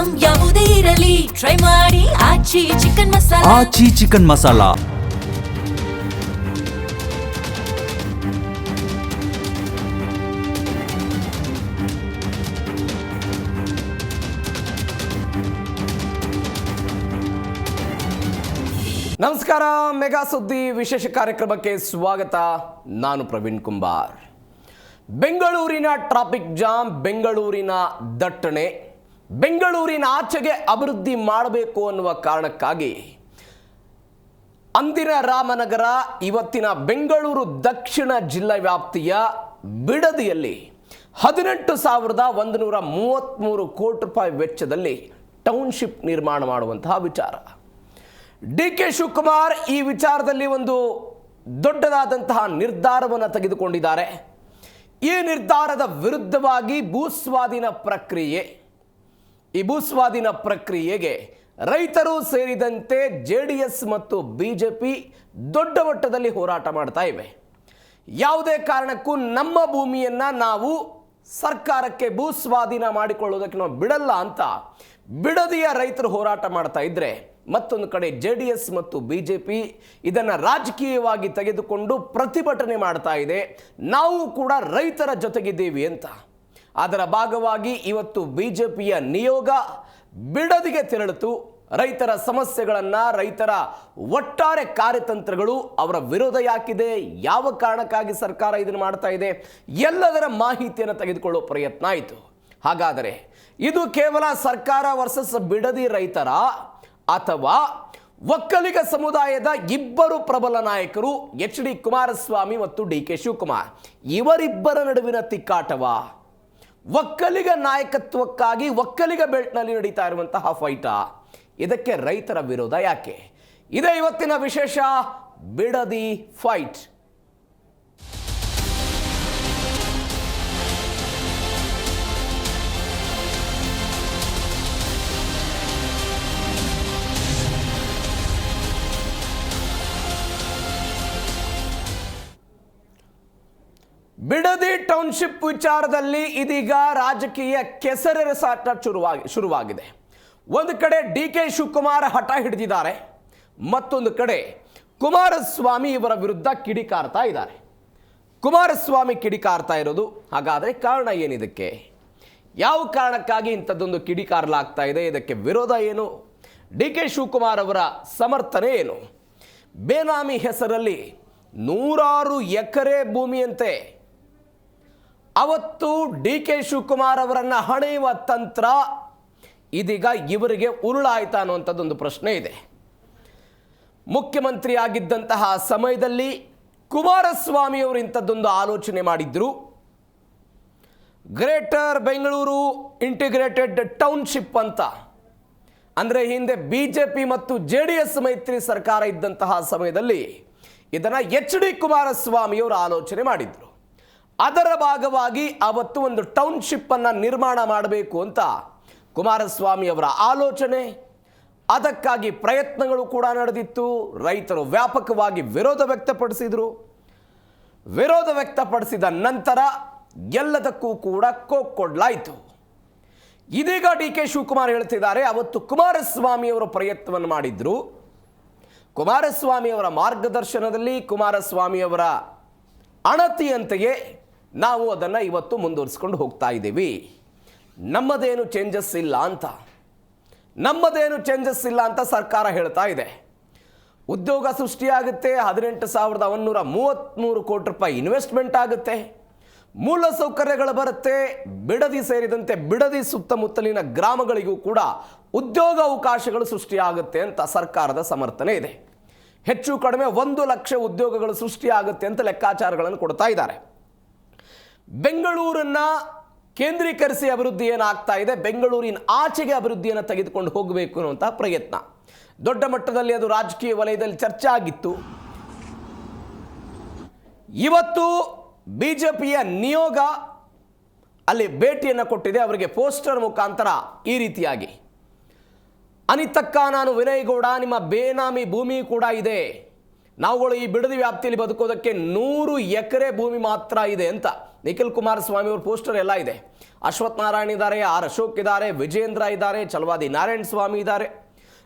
Item ಯಾವುದೇ ಇರಲಿ try ಮಾಡಿ ಆಚಿ ಚಿಕನ್ ಮಸಾಲಾ. ಆಚಿ ಚಿಕನ್ ಮಸಾಲಾ. ನಮಸ್ಕಾರ, ಮೆಗಾ ಸುದ್ದಿ ವಿಶೇಷ ಕಾರ್ಯಕ್ರಮಕ್ಕೆ ಸ್ವಾಗತ. ನಾನು ಪ್ರವೀಣ್ ಕುಂಬಾರ್. ಬೆಂಗಳೂರಿನ ಟ್ರಾಫಿಕ್ ಜಾಮ್, ಬೆಂಗಳೂರಿನ ದಟ್ಟಣೆ, ಬೆಂಗಳೂರಿನ ಆಚೆಗೆ ಅಭಿವೃದ್ಧಿ ಮಾಡಬೇಕು ಅನ್ನುವ ಕಾರಣಕ್ಕಾಗಿ ಅಂದಿನ ರಾಮನಗರ, ಇವತ್ತಿನ ಬೆಂಗಳೂರು ದಕ್ಷಿಣ ಜಿಲ್ಲಾ ವ್ಯಾಪ್ತಿಯ ಬಿಡದಿಯಲ್ಲಿ 18,133 ಕೋಟಿ ರೂಪಾಯಿ ವೆಚ್ಚದಲ್ಲಿ ಟೌನ್ಶಿಪ್ ನಿರ್ಮಾಣ ಮಾಡುವಂತಹ ವಿಚಾರ. DK ಶಿವಕುಮಾರ್ ಈ ವಿಚಾರದಲ್ಲಿ ಒಂದು ದೊಡ್ಡದಾದಂತಹ ನಿರ್ಧಾರವನ್ನು ತೆಗೆದುಕೊಂಡಿದ್ದಾರೆ. ಈ ನಿರ್ಧಾರದ ವಿರುದ್ಧವಾಗಿ ಭೂಸ್ವಾಧೀನ ಪ್ರಕ್ರಿಯೆಗೆ ರೈತರು ಸೇರಿದಂತೆ JDS ಮತ್ತು BJP ದೊಡ್ಡ ಮಟ್ಟದಲ್ಲಿ ಹೋರಾಟ ಮಾಡ್ತಾ ಇವೆ. ಯಾವುದೇ ಕಾರಣಕ್ಕೂ ನಮ್ಮ ಭೂಮಿಯನ್ನು ನಾವು ಸರ್ಕಾರಕ್ಕೆ ಭೂಸ್ವಾಧೀನ ಮಾಡಿಕೊಳ್ಳೋದಕ್ಕೆ ನಾವು ಬಿಡಲ್ಲ ಅಂತ ಬಿಡದಿಯ ರೈತರು ಹೋರಾಟ ಮಾಡ್ತಾ ಇದ್ರೆ, ಮತ್ತೊಂದು ಕಡೆ JDS ಮತ್ತು BJP ಇದನ್ನು ರಾಜಕೀಯವಾಗಿ ತೆಗೆದುಕೊಂಡು ಪ್ರತಿಭಟನೆ ಮಾಡ್ತಾ ಇದೆ. ನಾವು ಕೂಡ ರೈತರ ಜೊತೆಗಿದ್ದೀವಿ ಅಂತ. ಅದರ ಭಾಗವಾಗಿ ಇವತ್ತು BJPಯ ನಿಯೋಗ ಬಿಡದಿಗೆ ತೆರಳಿತು. ರೈತರ ಸಮಸ್ಯೆಗಳನ್ನು, ರೈತರ ಒಟ್ಟಾರೆ ಕಾರ್ಯತಂತ್ರಗಳು, ಅವರ ವಿರೋಧ ಯಾಕಿದೆ, ಯಾವ ಕಾರಣಕ್ಕಾಗಿ ಸರ್ಕಾರ ಇದನ್ನು ಮಾಡ್ತಾ ಇದೆ, ಎಲ್ಲದರ ಮಾಹಿತಿಯನ್ನು ತೆಗೆದುಕೊಳ್ಳೋ ಪ್ರಯತ್ನ ಆಯಿತು. ಹಾಗಾದರೆ ಇದು ಕೇವಲ ಸರ್ಕಾರ ವರ್ಸಸ್ ಬಿಡದಿ ರೈತರ ಅಥವಾ ಒಕ್ಕಲಿಗ ಸಮುದಾಯದ ಇಬ್ಬರು ಪ್ರಬಲ ನಾಯಕರು HD ಕುಮಾರಸ್ವಾಮಿ ಮತ್ತು DK ಶಿವಕುಮಾರ್ ಇವರಿಬ್ಬರ ನಡುವಿನ ತಿಕ್ಕಾಟವಾ? ಒಕ್ಕಲಿಗ ನಾಯಕತ್ವಕ್ಕಾಗಿ ಒಕ್ಕಲಿಗ ಬೆಲ್ಟ್ನಲ್ಲಿ ನಡೀತಾ ಇರುವಂತಹ ಫೈಟಾ? ಇದಕ್ಕೆ ರೈತರ ವಿರೋಧ ಯಾಕೆ? ಇದೇ ಇವತ್ತಿನ ವಿಶೇಷ ಬಿಡದಿ ಫೈಟ್. ಬಿಡದಿ ಟೌನ್ಶಿಪ್ ವಿಚಾರದಲ್ಲಿ ಇದೀಗ ರಾಜಕೀಯ ಕೆಸರೆರಸಾಟ ಶುರುವಾಗಿದೆ. ಒಂದು ಕಡೆ DK ಶಿವಕುಮಾರ್ ಹಠ ಹಿಡಿದಿದ್ದಾರೆ, ಮತ್ತೊಂದು ಕಡೆ ಕುಮಾರಸ್ವಾಮಿ ಇವರ ವಿರುದ್ಧ ಕಿಡಿಕಾರ್ತಾ ಇದ್ದಾರೆ. ಕುಮಾರಸ್ವಾಮಿ ಕಿಡಿಕಾರ್ತಾ ಇರೋದು, ಹಾಗಾದರೆ ಕಾರಣ ಏನಿದಕ್ಕೆ? ಯಾವ ಕಾರಣಕ್ಕಾಗಿ ಇಂಥದ್ದೊಂದು ಕಿಡಿಕಾರಲಾಗ್ತಾ ಇದೆ? ಇದಕ್ಕೆ ವಿರೋಧ ಏನು? DK ಶಿವಕುಮಾರ್ ಅವರ ಸಮರ್ಥನೆ ಏನು? ಬೇನಾಮಿ ಹೆಸರಲ್ಲಿ 100 ಎಕರೆ ಭೂಮಿಯಂತೆ ಅವತ್ತು DK ಶಿವಕುಮಾರ್ ಅವರನ್ನು ಹಣೆಯುವ ತಂತ್ರ ಇದೀಗ ಇವರಿಗೆ ಉರುಳಾಯ್ತಾ ಅನ್ನುವಂಥದ್ದೊಂದು ಪ್ರಶ್ನೆ ಇದೆ. ಮುಖ್ಯಮಂತ್ರಿ ಆಗಿದ್ದಂತಹ ಸಮಯದಲ್ಲಿ ಕುಮಾರಸ್ವಾಮಿ ಅವರು ಇಂಥದ್ದೊಂದು ಆಲೋಚನೆ ಮಾಡಿದ್ರು. ಗ್ರೇಟರ್ ಬೆಂಗಳೂರು ಇಂಟಿಗ್ರೇಟೆಡ್ ಟೌನ್ಶಿಪ್ ಅಂತ. ಅಂದರೆ ಹಿಂದೆ BJP ಮತ್ತು JDS ಮೈತ್ರಿ ಸರ್ಕಾರ ಇದ್ದಂತಹ ಸಮಯದಲ್ಲಿ ಇದನ್ನು HD ಕುಮಾರಸ್ವಾಮಿ ಅವರು ಆಲೋಚನೆ ಮಾಡಿದ್ರು. ಅದರ ಭಾಗವಾಗಿ ಅವತ್ತು ಒಂದು ಟೌನ್ಶಿಪ್ ಅನ್ನು ನಿರ್ಮಾಣ ಮಾಡಬೇಕು ಅಂತ ಕುಮಾರಸ್ವಾಮಿ ಅವರ ಆಲೋಚನೆ, ಅದಕ್ಕಾಗಿ ಪ್ರಯತ್ನಗಳು ಕೂಡ ನಡೆದಿತ್ತು. ರೈತರು ವ್ಯಾಪಕವಾಗಿ ವಿರೋಧ ವ್ಯಕ್ತಪಡಿಸಿದ ನಂತರ ಎಲ್ಲದಕ್ಕೂ ಕೂಡ ಕೊಡಲಾಯಿತು. ಇದೀಗ DK ಶಿವಕುಮಾರ್ ಹೇಳ್ತಿದ್ದಾರೆ, ಅವತ್ತು ಕುಮಾರಸ್ವಾಮಿ ಅವರು ಪ್ರಯತ್ನವನ್ನು ಮಾಡಿದ್ರು. ಕುಮಾರಸ್ವಾಮಿ ಅವರ ಮಾರ್ಗದರ್ಶನದಲ್ಲಿ, ಕುಮಾರಸ್ವಾಮಿ ಅವರ ಅಣತಿಯಂತೆಯೇ ನಾವು ಅದನ್ನು ಇವತ್ತು ಮುಂದುವರಿಸ್ಕೊಂಡು ಹೋಗ್ತಾ ಇದ್ದೀವಿ. ನಮ್ಮದೇನು ಚೇಂಜಸ್ ಇಲ್ಲ ಅಂತ ಸರ್ಕಾರ ಹೇಳ್ತಾ ಇದೆ. ಉದ್ಯೋಗ ಸೃಷ್ಟಿಯಾಗುತ್ತೆ, 18,133 ಕೋಟಿ ರೂಪಾಯಿ ಇನ್ವೆಸ್ಟ್ಮೆಂಟ್ ಆಗುತ್ತೆ, ಮೂಲ ಸೌಕರ್ಯಗಳು ಬರುತ್ತೆ. ಬಿಡದಿ ಸೇರಿದಂತೆ ಬಿಡದಿ ಸುತ್ತಮುತ್ತಲಿನ ಗ್ರಾಮಗಳಿಗೂ ಕೂಡ ಉದ್ಯೋಗ ಅವಕಾಶಗಳು ಸೃಷ್ಟಿಯಾಗುತ್ತೆ ಅಂತ ಸರ್ಕಾರದ ಸಮರ್ಥನೆ ಇದೆ. ಹೆಚ್ಚು ಕಡಿಮೆ 1 ಲಕ್ಷ ಉದ್ಯೋಗಗಳು ಸೃಷ್ಟಿಯಾಗುತ್ತೆ ಅಂತ ಲೆಕ್ಕಾಚಾರಗಳನ್ನು ಕೊಡ್ತಾ ಇದ್ದಾರೆ. ಬೆಂಗಳೂರನ್ನು ಕೇಂದ್ರೀಕರಿಸಿ ಅಭಿವೃದ್ಧಿ ಏನಾಗ್ತಾ ಇದೆ, ಬೆಂಗಳೂರಿನ ಆಚೆಗೆ ಅಭಿವೃದ್ಧಿಯನ್ನು ತೆಗೆದುಕೊಂಡು ಹೋಗಬೇಕು ಅನ್ನುವಂತಹ ಪ್ರಯತ್ನ ದೊಡ್ಡ ಮಟ್ಟದಲ್ಲಿ ಅದು ರಾಜಕೀಯ ವಲಯದಲ್ಲಿ ಚರ್ಚೆ ಆಗಿತ್ತು. ಇವತ್ತು BJPಯ ನಿಯೋಗ ಅಲ್ಲಿ ಭೇಟಿಯನ್ನು ಕೊಟ್ಟಿದೆ. ಅವರಿಗೆ ಪೋಸ್ಟರ್ ಮುಖಾಂತರ ಈ ರೀತಿಯಾಗಿ, ಅನಿತಕ್ಕ, ನಾನು ವಿನಯ್ ಗೌಡ, ನಿಮ್ಮ ಬೇನಾಮಿ ಭೂಮಿ ಕೂಡ ಇದೆ, ನಾವುಗಳು ಈ ಬಿಡದಿ ವ್ಯಾಪ್ತಿಯಲ್ಲಿ ಬದುಕೋದಕ್ಕೆ 100 ಎಕರೆ ಭೂಮಿ ಮಾತ್ರ ಇದೆ ಅಂತ ನಿಖಿಲ್ ಕುಮಾರಸ್ವಾಮಿ ಅವ್ರ ಪೋಸ್ಟರ್ ಎಲ್ಲ ಇದೆ. ಅಶ್ವಥ್ ನಾರಾಯಣ್ ಇದ್ದಾರೆ, ಆರ್ ಅಶೋಕ್ ಇದ್ದಾರೆ, ವಿಜೇಂದ್ರ ಇದ್ದಾರೆ, ಚಲವಾದಿ ನಾರಾಯಣ ಸ್ವಾಮಿ ಇದ್ದಾರೆ.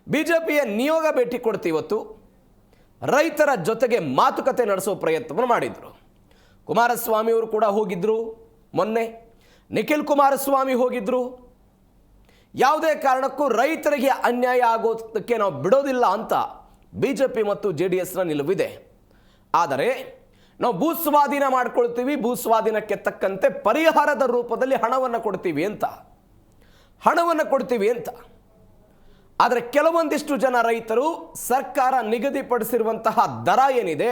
ಬಿಜೆಪಿಯ ನಿಯೋಗ ಭೇಟಿ ಕೊಡ್ತಿ ಇವತ್ತು ರೈತರ ಜೊತೆಗೆ ಮಾತುಕತೆ ನಡೆಸೋ ಪ್ರಯತ್ನವನ್ನು ಮಾಡಿದ್ರು. ಕುಮಾರಸ್ವಾಮಿ ಅವರು ಕೂಡ ಹೋಗಿದ್ರು, ಮೊನ್ನೆ ನಿಖಿಲ್ ಕುಮಾರಸ್ವಾಮಿ ಹೋಗಿದ್ರು. ಯಾವುದೇ ಕಾರಣಕ್ಕೂ ರೈತರಿಗೆ ಅನ್ಯಾಯ ಆಗೋದಕ್ಕೆ ನಾವು ಬಿಡೋದಿಲ್ಲ ಅಂತ ಬಿಜೆಪಿ ಮತ್ತು JDSನ ನಿಲುವಿದೆ. ಆದರೆ ನಾವು ಭೂಸ್ವಾಧೀನ ಮಾಡ್ಕೊಳ್ತೀವಿ, ಭೂಸ್ವಾಧೀನಕ್ಕೆ ತಕ್ಕಂತೆ ಪರಿಹಾರದ ರೂಪದಲ್ಲಿ ಹಣವನ್ನು ಕೊಡ್ತೀವಿ ಅಂತ. ಆದರೆ ಕೆಲವೊಂದಿಷ್ಟು ಜನ ರೈತರು ಸರ್ಕಾರ ನಿಗದಿಪಡಿಸಿರುವಂತಹ ದರ ಏನಿದೆ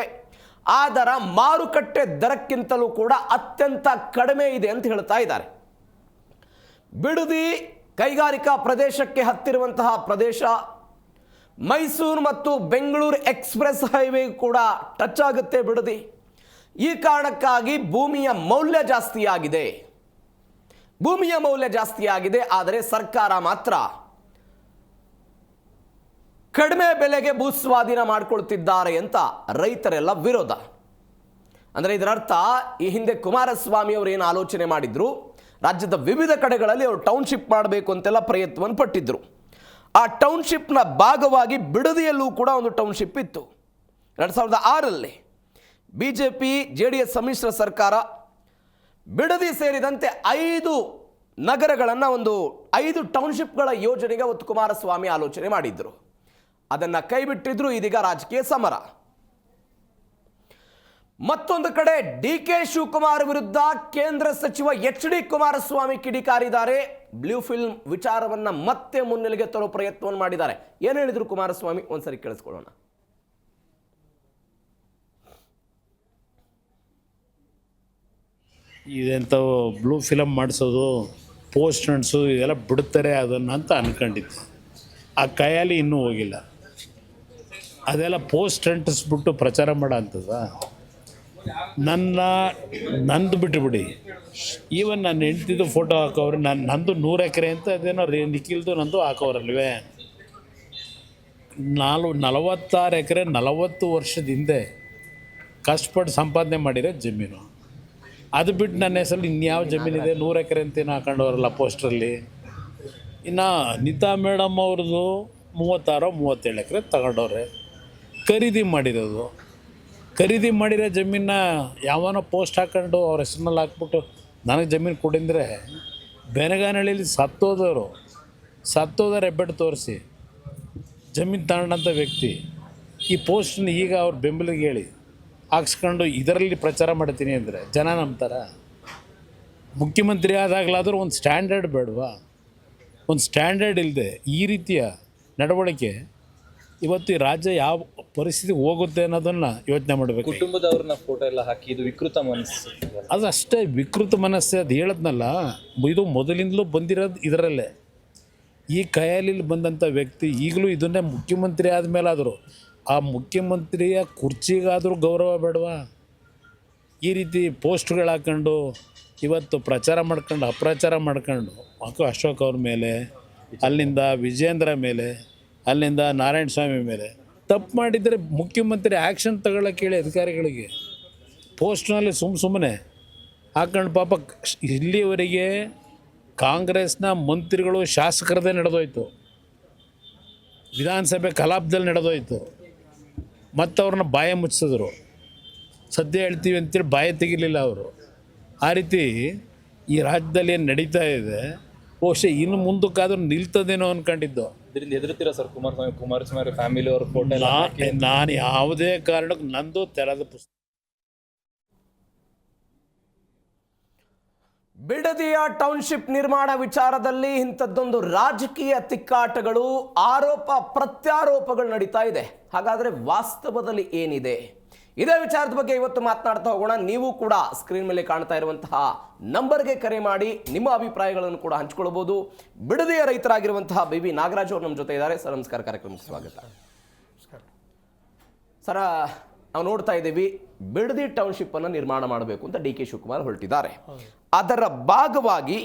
ಆ ದರ ಮಾರುಕಟ್ಟೆ ದರಕ್ಕಿಂತಲೂ ಕೂಡ ಅತ್ಯಂತ ಕಡಿಮೆ ಇದೆ ಅಂತ ಹೇಳ್ತಾ ಇದ್ದಾರೆ. ಬಿಡದಿ ಕೈಗಾರಿಕಾ ಪ್ರದೇಶಕ್ಕೆ ಹತ್ತಿರುವಂತಹ ಪ್ರದೇಶ, ಮೈಸೂರು ಮತ್ತು ಬೆಂಗಳೂರು ಎಕ್ಸ್ಪ್ರೆಸ್ ಹೈವೇ ಕೂಡ ಟಚ್ ಆಗುತ್ತೆ ಬಿಡದಿ. ಈ ಕಾರಣಕ್ಕಾಗಿ ಭೂಮಿಯ ಮೌಲ್ಯ ಜಾಸ್ತಿಯಾಗಿದೆ. ಆದರೆ ಸರ್ಕಾರ ಮಾತ್ರ ಕಡಿಮೆ ಬೆಲೆಗೆ ಭೂಸ್ವಾಧೀನ ಮಾಡಿಕೊಳ್ತಿದ್ದಾರೆ ಅಂತ ರೈತರೆಲ್ಲ ವಿರೋಧ. ಅಂದರೆ ಇದರರ್ಥ ಈ ಹಿಂದೆ ಕುಮಾರಸ್ವಾಮಿ ಅವರು ಏನು ಆಲೋಚನೆ ಮಾಡಿದ್ರು, ರಾಜ್ಯದ ವಿವಿಧ ಕಡೆಗಳಲ್ಲಿ ಅವರು ಟೌನ್ಶಿಪ್ ಮಾಡಬೇಕು ಅಂತೆಲ್ಲ ಪ್ರಯತ್ನವನ್ನು ಪಟ್ಟಿದ್ರು. ಆ ಟೌನ್ಶಿಪ್ನ ಭಾಗವಾಗಿ ಬಿಡದಿಯಲ್ಲೂ ಕೂಡ ಒಂದು ಟೌನ್ಶಿಪ್ ಇತ್ತು. 2006ರಲ್ಲಿ ಬಿಜೆಪಿ JDS ಸಮ್ಮಿಶ್ರ ಸರ್ಕಾರ ಬಿಡದಿ ಸೇರಿದಂತೆ 5 ನಗರಗಳನ್ನು 5 ಟೌನ್ಶಿಪ್ಗಳ ಯೋಜನೆಗೆ ಅವತ್ತು ಕುಮಾರಸ್ವಾಮಿ ಆಲೋಚನೆ ಮಾಡಿದ್ರು. ಅದನ್ನು ಕೈಬಿಟ್ಟಿದ್ರು. ಇದೀಗ ರಾಜಕೀಯ ಸಮರ. ಮತ್ತೊಂದು ಕಡೆ DK ಶಿವಕುಮಾರ್ ವಿರುದ್ಧ ಕೇಂದ್ರ ಸಚಿವ HD ಕುಮಾರಸ್ವಾಮಿ ಕಿಡಿಕಾರಿದ್ದಾರೆ. ಬ್ಲೂ ಫಿಲ್ಮ್ ವಿಚಾರವನ್ನ ಮತ್ತೆ ಮುನ್ನೆಲೆಗೆ ತರೋ ಪ್ರಯತ್ನವನ್ನು ಮಾಡಿದ್ದಾರೆ. ಏನು ಹೇಳಿದ್ರು ಕುಮಾರಸ್ವಾಮಿ ಒಂದ್ಸರಿ ಕೇಳಿಸ್ಕೊಳ್ಳೋಣ. ಇದೆಂಥ ಬ್ಲೂ ಫಿಲಮ್ ಮಾಡಿಸೋದು, ಪೋಸ್ಟ್ ಅಂಟಿಸೋದು ಇದೆಲ್ಲ ಬಿಡ್ತಾರೆ ಅದನ್ನು ಅಂತ ಅಂದ್ಕೊಂಡಿದ್ದೆ. ಆ ಕೈಯಲ್ಲಿ ಇನ್ನೂ ಹೋಗಿಲ್ಲ. ಅದೆಲ್ಲ ಪೋಸ್ಟ್ ಅಂಟಿಸ್ಬಿಟ್ಟು ಪ್ರಚಾರ ಮಾಡೋ ಅಂಥದ್ದ. ನಂದು ಬಿಟ್ಟುಬಿಡಿ. ಈವನ್ ನಾನು ಹೆಂಡ್ತಿದ್ದು ಫೋಟೋ ಹಾಕೋರು, ನಂದು 100 ಎಕರೆ ಅಂತ ಅದೇನೋ ನಿಖಿಲ್ದು ನಂದು ಹಾಕೋರಲ್ವೇ. 46 ಎಕರೆ 40 ವರ್ಷದ ಹಿಂದೆ ಕಷ್ಟಪಟ್ಟು ಸಂಪಾದನೆ ಮಾಡಿರೋ ಜಮೀನು. ಅದು ಬಿಟ್ಟು ನನ್ನ ಹೆಸರಲ್ಲಿ ಇನ್ಯಾವ ಜಮೀನಿದೆ? 100 ಎಕರೆ ಅಂತೇನು ಹಾಕೊಂಡವ್ರಲ್ಲ ಪೋಸ್ಟ್ರಲ್ಲಿ. ಇನ್ನು ನೀತಾ ಮೇಡಮ್ ಅವ್ರದ್ದು 36-37 ಎಕರೆ ತಗೊಂಡವ್ರೆ. ಖರೀದಿ ಮಾಡಿರೋ ಜಮೀನ ಯಾವನೋ ಪೋಸ್ಟ್ ಹಾಕೊಂಡು ಅವ್ರ ಹೆಸ್ರಿನಲ್ಲಿ ಹಾಕ್ಬಿಟ್ಟು ನನಗೆ ಜಮೀನು ಕೊಡಿಂದರೆ ಬೆನಗಾನಹಳ್ಳಿಲಿ ಸತ್ತೋದವ್ರು ಹೆಬ್ಬೆಟ್ಟು ತೋರಿಸಿ ಜಮೀನು ತಗೊಂಡಂಥ ವ್ಯಕ್ತಿ ಈ ಪೋಸ್ಟನ್ನ ಈಗ ಅವ್ರ ಬೆಂಬಲಿಗೆ ಹೇಳಿ ಹಾಕ್ಸ್ಕೊಂಡು ಇದರಲ್ಲಿ ಪ್ರಚಾರ ಮಾಡ್ತೀನಿ ಅಂದರೆ ಜನ ನಂಬ್ತಾರ? ಮುಖ್ಯಮಂತ್ರಿ ಆದಾಗಲಾದರೂ ಒಂದು ಸ್ಟ್ಯಾಂಡರ್ಡ್ ಬೇಡವಾ? ಒಂದು ಸ್ಟ್ಯಾಂಡರ್ಡ್ ಇಲ್ಲದೆ ಈ ರೀತಿಯ ನಡವಳಿಕೆ ಇವತ್ತು ಈ ರಾಜ್ಯ ಯಾವ ಪರಿಸ್ಥಿತಿ ಹೋಗುತ್ತೆ ಅನ್ನೋದನ್ನು ಯೋಚನೆ ಮಾಡಬೇಕು. ಕುಟುಂಬದವ್ರನ್ನ ಫೋಟೋ ಎಲ್ಲ ಹಾಕಿ ಇದು ವಿಕೃತ ಮನಸ್ಸು. ಅದು ಅಷ್ಟೇ ವಿಕೃತ ಮನಸ್ಸು. ಅದು ಹೇಳದ್ನಲ್ಲ, ಇದು ಮೊದಲಿಂದಲೂ ಬಂದಿರೋದು ಇದರಲ್ಲೇ. ಈ ಕೈಯಲ್ಲಿ ಬಂದಂಥ ವ್ಯಕ್ತಿ ಈಗಲೂ ಇದನ್ನೇ ಮುಖ್ಯಮಂತ್ರಿ ಆದಮೇಲಾದರೂ ಆ ಮುಖ್ಯಮಂತ್ರಿಯ ಕುರ್ಚಿಗಾದರೂ ಗೌರವ ಬೇಡವಾ? ಈ ರೀತಿ ಪೋಸ್ಟ್ಗಳು ಹಾಕ್ಕೊಂಡು ಇವತ್ತು ಪ್ರಚಾರ ಮಾಡ್ಕೊಂಡು ಅಪ್ರಚಾರ ಮಾಡ್ಕೊಂಡು ಅಶೋಕ್ ಅವ್ರ ಮೇಲೆ, ಅಲ್ಲಿಂದ ವಿಜೇಂದ್ರ ಮೇಲೆ, ಅಲ್ಲಿಂದ ನಾರಾಯಣ ಸ್ವಾಮಿ ಮೇಲೆ ತಪ್ಪು ಮಾಡಿದರೆ ಮುಖ್ಯಮಂತ್ರಿ ಆ್ಯಕ್ಷನ್ ತಗೊಳ್ಳೋಕೆ ಹೇಳಿ ಅಧಿಕಾರಿಗಳಿಗೆ. ಪೋಸ್ಟ್ನಲ್ಲಿ ಸುಮ್ಮನೆ ಹಾಕೊಂಡು ಪಾಪ ಇಲ್ಲಿವರೆಗೆ ಕಾಂಗ್ರೆಸ್ನ ಮಂತ್ರಿಗಳು ಶಾಸಕರದೇ ನಡೆದೋಯ್ತು, ವಿಧಾನಸಭೆ ಕಲಾಪದಲ್ಲಿ ನಡೆದೋಯ್ತು. ಮತ್ತು ಅವ್ರನ್ನ ಬಾಯ ಮುಚ್ಚಿಸಿದ್ರು. ಸದ್ಯ ಹೇಳ್ತೀವಿ ಅಂತೇಳಿ ಬಾಯ ತೆಗಿಲಿಲ್ಲ ಅವರು. ಆ ರೀತಿ ಈ ರಾಜ್ಯದಲ್ಲಿ ಏನು ನಡೀತಾ ಇದೆ, ಬಹುಶಃ ಇನ್ನು ಮುಂದಕ್ಕಾದ್ರೂ ನಿಲ್ತದೇನೋ ಅಂದ್ಕೊಂಡಿದ್ದು. ಇದರಿಂದ ಹೆದರ್ತೀರಾ ಸರ್ ಕುಮಾರಸ್ವಾಮಿ ಫ್ಯಾಮಿಲಿ ಅವ್ರ ಫೋಟೋ? ನಾನು ಯಾವುದೇ ಕಾರಣಕ್ಕೂ ನಂದು ತೆರೆದ ಪುಸ್ತಕ. ಬಿಡದಿಯ ಟೌನ್ಶಿಪ್ ನಿರ್ಮಾಣ ವಿಚಾರದಲ್ಲಿ ಇಂಥದ್ದೊಂದು ರಾಜಕೀಯ ತಿಕ್ಕಾಟಗಳು, ಆರೋಪ ಪ್ರತ್ಯಾರೋಪಗಳು ನಡೀತಾ ಇದೆ. ಹಾಗಾದರೆ ವಾಸ್ತವದಲ್ಲಿ ಏನಿದೆ? ಇದೇ ವಿಚಾರದ ಬಗ್ಗೆ ಇವತ್ತು ಮಾತನಾಡ್ತಾ ಹೋಗೋಣ. ನೀವು ಕೂಡ ಸ್ಕ್ರೀನ್ ಮೇಲೆ ಕಾಣ್ತಾ ಇರುವಂತಹ ನಂಬರ್ಗೆ ಕರೆ ಮಾಡಿ ನಿಮ್ಮ ಅಭಿಪ್ರಾಯಗಳನ್ನು ಕೂಡ ಹಂಚಿಕೊಳ್ಳಬಹುದು. ಬಿಡದಿಯ ರೈತರಾಗಿರುವಂತಹ BV ನಾಗರಾಜ್ ಅವರು ನಮ್ಮ ಜೊತೆ ಇದ್ದಾರೆ. ಸರ್ ನಮಸ್ಕಾರ, ಕಾರ್ಯಕ್ರಮಕ್ಕೆ ಸ್ವಾಗತ. ಸರ, ನಾವು ನೋಡ್ತಾ ಇದ್ದೀವಿ ಬಿಡದಿ ಟೌನ್ಶಿಪ್ ಅನ್ನು ನಿರ್ಮಾಣ ಮಾಡಬೇಕು ಅಂತ DK ಶಿವಕುಮಾರ್ ಹೊರಟಿದ್ದಾರೆ. ಅದರ ಭಾಗವಾಗಿ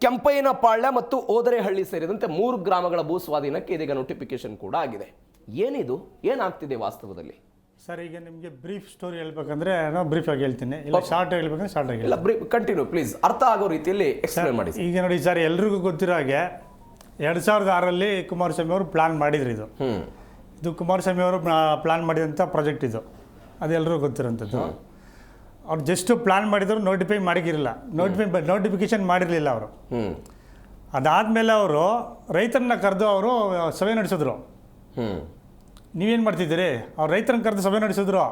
ಕೆಂಪಯ್ಯನಪಾಳ್ಯ ಮತ್ತು ಓದರೆಹಳ್ಳಿ ಸೇರಿದಂತೆ 3 ಗ್ರಾಮಗಳ ಭೂ ಸ್ವಾಧೀನಕ್ಕೆ ಇದೀಗ ನೋಟಿಫಿಕೇಶನ್ ಕೂಡ ಆಗಿದೆ. ಏನಿದು? ಏನಾಗ್ತಿದೆ ವಾಸ್ತವದಲ್ಲಿ? ಸರ್ ಈಗ ನಿಮಗೆ ಬ್ರೀಫ್ ಸ್ಟೋರಿ ಹೇಳ್ಬೇಕಂದ್ರೆ ನಾನು ಬ್ರೀಫಾಗಿ ಹೇಳ್ತೀನಿ, ಇಲ್ಲ ಶಾರ್ಟ್ ಹೇಳ್ಬೇಕಂದ್ರೆ ಶಾರ್ಟ್ ಆಗಿ ಇಲ್ಲ ಕಂಟಿನ್ಯೂ ಪ್ಲೀಸ್, ಅರ್ಥ ಆಗೋ ರೀತಿಯಲ್ಲಿ ಎಕ್ಸ್ಪ್ಲೇನ್ ಮಾಡಿ. ಈಗ ನೋಡಿ ಸರ್, ಎಲ್ರಿಗೂ ಗೊತ್ತಿರೋ ಹಾಗೆ 2006ರಲ್ಲಿ ಕುಮಾರಸ್ವಾಮಿ ಅವರು ಪ್ಲಾನ್ ಮಾಡಿದ್ರು. ಇದು ಕುಮಾರಸ್ವಾಮಿ ಅವರು ಪ್ಲಾನ್ ಮಾಡಿದಂಥ ಪ್ರಾಜೆಕ್ಟ್ ಇದು, ಅದೆಲ್ಲರಿಗೂ ಗೊತ್ತಿರೋಂಥದ್ದು. ಅವ್ರು ಜಸ್ಟ್ ಪ್ಲಾನ್ ಮಾಡಿದ್ರು, ನೋಟಿಫೈ ಮಾಡಿಗಿರಲಿಲ್ಲ, ನೋಟಿಫಿಕೇಶನ್ ಮಾಡಿರಲಿಲ್ಲ ಅವರು. ಅದಾದಮೇಲೆ ಅವರು ರೈತರನ್ನ ಕರೆದು ಅವರು ಸಭೆ ನಡೆಸಿದ್ರು. ನೀವೇನು ಮಾಡ್ತಿದ್ದೀರಿ, ಅವ್ರು ರೈತರನ್ನ ಕರೆದು ಸಭೆ ನಡೆಸಿದ್ರು.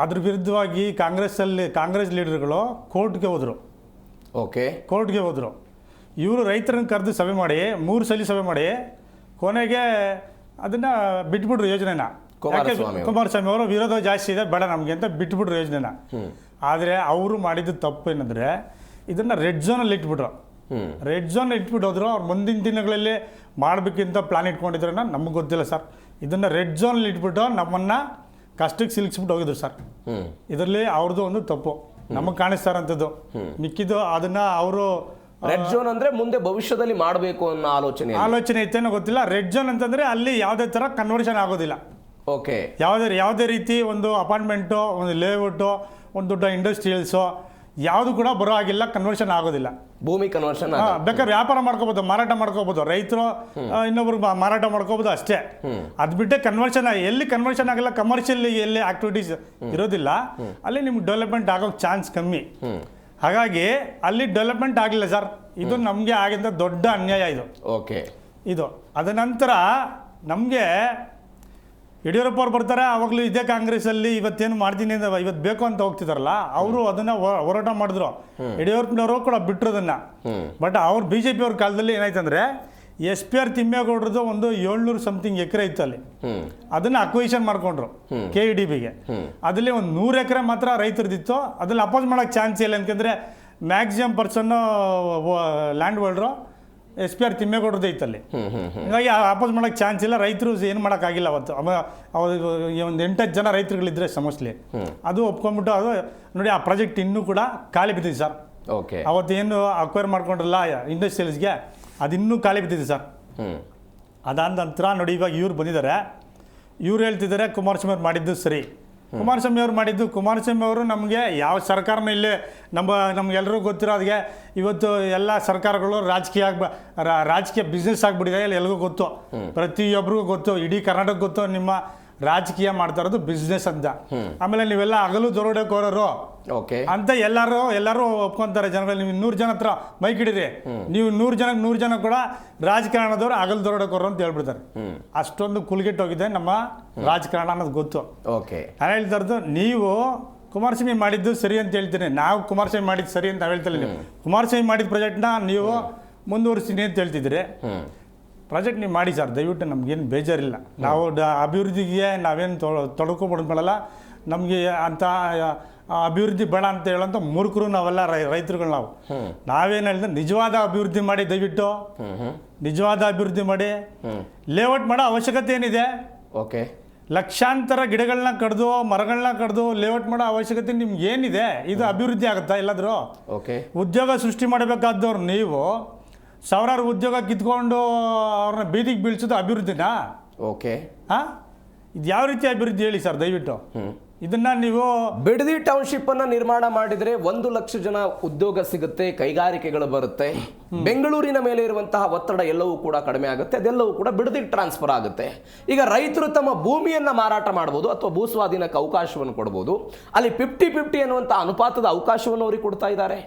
ಅದ್ರ ವಿರುದ್ಧವಾಗಿ ಕಾಂಗ್ರೆಸ್ ಲೀಡರ್ಗಳು ಕೋರ್ಟ್ಗೆ ಹೋದರು. ಕೋರ್ಟ್ಗೆ ಹೋದರು. ಇವರು ರೈತರನ್ನ ಕರೆದು ಸಭೆ ಮಾಡಿ 3 ಸಲ ಸಭೆ ಮಾಡಿ ಕೊನೆಗೆ ಅದನ್ನು ಬಿಟ್ಬಿಟ್ರು ಯೋಜನೆನ. ಕುಮಾರಸ್ವಾಮಿ ಅವರು ವಿರೋಧ ಜಾಸ್ತಿ ಇದೆ, ಬೇಡ ನಮಗೆ ಅಂತ ಬಿಟ್ಬಿಟ್ರು ಯೋಜನೆನ. ಆದರೆ ಅವರು ಮಾಡಿದ್ದು ತಪ್ಪು ಏನಂದರೆ ಇದನ್ನು ರೆಡ್ ಝೋನಲ್ಲಿ ಇಟ್ಬಿಟ್ರು. ರೆಡ್ ಝೋನ್ ಇಟ್ಬಿಟ್ಟು ಹೋದ್ರು. ಅವ್ರು ಮುಂದಿನ ದಿನಗಳಲ್ಲಿ ಮಾಡಬೇಕಿಂತ ಪ್ಲಾನ್ ಇಟ್ಕೊಂಡಿದ್ರೆ ನಮಗೆ ಗೊತ್ತಿಲ್ಲ ಸರ್. ಇದನ್ನು ರೆಡ್ ಝೋನಲ್ಲಿ ಇಟ್ಬಿಟ್ಟು ನಮ್ಮನ್ನು ಕಷ್ಟಕ್ಕೆ ಸಿಲುಕಿಸ್ಬಿಟ್ಟು ಹೋಗಿದ್ರು ಸರ್. ಇದರಲ್ಲಿ ಅವ್ರದ್ದು ಒಂದು ತಪ್ಪು ನಮಗೆ ಕಾಣಿಸ್ತಾರಂಥದ್ದು. ಮಿಕ್ಕಿದ್ದು ಅದನ್ನು ಅವರು ರೆಡ್ ಝೋನ್ ಅಂದರೆ ಮುಂದೆ ಭವಿಷ್ಯದಲ್ಲಿ ಮಾಡಬೇಕು ಅನ್ನೋ ಆಲೋಚನೆ ಇತ್ತೇನೋ ಗೊತ್ತಿಲ್ಲ. ರೆಡ್ ಝೋನ್ ಅಂತಂದರೆ ಅಲ್ಲಿ ಯಾವುದೇ ಥರ ಕನ್ವರ್ಷನ್ ಆಗೋದಿಲ್ಲ. ಯಾವುದೇ ರೀತಿ ಒಂದು ಅಪಾರ್ಟ್ಮೆಂಟು, ಒಂದು ಲೇಔಟು, ಒಂದು ದೊಡ್ಡ ಇಂಡಸ್ಟ್ರಿಯಲ್ಸು ಯಾವುದು ಕೂಡ ಬರೋ ಆಗಿಲ್ಲ, ಕನ್ವರ್ಷನ್ ಆಗೋದಿಲ್ಲ. ಭೂಮಿ ಕನ್ವರ್ಷನ್ ಬೇಕಾದ್ರೆ ವ್ಯಾಪಾರ ಮಾಡ್ಕೋಬೋದು, ಮಾರಾಟ ಮಾಡ್ಕೋಬೋದು, ರೈತರು ಇನ್ನೊಬ್ರು ಮಾರಾಟ ಮಾಡ್ಕೋಬೋದು ಅಷ್ಟೇ. ಅದು ಬಿಟ್ಟೆ ಎಲ್ಲಿ ಕನ್ವರ್ಷನ್ ಆಗಲ್ಲ, ಕಮರ್ಷಿಯಲ್ ಎಲ್ಲಿ ಆಕ್ಟಿವಿಟೀಸ್ ಇರೋದಿಲ್ಲ, ಅಲ್ಲಿ ನಿಮ್ಗೆ ಡೆವಲಪ್ಮೆಂಟ್ ಆಗೋಕ್ಕೆ ಚಾನ್ಸ್ ಕಮ್ಮಿ. ಹಾಗಾಗಿ ಅಲ್ಲಿ ಡೆವಲಪ್ಮೆಂಟ್ ಆಗಲಿಲ್ಲ ಸರ್. ಇದು ನಮಗೆ ಆಗಿದ್ದ ದೊಡ್ಡ ಅನ್ಯಾಯ ಇದು. ಇದು ಅದ ನಂತರ ನಮಗೆ ಯಡಿಯೂರಪ್ಪ ಅವ್ರು ಬರ್ತಾರೆ. ಆವಾಗಲೂ ಇದೇ ಕಾಂಗ್ರೆಸ್ಸಲ್ಲಿ ಇವತ್ತೇನು ಮಾಡ್ತೀನಿ ಅಂತ ಇವತ್ತು ಬೇಕು ಅಂತ ಹೋಗ್ತಿದಾರಲ್ಲ, ಅವರು ಅದನ್ನು ಹೋರಾಟ ಮಾಡಿದ್ರು. ಯಡಿಯೂರಪ್ಪನವರು ಕೂಡ ಬಿಟ್ಟರು ಅದನ್ನು. ಬಟ್ ಅವ್ರು BJP ಅವ್ರ ಕಾಲದಲ್ಲಿ ಏನಾಯ್ತಂದರೆ SPR ತಿಮ್ಮೇಗೌಡರದು ಒಂದು 700 ಸಮಥಿಂಗ್ ಎಕರೆ ಇತ್ತು ಅಲ್ಲಿ. ಅದನ್ನು ಅಕ್ವೈಷನ್ ಮಾಡ್ಕೊಂಡ್ರು KEDBಗೆ. ಅದರಲ್ಲಿ ಒಂದು 100 ಎಕರೆ ಮಾತ್ರ ರೈತರದಿತ್ತು. ಅದ್ರಲ್ಲಿ ಅಪೋಸ್ ಮಾಡೋಕ್ಕೆ ಚಾನ್ಸ್ ಇಲ್ಲ, ಯಾಕಂದರೆ ಮ್ಯಾಕ್ಸಿಮಮ್ ಪರ್ಸನ್ನು ಲ್ಯಾಂಡ್ ಹೋಲ್ಡ್ರು SPR ತಿಮ್ಮೇಗೌಡರದ್ದು ಇತ್ತಲ್ಲಿ. ಹೀಗಾಗಿ ಅಪೋಸ್ ಮಾಡೋಕ್ಕೆ ಚಾನ್ಸ್ ಇಲ್ಲ. ರೈತರು ಏನು ಮಾಡೋಕ್ಕಾಗಿಲ್ಲ ಅವತ್ತು. ಒಂದು 8-10 ಜನ ರೈತರುಗಳಿದ್ರೆ ಮೋಸ್ಟ್ಲಿ ಅದು ಒಪ್ಕೊಂಡ್ಬಿಟ್ಟು ಅದು ನೋಡಿ ಆ ಪ್ರಾಜೆಕ್ಟ್ ಇನ್ನೂ ಕೂಡ ಖಾಲಿ ಬಿದ್ದಿದೆ ಸರ್. ಅವತ್ತೇನು ಅಕ್ವೈರ್ ಮಾಡ್ಕೊಂಡ್ರಲ್ಲ ಇಂಡಸ್ಟ್ರಿಯಲ್ಸ್ಗೆ, ಅದಿನ್ನೂ ಖಾಲಿ ಬಿದ್ದಿದೆ ಸರ್. ಅದಾದ ನಂತರ ನೋಡಿ ಇವಾಗ ಇವ್ರು ಬಂದಿದ್ದಾರೆ. ಇವ್ರು ಹೇಳ್ತಿದ್ದಾರೆ ಕುಮಾರಸ್ವಾಮಿ ಅವ್ರು ಮಾಡಿದ್ದು ಸರಿ. ಕುಮಾರಸ್ವಾಮಿ ಅವರು ನಮಗೆ ಯಾವ ಸರ್ಕಾರನೂ ಇಲ್ಲೇ ನಮಗೆಲ್ಲರೂ ಗೊತ್ತಿರೋ ಅದಕ್ಕೆ ಇವತ್ತು ಎಲ್ಲ ಸರ್ಕಾರಗಳು ರಾಜಕೀಯ ಬಿಸ್ನೆಸ್ ಆಗಿಬಿಟ್ಟಿದೆ. ಎಲ್ರಿಗೂ ಗೊತ್ತು, ಪ್ರತಿಯೊಬ್ಬರಿಗೂ ಗೊತ್ತು, ಇಡೀ ಕರ್ನಾಟಕ ಗೊತ್ತು ನಿಮ್ಮ ರಾಜಕೀಯ ಮಾಡ್ತಾ ಇರೋದು ಬಿಸ್ನೆಸ್ ಅಂತ. ಆಮೇಲೆ ನೀವೆಲ್ಲ ಹಗಲು ದರೋಡೆಕೋರರು ಅಂತ ಎಲ್ಲರೂ ಒಪ್ಕೊಂತಾರೆ ಜನಗಳು. ನೀವು 100 ಜನ ಹತ್ರ ಮೈಕ್ ಹಿಡಿರಿ, ನೀವು 100 ಜನ ಕೂಡ ರಾಜಕಾರಣದವ್ರು ಹಗಲು ದರೋಡೆಕೋರರು ಅಂತ ಹೇಳ್ಬಿಡ್ತಾರೆ. ಅಷ್ಟೊಂದು ಕುಲ್ಗೆಟ್ಟೋಗಿದೆ ನಮ್ಮ ರಾಜಕಾರಣ ಅನ್ನೋದು ಗೊತ್ತು. ನಾನು ಹೇಳ್ತಾ ಇರೋದು, ನೀವು ಕುಮಾರಸ್ವಾಮಿ ಮಾಡಿದ್ದು ಸರಿ ಅಂತ ಹೇಳ್ತೀನಿ. ನಾವು ಕುಮಾರಸ್ವಾಮಿ ಮಾಡಿದ್ದು ಸರಿ ಅಂತ ಹೇಳ್ತಿಲ್ಲ. ನೀವು ಕುಮಾರಸ್ವಾಮಿ ಮಾಡಿದ ಪ್ರಾಜೆಕ್ಟ್ನ ನೀವು ಮುಂದುವರಿಸ್ತೀನಿ ಅಂತ ಹೇಳ್ತಿದ್ದೀರಿ. ಪ್ರಾಜೆಕ್ಟ್ ನೀವು ಮಾಡಿ ಸರ್, ದಯವಿಟ್ಟು ನಮಗೇನು ಬೇಜಾರಿಲ್ಲ. ನಾವು ಅಭಿವೃದ್ಧಿಗೆ ನಾವೇನು ತೊಡ್ಕೊಬಿಡ್ಕೊಳ್ಳಲ್ಲ. ನಮಗೆ ಅಂತ ಅಭಿವೃದ್ಧಿ ಬೇಡ ಅಂತ ಹೇಳೋಂಥ ಮೂರ್ಖರು ನಾವೆಲ್ಲ ರೈತರುಗಳು. ನಾವೇನು ಹೇಳಿದ್ರೆ ನಿಜವಾದ ಅಭಿವೃದ್ಧಿ ಮಾಡಿ, ದಯವಿಟ್ಟು ನಿಜವಾದ ಅಭಿವೃದ್ಧಿ ಮಾಡಿ. ಲೇಔಟ್ ಮಾಡೋ ಅವಶ್ಯಕತೆ ಏನಿದೆ? ಲಕ್ಷಾಂತರ ಗಿಡಗಳನ್ನ ಕಡ್ದು ಮರಗಳನ್ನ ಕಡ್ದು ಲೇಔಟ್ ಮಾಡೋ ಅವಶ್ಯಕತೆ ನಿಮ್ಗೆ ಏನಿದೆ? ಇದು ಅಭಿವೃದ್ಧಿ ಆಗುತ್ತಾ? ಎಲ್ಲಾದರೂ ಉದ್ಯೋಗ ಸೃಷ್ಟಿ ಮಾಡಬೇಕಾದವ್ರು ನೀವು ಸಾವಿರಾರು ಉದ್ಯೋಗ ಕಿತ್ಕೊಂಡು ಅವ್ರನ್ನ ಬೀದಿಗೆ ಬೀಳ್ಸೋದು ಅಭಿವೃದ್ಧಿನಾ? ಇದು ಯಾವ ರೀತಿ ಅಭಿವೃದ್ಧಿ ಹೇಳಿ ಸರ್ ದಯವಿಟ್ಟು. ಇದನ್ನ ನೀವು ಬಿಡದಿ ಟೌನ್ಶಿಪ್ ಅನ್ನ ನಿರ್ಮಾಣ ಮಾಡಿದ್ರೆ 1 ಲಕ್ಷ ಜನ ಉದ್ಯೋಗ ಸಿಗುತ್ತೆ, ಕೈಗಾರಿಕೆಗಳು ಬರುತ್ತೆ, ಬೆಂಗಳೂರಿನ ಮೇಲೆ ಇರುವಂತಹ ಒತ್ತಡ ಎಲ್ಲವೂ ಕೂಡ ಕಡಿಮೆ ಆಗುತ್ತೆ, ಅದೆಲ್ಲವೂ ಕೂಡ ಬಿಡದಿ ಟ್ರಾನ್ಸ್ಫರ್ ಆಗುತ್ತೆ. ಈಗ ರೈತರು ತಮ್ಮ ಭೂಮಿಯನ್ನ ಮಾರಾಟ ಮಾಡಬಹುದು ಅಥವಾ ಭೂ ಸ್ವಾಧೀನಕ್ಕೆ ಅವಕಾಶವನ್ನು ಕೊಡಬಹುದು. ಅಲ್ಲಿ 50-50 ಅನ್ನುವಂಥ ಅನುಪಾತದ ಅವಕಾಶವನ್ನು ಅವ್ರಿಗೆ ಕೊಡ್ತಾ ಇದ್ದಾರೆ.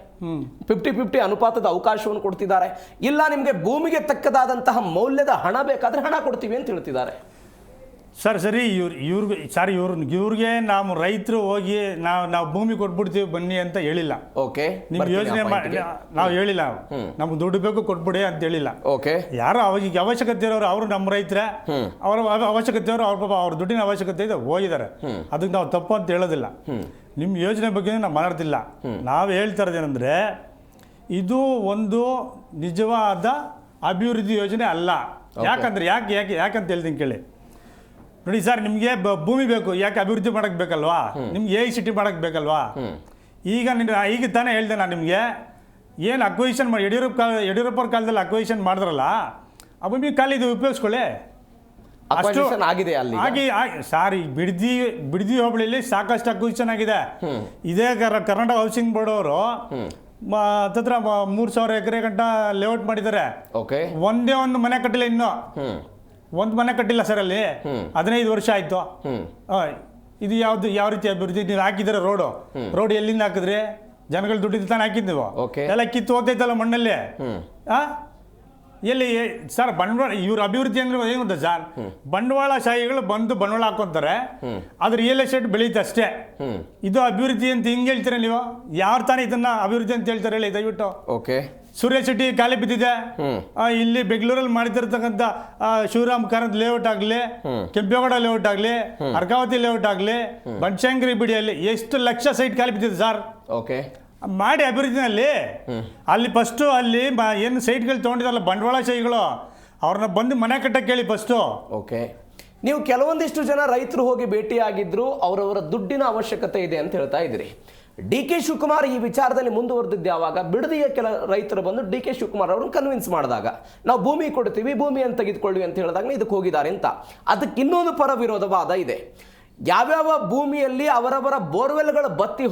50-50 ಅನುಪಾತದ ಅವಕಾಶವನ್ನು ಕೊಡ್ತಿದ್ದಾರೆ. ಇಲ್ಲ ನಿಮಗೆ ಭೂಮಿಗೆ ತಕ್ಕದಾದಂತಹ ಮೌಲ್ಯದ ಹಣ ಬೇಕಾದ್ರೆ ಹಣ ಕೊಡ್ತೀವಿ ಅಂತ ಹೇಳ್ತಿದ್ದಾರೆ. ಸರಿ ಇವ್ರಿಗೆ ನಾವು ರೈತರು ಹೋಗಿ ನಾವು ಭೂಮಿ ಕೊಟ್ಬಿಡ್ತೀವಿ ಬನ್ನಿ ಅಂತ ಹೇಳಿಲ್ಲ. ನಿಮ್ಗೆ ಯೋಜನೆ ನಾವು ಹೇಳಿಲ್ಲ, ನಮ್ಗೆ ದುಡ್ಡು ಬೇಕು ಕೊಟ್ಬಿಡಿ ಅಂತ ಹೇಳಿಲ್ಲ. ಯಾರು ಅವಾಗ ಅವಶ್ಯಕತೆ ಇರೋರು ಅವರು ನಮ್ಮ ರೈತರೇ, ಅವರ ಅವಶ್ಯಕತೆ ಇರೋರು ಅವ್ರ ದುಡ್ಡಿನ ಅವಶ್ಯಕತೆ ಇದೆ ಹೋಗಿದ್ದಾರೆ. ಅದಕ್ಕೆ ನಾವು ತಪ್ಪು ಅಂತ ಹೇಳೋದಿಲ್ಲ. ನಿಮ್ಮ ಯೋಜನೆ ಬಗ್ಗೆ ನಾವು ಮಾತಾಡ್ತಿಲ್ಲ. ನಾವು ಹೇಳ್ತಾ ಇರೋದೇನೆಂದರೆ ಇದು ಒಂದು ನಿಜವಾದ ಅಭಿವೃದ್ಧಿ ಯೋಜನೆ ಅಲ್ಲ. ಯಾಕಂದ್ರೆ ಯಾಕಂತ ಹೇಳ್ತೀನಿ ಕೇಳಿ. ನೋಡಿ ಸರ್, ನಿಮಗೆ ಭೂಮಿ ಬೇಕು, ಯಾಕೆ ಅಭಿವೃದ್ಧಿ ಮಾಡಕ್ಕೆ ಬೇಕಲ್ವಾ? ನಿಮ್ಗೆ ಸಿಟಿ ಮಾಡಕ್ಕೆ ಬೇಕಲ್ವಾ? ಈಗ ತಾನೇ ಹೇಳ್ದೆ ನಾನು ನಿಮಗೆ, ಏನು ಅಕ್ವೈಷನ್ ಮಾಡಿ ಯಡಿಯೂರಪ್ಪರ ಕಾಲದಲ್ಲಿ ಅಕ್ವೈಷನ್ ಮಾಡಿದ್ರಲ್ಲ, ಆ ಭೂಮಿ ಖಾಲಿ ಇದು ಉಪಯೋಗಿಸ್ಕೊಳ್ಳಿ. Acquisition ಆಗಿದೆ ಅಲ್ಲಿ ಸಾರಿ ಬಿಡದಿ ಹೋಬಳಿಲಿ ಸಾಕಷ್ಟು ಅಕ್ವಿಷನ್ ಆಗಿದೆ. ಇದೇ ಕರ್ನಾಟಕ ಹೌಸಿಂಗ್ ಬೋರ್ಡ್ ಅವರು ಹತ್ರ 3,000 ಎಕರೆ ಗಂಟ ಲೇಔಟ್ ಮಾಡಿದ್ದಾರೆ. ಓಕೆ, ಒಂದೇ ಒಂದು ಮನೆ ಕಟ್ಟಿಲ್ಲ, ಇನ್ನು ಒಂದು ಮನೆ ಕಟ್ಟಿಲ್ಲ ಸರ್ ಅಲ್ಲಿ. 15 ವರ್ಷ ಆಯ್ತು. ಇದು ಯಾವ ರೀತಿ ಅಭಿವೃದ್ಧಿ? ನೀವು ಹಾಕಿದ್ರೆ ರೋಡ್ ಎಲ್ಲಿಂದ ಹಾಕಿದ್ರಿ? ಜನಗಳ ದುಡ್ಡಿದ್ದು ತಾನು ಹಾಕಿದ್ ನೀವು. ಎಲ್ಲ ಕಿತ್ತು ಹೋಗ್ತೈತಲ್ಲ ಮಣ್ಣಲ್ಲಿ. ಎಲ್ಲಿ ಸರ್ ಬಂಡವಾಳ? ಇವ್ರ ಅಭಿವೃದ್ಧಿ ಅಂದ್ರೆ ಏನು ಗೊತ್ತಾ ಸರ್, ಬಂಡವಾಳಶಾಹಿಗಳು ಬಂದು ಬಂಡವಾಳ ಹಾಕೊಂತಾರೆ, ಅದು ರಿಯಲ್ ಎಸ್ಟೇಟ್ ಬೆಳೀತೆ ಅಷ್ಟೇ. ಇದು ಅಭಿವೃದ್ಧಿ ಅಂತ ಹಿಂಗೆ ಹೇಳ್ತೀರಾ ನೀವು? ಯಾರು ತಾನೇ ಇದನ್ನ ಅಭಿವೃದ್ಧಿ ಅಂತ ಹೇಳ್ತಾರೆ ಹೇಳಿ ದಯವಿಟ್ಟು. ಓಕೆ, ಸೂರ್ಯ ಸಿಟಿ ಖಾಲಿ ಬಿದ್ದಿದೆ. ಇಲ್ಲಿ ಬೆಂಗಳೂರಲ್ಲಿ ಮಾಡಿದಿರ್ತಕ್ಕಂಥ ಶಿವರಾಮ್ ಕಾರಂತ್ ಲೇಔಟ್ ಆಗಲಿ, ಕೆಂಪೇಗೌಡ ಲೇಔಟ್ ಆಗಲಿ, ಅರ್ಕಾವತಿ ಲೇಔಟ್ ಆಗಲಿ, ಬನಶಂಕರಿ ಬಿಡಿಯಲ್ಲಿ ಎಷ್ಟು ಲಕ್ಷ ಸೈಟ್ ಖಾಲಿ ಬಿದ್ದಿದೆ ಸರ್. ಓಕೆ, ಮಾಡಿ ಅಭಿವೃದ್ಧಿನಲ್ಲಿ ಅಲ್ಲಿ ಫಸ್ಟು ಅಲ್ಲಿ ಏನು ಸೈಟ್ಗಳು ತೊಗೊಂಡಿದಾರಲ್ಲ ಬಂಡವಾಳಶಾಹಿಗಳು, ಅವ್ರನ್ನ ಬಂದು ಮನೆ ಕಟ್ಟಕ್ಕೆ ಹೇಳಿ ಫಸ್ಟು. ಓಕೆ, ನೀವು ಕೆಲವೊಂದಿಷ್ಟು ಜನ ರೈತರು ಹೋಗಿ ಭೇಟಿಯಾಗಿದ್ರು, ಅವರವರ ದುಡ್ಡಿನ ಅವಶ್ಯಕತೆ ಇದೆ ಅಂತ ಹೇಳ್ತಾ ಇದ್ದೀರಿ. DK ಶಿವಕುಮಾರ್ ಈ ವಿಚಾರದಲ್ಲಿ ಮುಂದುವರೆದಿದ್ದು ಯಾವಾಗ? ಬಿಡದಿಯ ಕೆಲ ರೈತರು ಬಂದು DK ಶಿವಕುಮಾರ್ ಅವ್ರನ್ನ ಕನ್ವಿನ್ಸ್ ಮಾಡಿದಾಗ, ನಾವು ಭೂಮಿ ಕೊಡ್ತೀವಿ, ಭೂಮಿಯನ್ನು ತೆಗೆದುಕೊಳ್ಳಿ ಅಂತ ಹೇಳಿದಾಗ ಇದಕ್ಕೆ ಹೋಗಿದ್ದಾರೆ ಅಂತ. ಅದಕ್ಕೆ ಇನ್ನೊಂದು ಪರ ವಿರೋಧವಾದ ಇದೆ. ಯಾವ್ಯಾವ ಭೂಮಿಯಲ್ಲಿ ಅವರವರ ಬೋರ್ವೆಲ್ಗಳ ಬತ್ತಿ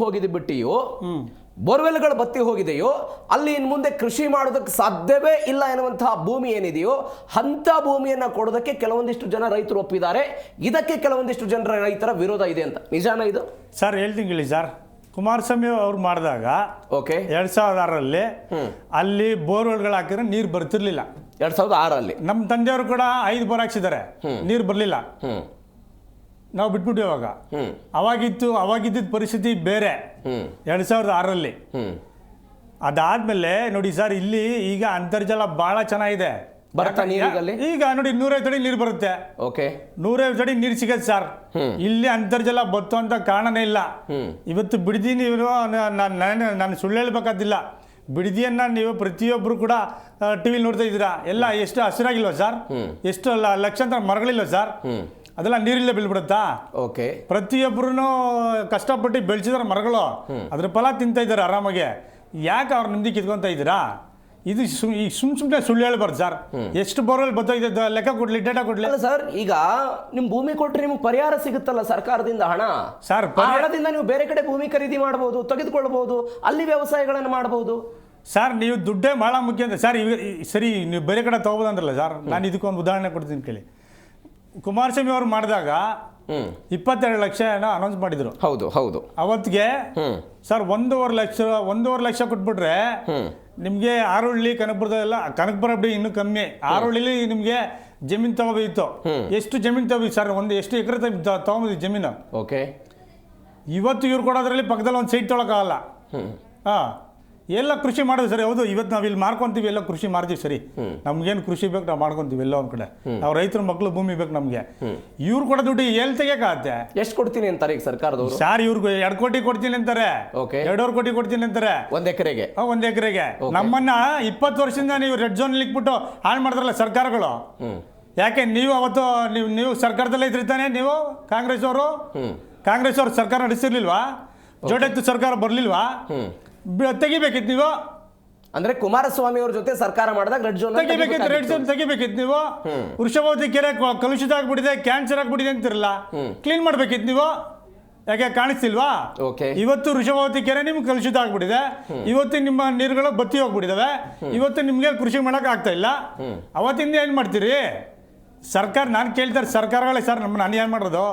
ಹೋಗಿದೆಯೋ ಅಲ್ಲಿ ಇನ್ನು ಮುಂದೆ ಕೃಷಿ ಮಾಡೋದಕ್ಕೆ ಸಾಧ್ಯವೇ ಇಲ್ಲ ಎನ್ನುವಂತಹ ಭೂಮಿ ಏನಿದೆಯೋ ಅಂಥ ಭೂಮಿಯನ್ನು ಕೊಡೋದಕ್ಕೆ ಕೆಲವೊಂದಿಷ್ಟು ಜನ ರೈತರು ಒಪ್ಪಿದ್ದಾರೆ. ಇದಕ್ಕೆ ಕೆಲವೊಂದಿಷ್ಟು ಜನರ ರೈತರ ವಿರೋಧ ಇದೆ ಅಂತ. ನಿಜಾನ ಇದು? ಸರ್ ಹೇಳ್ತೀನಿ ಕೇಳಿ ಸರ್, ಕುಮಾರಸ್ವಾಮಿ ಅವ್ರು ಮಾಡಿದಾಗ ಓಕೆ 2006ರಲ್ಲಿ ಅಲ್ಲಿ ಬೋರ್ವೆಲ್ಗಳು ಹಾಕಿದ್ರೆ ನೀರು ಬರ್ತಿರ್ಲಿಲ್ಲ. 2006ರಲ್ಲಿ ನಮ್ಮ ತಂದೆಯವರು ಕೂಡ 5 ಬೋರ್ ಹಾಕ್ಸಿದ್ದಾರೆ, ನೀರು ಬರಲಿಲ್ಲ. ನಾವು ಬಿಟ್ಬಿಟ್ಟು ಅವಾಗಿದ್ದ ಪರಿಸ್ಥಿತಿ ಬೇರೆ 2006ರಲ್ಲಿ. ಅದಾದ್ಮೇಲೆ ನೋಡಿ ಸರ್, ಇಲ್ಲಿ ಈಗ ಅಂತರ್ಜಲ ಬಹಳ ಚೆನ್ನಾಗಿದೆ. ಈಗ ನೋಡಿ 150 ಅಡಿ ನೀರು ಬರುತ್ತೆ. ಓಕೆ, 150 ಅಡಿ ನೀರು ಸಿಗತ್ತೆ ಸರ್. ಇಲ್ಲಿ ಅಂತರ್ಜಲ ಬತ್ತು ಅಂತ ಕಾರಣನೇ ಇಲ್ಲ. ಇವತ್ತು ಬಿಡದಿ ನೀವು ನಾನು ಸುಳ್ಳು ಹೇಳ್ಬೇಕಾದಿಲ್ಲ, ಬಿಡದಿಯನ್ನ ನೀವು ಪ್ರತಿಯೊಬ್ಬರು ಕೂಡ ಟಿವಿ ನೋಡ್ತಾ ಇದ್ದೀರಾ. ಎಲ್ಲ ಎಷ್ಟು ಹಸಿರಾಗಿಲ್ವ ಸರ್? ಎಷ್ಟು ಲಕ್ಷಾಂತರ ಮರಗಳಿಲ್ವ ಸರ್? ಅದೆಲ್ಲ ನೀರಿಲ್ಲೇ ಬೀಳ್ಬಿಡುತ್ತಾ? ಓಕೆ, ಪ್ರತಿಯೊಬ್ಬರು ಕಷ್ಟಪಟ್ಟು ಬೆಳೆಸಿದಾರೆ ಮರಗಳು, ಅದ್ರ ಫಲ ತಿಂತಾ ಇದ್ದಾರೆ ಆರಾಮಾಗಿ. ಯಾಕೆ ಅವ್ರ ನಿಮ್ದಿ ಕಿತ್ಕೊಂತ ಇದ್ದೀರಾ? ಇದು ಸುಮ್ಮನೆ ಸುಳ್ಳು ಹೇಳ್ಬಾರ್ದು ಸರ್. ಎಷ್ಟು ಬೋರ್ವೆಲ್ ಬತ್ತೋಗಿದೆ ಲೆಕ್ಕ ಕೊಡ್ಲಿ, ಡೇಟಾ ಕೊಡ್ಲಿ. ಅಲ್ಲ ಸರ್, ಈಗ ನಿಮ್ ಭೂಮಿ ಕೊಟ್ರೆ ನಿಮ್ಗೆ ಪರಿಹಾರ ಸಿಗುತ್ತಲ್ಲ ಸರ್ಕಾರದಿಂದ ಹಣ. ಸರ್ ಹಣದಿಂದ ನೀವು ಬೇರೆ ಕಡೆ ಭೂಮಿ ಖರೀದಿ ಮಾಡಬಹುದು, ತೆಗೆದುಕೊಳ್ಳಬಹುದು, ಅಲ್ಲಿ ವ್ಯವಸಾಯಗಳನ್ನು ಮಾಡಬಹುದು. ಸರ್ ನೀವು ದುಡ್ಡೇ ಬಹಳ ಮುಖ್ಯ ಅಂತ ಸರ್. ಸರಿ, ನೀವು ಬೇರೆ ಕಡೆ ತಗೋಬೋದು ಅಂದ್ರಲ್ಲ ಸರ್, ನಾನು ಇದಕ್ಕೊಂದು ಉದಾಹರಣೆ ಕೊಡ್ತೀನಿ ಕೇಳಿ. ಕುಮಾರಸ್ವಾಮಿ ಅವರು ಮಾಡಿದಾಗ 22 ಲಕ್ಷ ಅನೌನ್ಸ್ ಮಾಡಿದ್ರು. ಹೌದು ಅವತ್ತಿಗೆ ಸರ್ 1.5 ಲಕ್ಷ ಕೊಟ್ಬಿಟ್ರೆ ನಿಮಗೆ ಆರೋಳ್ಳಿ ಕನಕಪುರ ಬಿಡಿ ಇನ್ನೂ ಕಮ್ಮಿ. ಆರೋಳ್ಳಿಲಿ ನಿಮಗೆ ಜಮೀನು ತಗೋಬೇಕಿತ್ತು. ಎಷ್ಟು ಜಮೀನು ತಗೋಬೇಕು ಸರ್? ಎಷ್ಟು ಎಕರೆ ತಗೊಂಬೋದು ಜಮೀನು? ಓಕೆ, ಇವತ್ತು ಇವ್ರು ಕೊಡೋದ್ರಲ್ಲಿ ಪಕ್ಕದಲ್ಲಿ ಒಂದು ಸೈಟ್ ತೊಗೊಳಕ್ಕಾಗಲ್ಲ. ಎಲ್ಲ ಕೃಷಿ ಮಾಡೋದು ಸರಿ. ಹೌದು, ಇವತ್ತು ನಾವು ಇಲ್ಲಿ ಮಾರ್ಕೊಂತೀವಿ, ಎಲ್ಲ ಕೃಷಿ ಮಾಡ್ತೀವಿ ಸರಿ. ನಮ್ಗೇನು ಕೃಷಿ ಬೇಕು ನಾವು ಮಾಡ್ಕೊಂತೀವಿ ಎಲ್ಲ ಒಂದ್ ಕಡೆ. ನಾವು ರೈತರ ಮಕ್ಕಳು ಭೂಮಿ ಬೇಕು ನಮ್ಗೆ. ಇವ್ರು ಕೊಡೋ ದುಡ್ಡು ಎಲ್ಲಿ ತೆಗಿಯಕಾಗತ್ತೆ? ಎಷ್ಟು ಕೊಡ್ತೀನಿ ಅಂತಾರೆ ಈಗ ಸರ್ಕಾರದವರು? ಸರ್ ಇವ್ರಿಗೆ 2 ಕೋಟಿ ಕೊಡ್ತೀನಿ ಅಂತಾರೆ, 2.5 ಕೋಟಿ ಕೊಡ್ತೀನಿ ಅಂತಾರೆ ಒಂದ್ ಎಕರೆಗೆ. ನಮ್ಮನ್ನ 20 ವರ್ಷದಿಂದ ನೀವು ರೆಡ್ ಝೋನ್ ಇಕ್ಬಿಟ್ಟು ಹಾಳು ಮಾಡಿದ್ರಲ್ಲ ಸರ್ಕಾರಗಳು. ಯಾಕೆ ನೀವು ಅವತ್ತು ನೀವು ಸರ್ಕಾರದಲ್ಲೇ ಇದ್ರಿತಾನೆ? ನೀವು ಕಾಂಗ್ರೆಸ್ ಅವರು ಸರ್ಕಾರ ನಡೆಸಿರ್ಲಿಲ್ವಾ? ಜೋಡೆತ್ತು ಸರ್ಕಾರ ಬರ್ಲಿಲ್ವಾ? ತೆಗಿಬೇಕಿತ್ತು ನೀವು. ಅಂದ್ರೆ ಕುಮಾರಸ್ವಾಮಿ ಅವ್ರ ಜೊತೆ ಸರ್ಕಾರ ಮಾಡಿದಾಗ ರೆಡ್ ಝೋನ್ ತೆಗಿಬೇಕಿತ್ತು ನೀವು. ವೃಷಭಾವತಿ ಕೆರೆ ಕಲುಷಿತ ಆಗ್ಬಿಟ್ಟಿದೆ, ಕ್ಯಾನ್ಸರ್ ಆಗ್ಬಿಟ್ಟಿದೆ ಅಂತಿರಲ್ಲ, ಕ್ಲೀನ್ ಮಾಡ್ಬೇಕಿತ್ತು ನೀವು. ಯಾಕೆ ಕಾಣಿಸ್ತಿಲ್ವಾ? ಇವತ್ತು ವೃಷಭಾವತಿ ಕೆರೆ ನಿಮ್ಗೆ ಕಲುಷಿತ ಆಗ್ಬಿಟ್ಟಿದೆ. ಇವತ್ತು ನಿಮ್ಮ ನೀರುಗಳು ಬತ್ತಿ ಹೋಗ್ಬಿಟ್ಟಿದಾವೆ. ಇವತ್ತು ನಿಮ್ಗೆ ಕೃಷಿ ಮಾಡಕ್ ಆಗ್ತಾ ಇಲ್ಲ. ಅವತ್ತಿಂದ ಏನ್ ಮಾಡ್ತೀರಿ? ಸರ್ಕಾರ ನಾನು ಕೇಳ್ತಾರೆ, ಸರ್ಕಾರಗಳೇ ಸರ್ ನಮ್ಮನ್ನ ಅನ್ಯಾಯ ಮಾಡೋದು.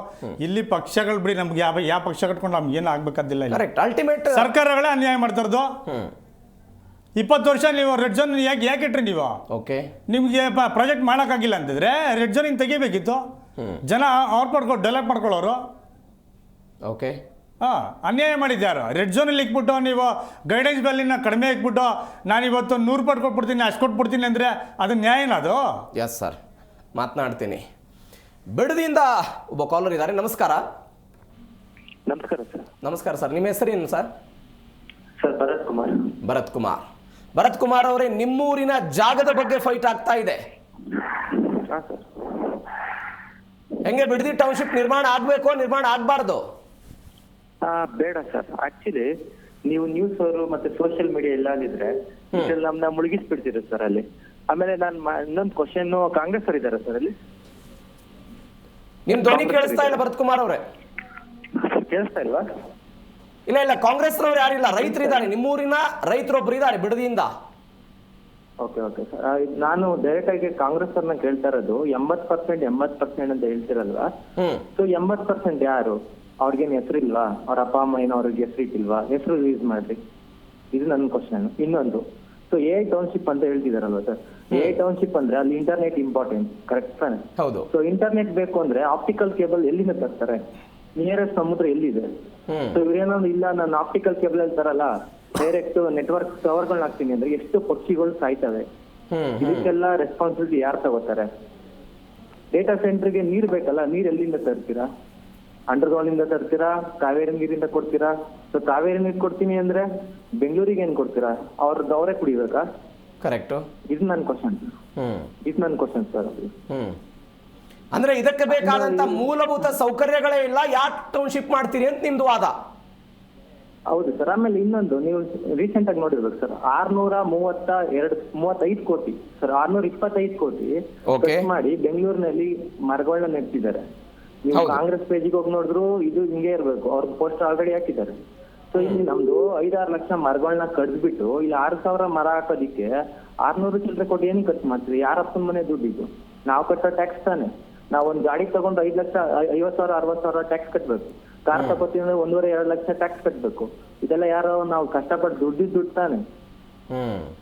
ಇಲ್ಲಿ ಪಕ್ಷಗಳು ಬಿಡಿ, ನಮ್ಗೆ ಯಾವ ಪಕ್ಷ ಕಟ್ಕೊಂಡು ನಮ್ಗೆ ಏನು ಆಗ್ಬೇಕಾದಿಲ್ಲ. ಅಲ್ಟಿಮೇಟ್ ಸರ್ಕಾರಗಳೇ ಅನ್ಯಾಯ ಮಾಡ್ತಾರದು. 20 ವರ್ಷ ನೀವು ರೆಡ್ ಝೋನ್ ಯಾಕೆ ಇಟ್ರಿ ನೀವು? ನಿಮ್ಗೆ ಪ್ರಾಜೆಕ್ಟ್ ಮಾಡೋಕ್ಕಾಗಿಲ್ಲ ಅಂತಿದ್ರೆ ರೆಡ್ ಝೋನ್ ತೆಗಿಬೇಕಿತ್ತು. ಜನ ಡೆವಲಪ್ ಮಾಡ್ಕೊಳ್ಳೋರು. ಅನ್ಯಾಯ ಮಾಡಿದ್ಯಾರು? ರೆಡ್ ಝೋನಲ್ಲಿ ಇಕ್ಬಿಟ್ಟು ನೀವು ಗೈಡೆನ್ಸ್ ಬೆಲ್ಲಿನ ಕಡಿಮೆ ಇಕ್ಬಿಟ್ಟು ನಾನಿವತ್ತು 100 ರೂಪಾಯಿ ಕೊಟ್ಬಿಡ್ತೀನಿ, ಅಷ್ಟು ಕೊಟ್ಬಿಡ್ತೀನಿ ಅಂದರೆ ಅದು ನ್ಯಾಯನ ಅದು? Yes sir, ಮಾತನಾಡ್ತೀನಿ. ಬಿಡದಿಯಿಂದ ಒಬ್ಬ ಕಾಲರ್ ಇದ್ದಾರೆ. ನಮಸ್ಕಾರ. ನಮಸ್ಕಾರ ಸರ್, ನಿಮ್ಮ ಹೆಸರೇನು ಸರ್? ಭರತ್ ಕುಮಾರ್ ಅವರೇ, ನಿಮ್ಮೂರಿನ ಜಾಗದ ಬಗ್ಗೆ ಫೈಟ್ ಆಗ್ತಾ ಇದೆ. ಹೆಂಗೆ ಬಿಡದಿ ಟೌನ್ಶಿಪ್ ನಿರ್ಮಾಣ ಆಗ್ಬೇಕೋ ನಿರ್ಮಾಣ ಆಗ್ಬಾರ್ದು? ಬೇಡ ಸರ್. ಆಕ್ಚುಲಿ ನೀವು ನ್ಯೂಸ್ ಅವರು ಮತ್ತೆ ಸೋಷಿಯಲ್ ಮೀಡಿಯಾ ಎಲ್ಲ ಇದ್ರೆ ನಮ್ನ ಮುಳುಗಿಸ್ಬಿಡ್ತೀರ ಸರ್ ಅಲ್ಲಿ. ಆಮೇಲೆ ನಾನು ಇನ್ನೊಂದು ಕ್ವಶನ್, ಕಾಂಗ್ರೆಸ್ ಅವರು ಇದಾರೆ ಸರ್ ಅಲ್ಲಿ? ನಿಮ್ ಧ್ವನಿ ಕೇಳಿಸ್ತಾ ಇಲ್ಲ ಭರತ್ ಕುಮಾರ್ ಅವರೇ. ಕೇಳಿಸ್ತಾ ಇಲ್ವಾ? ಇಲ್ಲ ಕಾಂಗ್ರೆಸ್ನವ್ರು ಯಾರಿಲ್ಲ, ರೈತರಿದ್ದಾರೆ. ನಿಮ್ಮೂರಿನ ರೈತರೊಬ್ರು ಇದ್ದಾರೆ ಬಿಡದಿಯಿಂದ. ಓಕೆ ಸರ್, ನಾನು ಡೈರೆಕ್ಟ್ ಆಗಿ ಕಾಂಗ್ರೆಸ್ ಅವ್ರನ್ನ ಕೇಳ್ತಾ ಇರೋದು 80% ಅಂತ ಹೇಳ್ತಿರಲ್ವಾ? ಸೊ 80% ಯಾರು? ಅವ್ರಿಗೇನು ಹೆಸರಿಲ್ವಾ? ಅವ್ರ ಅಪ್ಪ ಅಮ್ಮ ಏನೋ ಅವ್ರಿಗೆ ಹೆಸರು ಇಟ್ಟಿಲ್ವಾ? ಹೆಸರು ರಿಲೀಸ್ ಮಾಡ್ರಿ, ಇದು ನನ್ನ ಕ್ವಶನ್. ಇನ್ನೊಂದು, ಸೊ AI ಟೌನ್ಶಿಪ್ ಅಂತ ಹೇಳ್ತಿದಾರಲ್ವಾ ಸರ್? AI ಟೌನ್ಶಿಪ್ ಅಂದ್ರೆ ಅಲ್ಲಿ ಇಂಟರ್ನೆಟ್ ಇಂಪಾರ್ಟೆಂಟ್, ಕರೆಕ್ಟ್ ತಾನೆ? ಹೌದು. ಸೊ ಇಂಟರ್ನೆಟ್ ಬೇಕು ಅಂದ್ರೆ ಆಪ್ಟಿಕಲ್ ಕೇಬಲ್ ಎಲ್ಲಿಂದ ತರ್ತಾರೆ? ನಿಯರೆಸ್ಟ್ ಸಮುದ್ರ ಎಲ್ಲಿದೆ? ಸೊ ಇವ್ರೇನೋ ಇಲ್ಲ, ನಾನು ಆಪ್ಟಿಕಲ್ ಕೇಬಲ್ ಅಲ್ಲಿ ತರಲ್ಲ, ಡೈರೆಕ್ಟ್ ನೆಟ್ವರ್ಕ್ ಟವರ್ಗಳನ್ನ ಹಾಕ್ತೀನಿ ಅಂದ್ರೆ ಎಷ್ಟು ಪಕ್ಷಿಗಳು ಸಾಯ್ತವೆ. ಇದಕ್ಕೆಲ್ಲ ರೆಸ್ಪಾನ್ಸಿಬಿಲಿಟಿ ಯಾರು ತಗೋತಾರೆ? ಡೇಟಾ ಸೆಂಟರ್ಗೆ ನೀರ್ ಬೇಕಲ್ಲ, ನೀರ್ ಎಲ್ಲಿಂದ ತರ್ತೀರಾ? ಅಂಡರ್ಗ್ರೌಂಡ್ ಇಂದ ತರ್ತೀರಾ? ಕಾವೇರಿ ನೀರಿಂದ ಕೊಡ್ತೀರಾ? ಸೊ ಕಾವೇರಿ ನೀರ್ ಕೊಡ್ತೀನಿ ಅಂದ್ರೆ ಬೆಂಗಳೂರಿಗೆ ಏನ್ ಕೊಡ್ತೀರಾ? ಅವರೇ ಕುಡಿಬೇಕಾ? ಕರೆಕ್ಟ್. ಇದು ನನ್ನ ಕ್ವಶನ್ ಸರ್. ಅಂದ್ರೆ ಇದಕ್ಕೆ ಬೇಕಾದಂತ ಮೂಲಭೂತ ಸೌಕರ್ಯಗಳೇ ಇಲ್ಲ, ಯಾಕೆ ಟೌನ್ಶಿಪ್ ಮಾಡ್ತೀರಿ ಅಂತ ನಿಮ್ದು ವಾದ. ಹೌದು ಸರ್. ಆಮೇಲೆ ಇನ್ನೊಂದು, ನೀವು ರೀಸೆಂಟ್ ಆಗಿ ನೋಡಿರ್ಬೇಕು ಸರ್, 635 ಕೋಟಿ ಸರ್, 625 ಕೋಟಿ ಖರ್ಚು ಮಾಡಿ ಬೆಂಗಳೂರಿನಲ್ಲಿ ಮರಗಳನ್ನ ನೆಟ್ಟಿದ್ದಾರೆ. ನೀವು ಕಾಂಗ್ರೆಸ್ ಪೇಜಿಗೆ ಹೋಗಿ ನೋಡಿದ್ರು ಇದು ಹಿಂಗೆ ಇರ್ಬೇಕು, ಅವ್ರ ಪೋಸ್ಟರ್ ಆಲ್ರೆಡಿ ಹಾಕಿದ್ದಾರೆ. ಸೊ ಇಲ್ಲಿ ನಮ್ದು 5-6 ಲಕ್ಷ ಮರಗಳನ್ನ ಕಡ್ದ್ಬಿಟ್ಟು ಇಲ್ಲಿ 6,000 ಮರ ಹಾಕೋದಿಕ್ಕೆ 600 ಚಿಲ್ಲರೆ ಕೋಟಿ ಏನ್ ಖರ್ಚು ಮಾಡ್ತೀವಿ? ಯಾರಪ್ಪನ ಮನೆ ದುಡ್ಡಿದ್ದು? ನಾವು ಕಟ್ಟೋ ಟ್ಯಾಕ್ಸ್ ತಾನೆ. ನಾವ್ ಒಂದ್ ಗಾಡಿ ತಗೊಂಡು 5 ಲಕ್ಷ 50,000 60,000 ಟ್ಯಾಕ್ಸ್ ಕಟ್ಬೇಕು. ಕಾರ್ ತಗೋತೀವಿ ಅಂದ್ರೆ 1.5-2 ಲಕ್ಷ ಟ್ಯಾಕ್ಸ್ ಕಟ್ಬೇಕು. ಇದೆಲ್ಲ ಯಾರೋ ನಾವು ಕಷ್ಟಪಟ್ಟು ದುಡ್ಡು ತಾನೆ.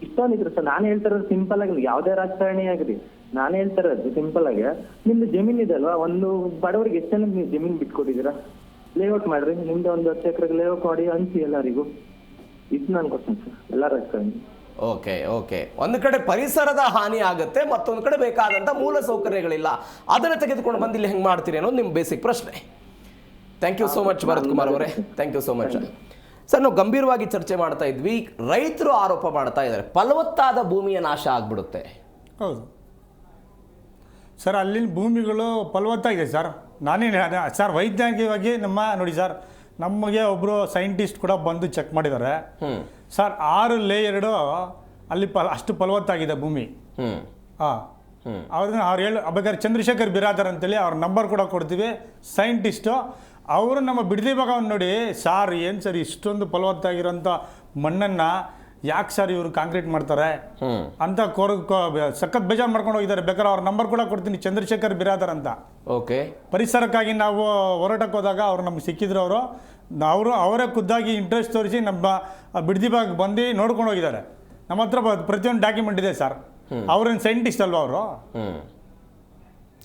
ಇಷ್ಟೊಂದಿದ್ರು ಸರ್. ನಾನು ಹೇಳ್ತಿರೋದು ಸಿಂಪಲ್ ಆಗಿ, ಯಾವ್ದೇ ರಾಜಕಾರಣಿ ಆಗ್ರಿ, ನಾನು ಹೇಳ್ತಿರೋದು ಸಿಂಪಲ್ ಆಗಿ, ನಿಮ್ದು ಜಮೀನ್ ಇದೆ ಅಲ್ವಾ, ಒಂದು ಬಡವರಿಗೆ ಎಷ್ಟು ಜನಕ್ಕೆ ನೀವು ಜಮೀನ್ ಬಿಟ್ಕೊಟ್ಟಿದ್ದೀರಾ? ಲೇಔಟ್ ಮಾಡ್ರಿ, ನಿಮ್ದು ಒಂದು 10 ಎಕರೆಗೆ ಲೇಔಟ್ ಮಾಡಿ ಹಂಚಿ ಎಲ್ಲರಿಗೂ. ಇದು ನಾನು ಕ್ವಶನ್ ಸರ್, ಎಲ್ಲ ರಾಜಕಾರಣಿ. ಓಕೆ. ಒಂದು ಕಡೆ ಪರಿಸರದ ಹಾನಿ ಆಗುತ್ತೆ, ಮತ್ತೊಂದು ಕಡೆ ಬೇಕಾದಂತ ಮೂಲ ಸೌಕರ್ಯಗಳಿಲ್ಲ, ಅದನ್ನ ತೆಗೆದುಕೊಂಡು ಬಂದು ಇಲ್ಲಿ ಹೆಂಗ್ ಮಾಡ್ತೀರಿ ಅನ್ನೋದು ನಿಮ್ ಬೇಸಿಕ್ ಪ್ರಶ್ನೆ. Thank you so much Bharath Kumar ಅವರೇ, thank you so much. Sir, ನಾವು ಗಂಭೀರವಾಗಿ ಚರ್ಚೆ ಮಾಡ್ತಾ ಇದ್ವಿ. ರೈತರು ಆರೋಪ ಮಾಡ್ತಾ ಇದ್ದಾರೆ ಫಲವತ್ತಾದ ಭೂಮಿಯ ನಾಶ ಆಗ್ಬಿಡುತ್ತೆ. ಹೌದು ಸರ್, ಅಲ್ಲಿನ ಭೂಮಿಗಳು ಫಲವತ್ತಾಗಿದೆ ಸರ್. ನಾನೇನು ಸರ್, ವೈಜ್ಞಾನಿಕವಾಗಿ ನೋಡಿ ಸರ್, ನಮಗೆ ಒಬ್ಬರು ಸೈಂಟಿಸ್ಟ್ ಕೂಡ ಬಂದು ಚೆಕ್ ಮಾಡಿದ್ದಾರೆ ಸರ್. 6 ಲೇಯರ್ಡು ಅಲ್ಲಿ ಅಷ್ಟು ಫಲವತ್ತಾಗಿದೆ ಭೂಮಿ. ಅವ್ರು ಬೇಕಾದ್ರೆ ಚಂದ್ರಶೇಖರ್ ಬಿರಾದರ್ ಅಂತೇಳಿ ಅವ್ರ ನಂಬರ್ ಕೂಡ ಕೊಡ್ತೀವಿ, ಸೈಂಟಿಸ್ಟು. ಅವರು ನಮ್ಮ ಬಿಡದಿ ಭಾಗವನ್ನು ನೋಡಿ, ಸಾರ್ ಏನು ಸರ್ ಇಷ್ಟೊಂದು ಫಲವತ್ತಾಗಿರೋಂಥ ಮಣ್ಣನ್ನು ಯಾಕೆ ಸರ್ ಇವರು ಕಾಂಕ್ರೀಟ್ ಮಾಡ್ತಾರೆ ಅಂತ ಸಖತ್ ಬೇಜಾರು ಮಾಡ್ಕೊಂಡು ಹೋಗಿದ್ದಾರೆ. ಬೇಕಾದ್ರೆ ಅವ್ರ ನಂಬರ್ ಕೂಡ ಕೊಡ್ತೀನಿ, ಚಂದ್ರಶೇಖರ್ ಬಿರಾದರ್ ಅಂತ. ಓಕೆ. ಪರಿಸರಕ್ಕಾಗಿ ನಾವು ಹೋರಾಟಕ್ಕೆ ಹೋದಾಗ ಅವ್ರು ನಮ್ಗೆ ಸಿಕ್ಕಿದ್ರು. ಅವರೇ ಖುದ್ದಾಗಿ ಇಂಟ್ರೆಸ್ಟ್ ತೋರಿಸಿ ನಮ್ಮ ಬಿಡದಿ ಭಾಗ ಬಂದು ನೋಡ್ಕೊಂಡು ಹೋಗಿದ್ದಾರೆ. ನಮ್ಮ ಹತ್ರ ಪ್ರತಿಯೊಂದು ಡಾಕ್ಯುಮೆಂಟ್ ಇದೆ ಸರ್. ಅವ್ರೇನು ಸೈಂಟಿಸ್ಟ್ ಅಲ್ವಾ ಅವರು?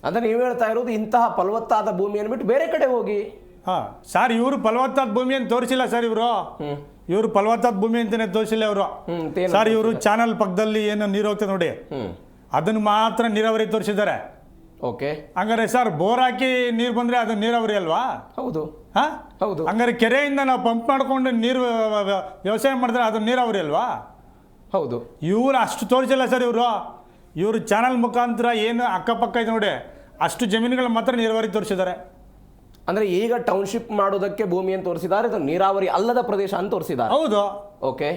ಅಂದ್ರೆ ನೀವು ಹೇಳ್ತಾ ಇರೋದು ಇಂತಹ ಫಲವತ್ತಾದ ಭೂಮಿಯನ್ನು ಬಿಟ್ಟು ಬೇರೆ ಕಡೆ ಹೋಗಿ. ಸರ್, ಇವರು ಫಲವತ್ತಾದ ಭೂಮಿ ಅಂತ ತೋರಿಸಿಲ್ಲ ಸರ್. ಇವರು ಫಲವತ್ತಾದ ಭೂಮಿ ಅಂತಾನೆ ತೋರಿಸಿಲ್ಲ ಅವರು ಸರ್. ಇವರು ಚಾನಲ್ ಪಕ್ಕದಲ್ಲಿ ಏನು ನೀರು ಹೋಗ್ತದೆ ನೋಡಿ, ಅದನ್ನು ಮಾತ್ರ ನೀರಾವರಿ ತೋರಿಸಿದ್ದಾರೆ. ಓಕೆ. ಹಂಗಾರೆ ಸರ್, ಬೋರ್ ಹಾಕಿ ನೀರು ಬಂದ್ರೆ ಅದು ನೀರಾವರಿ ಅಲ್ವಾ? ಹೌದು. ಹೌದು. ಹಂಗಾರೆ ಕೆರೆಯಿಂದ ನಾವು ಪಂಪ್ ಮಾಡ್ಕೊಂಡು ನೀರು ವ್ಯವಸಾಯ ಮಾಡಿದ್ರೆ ಅದು ನೀರಾವರಿ ಅಲ್ವಾ? ಹೌದು. ಇವರು ಅಷ್ಟು ತೋರಿಸಿಲ್ಲ ಸರ್. ಇವರು ಚಾನಲ್ ಮುಖಾಂತರ ಏನು ಅಕ್ಕಪಕ್ಕ ಇದೆ ನೋಡಿ, ಅಷ್ಟು ಜಮೀನುಗಳು ಮಾತ್ರ ನೀರಾವರಿ ತೋರಿಸಿದ್ದಾರೆ. ಅಂದ್ರೆ ಈಗ ಟೌನ್ಶಿಪ್ ಮಾಡೋದಕ್ಕೆ ಭೂಮಿ ಅಂತ ತೋರಿಸಿದ್ದಾರೆ, ಅದು ನೀರಾವರಿ ಅಲ್ಲದ ಪ್ರದೇಶ ಅಂತ ತೋರಿಸಿದ್ದಾರೆ. ಹೌದು. ಓಕೆ.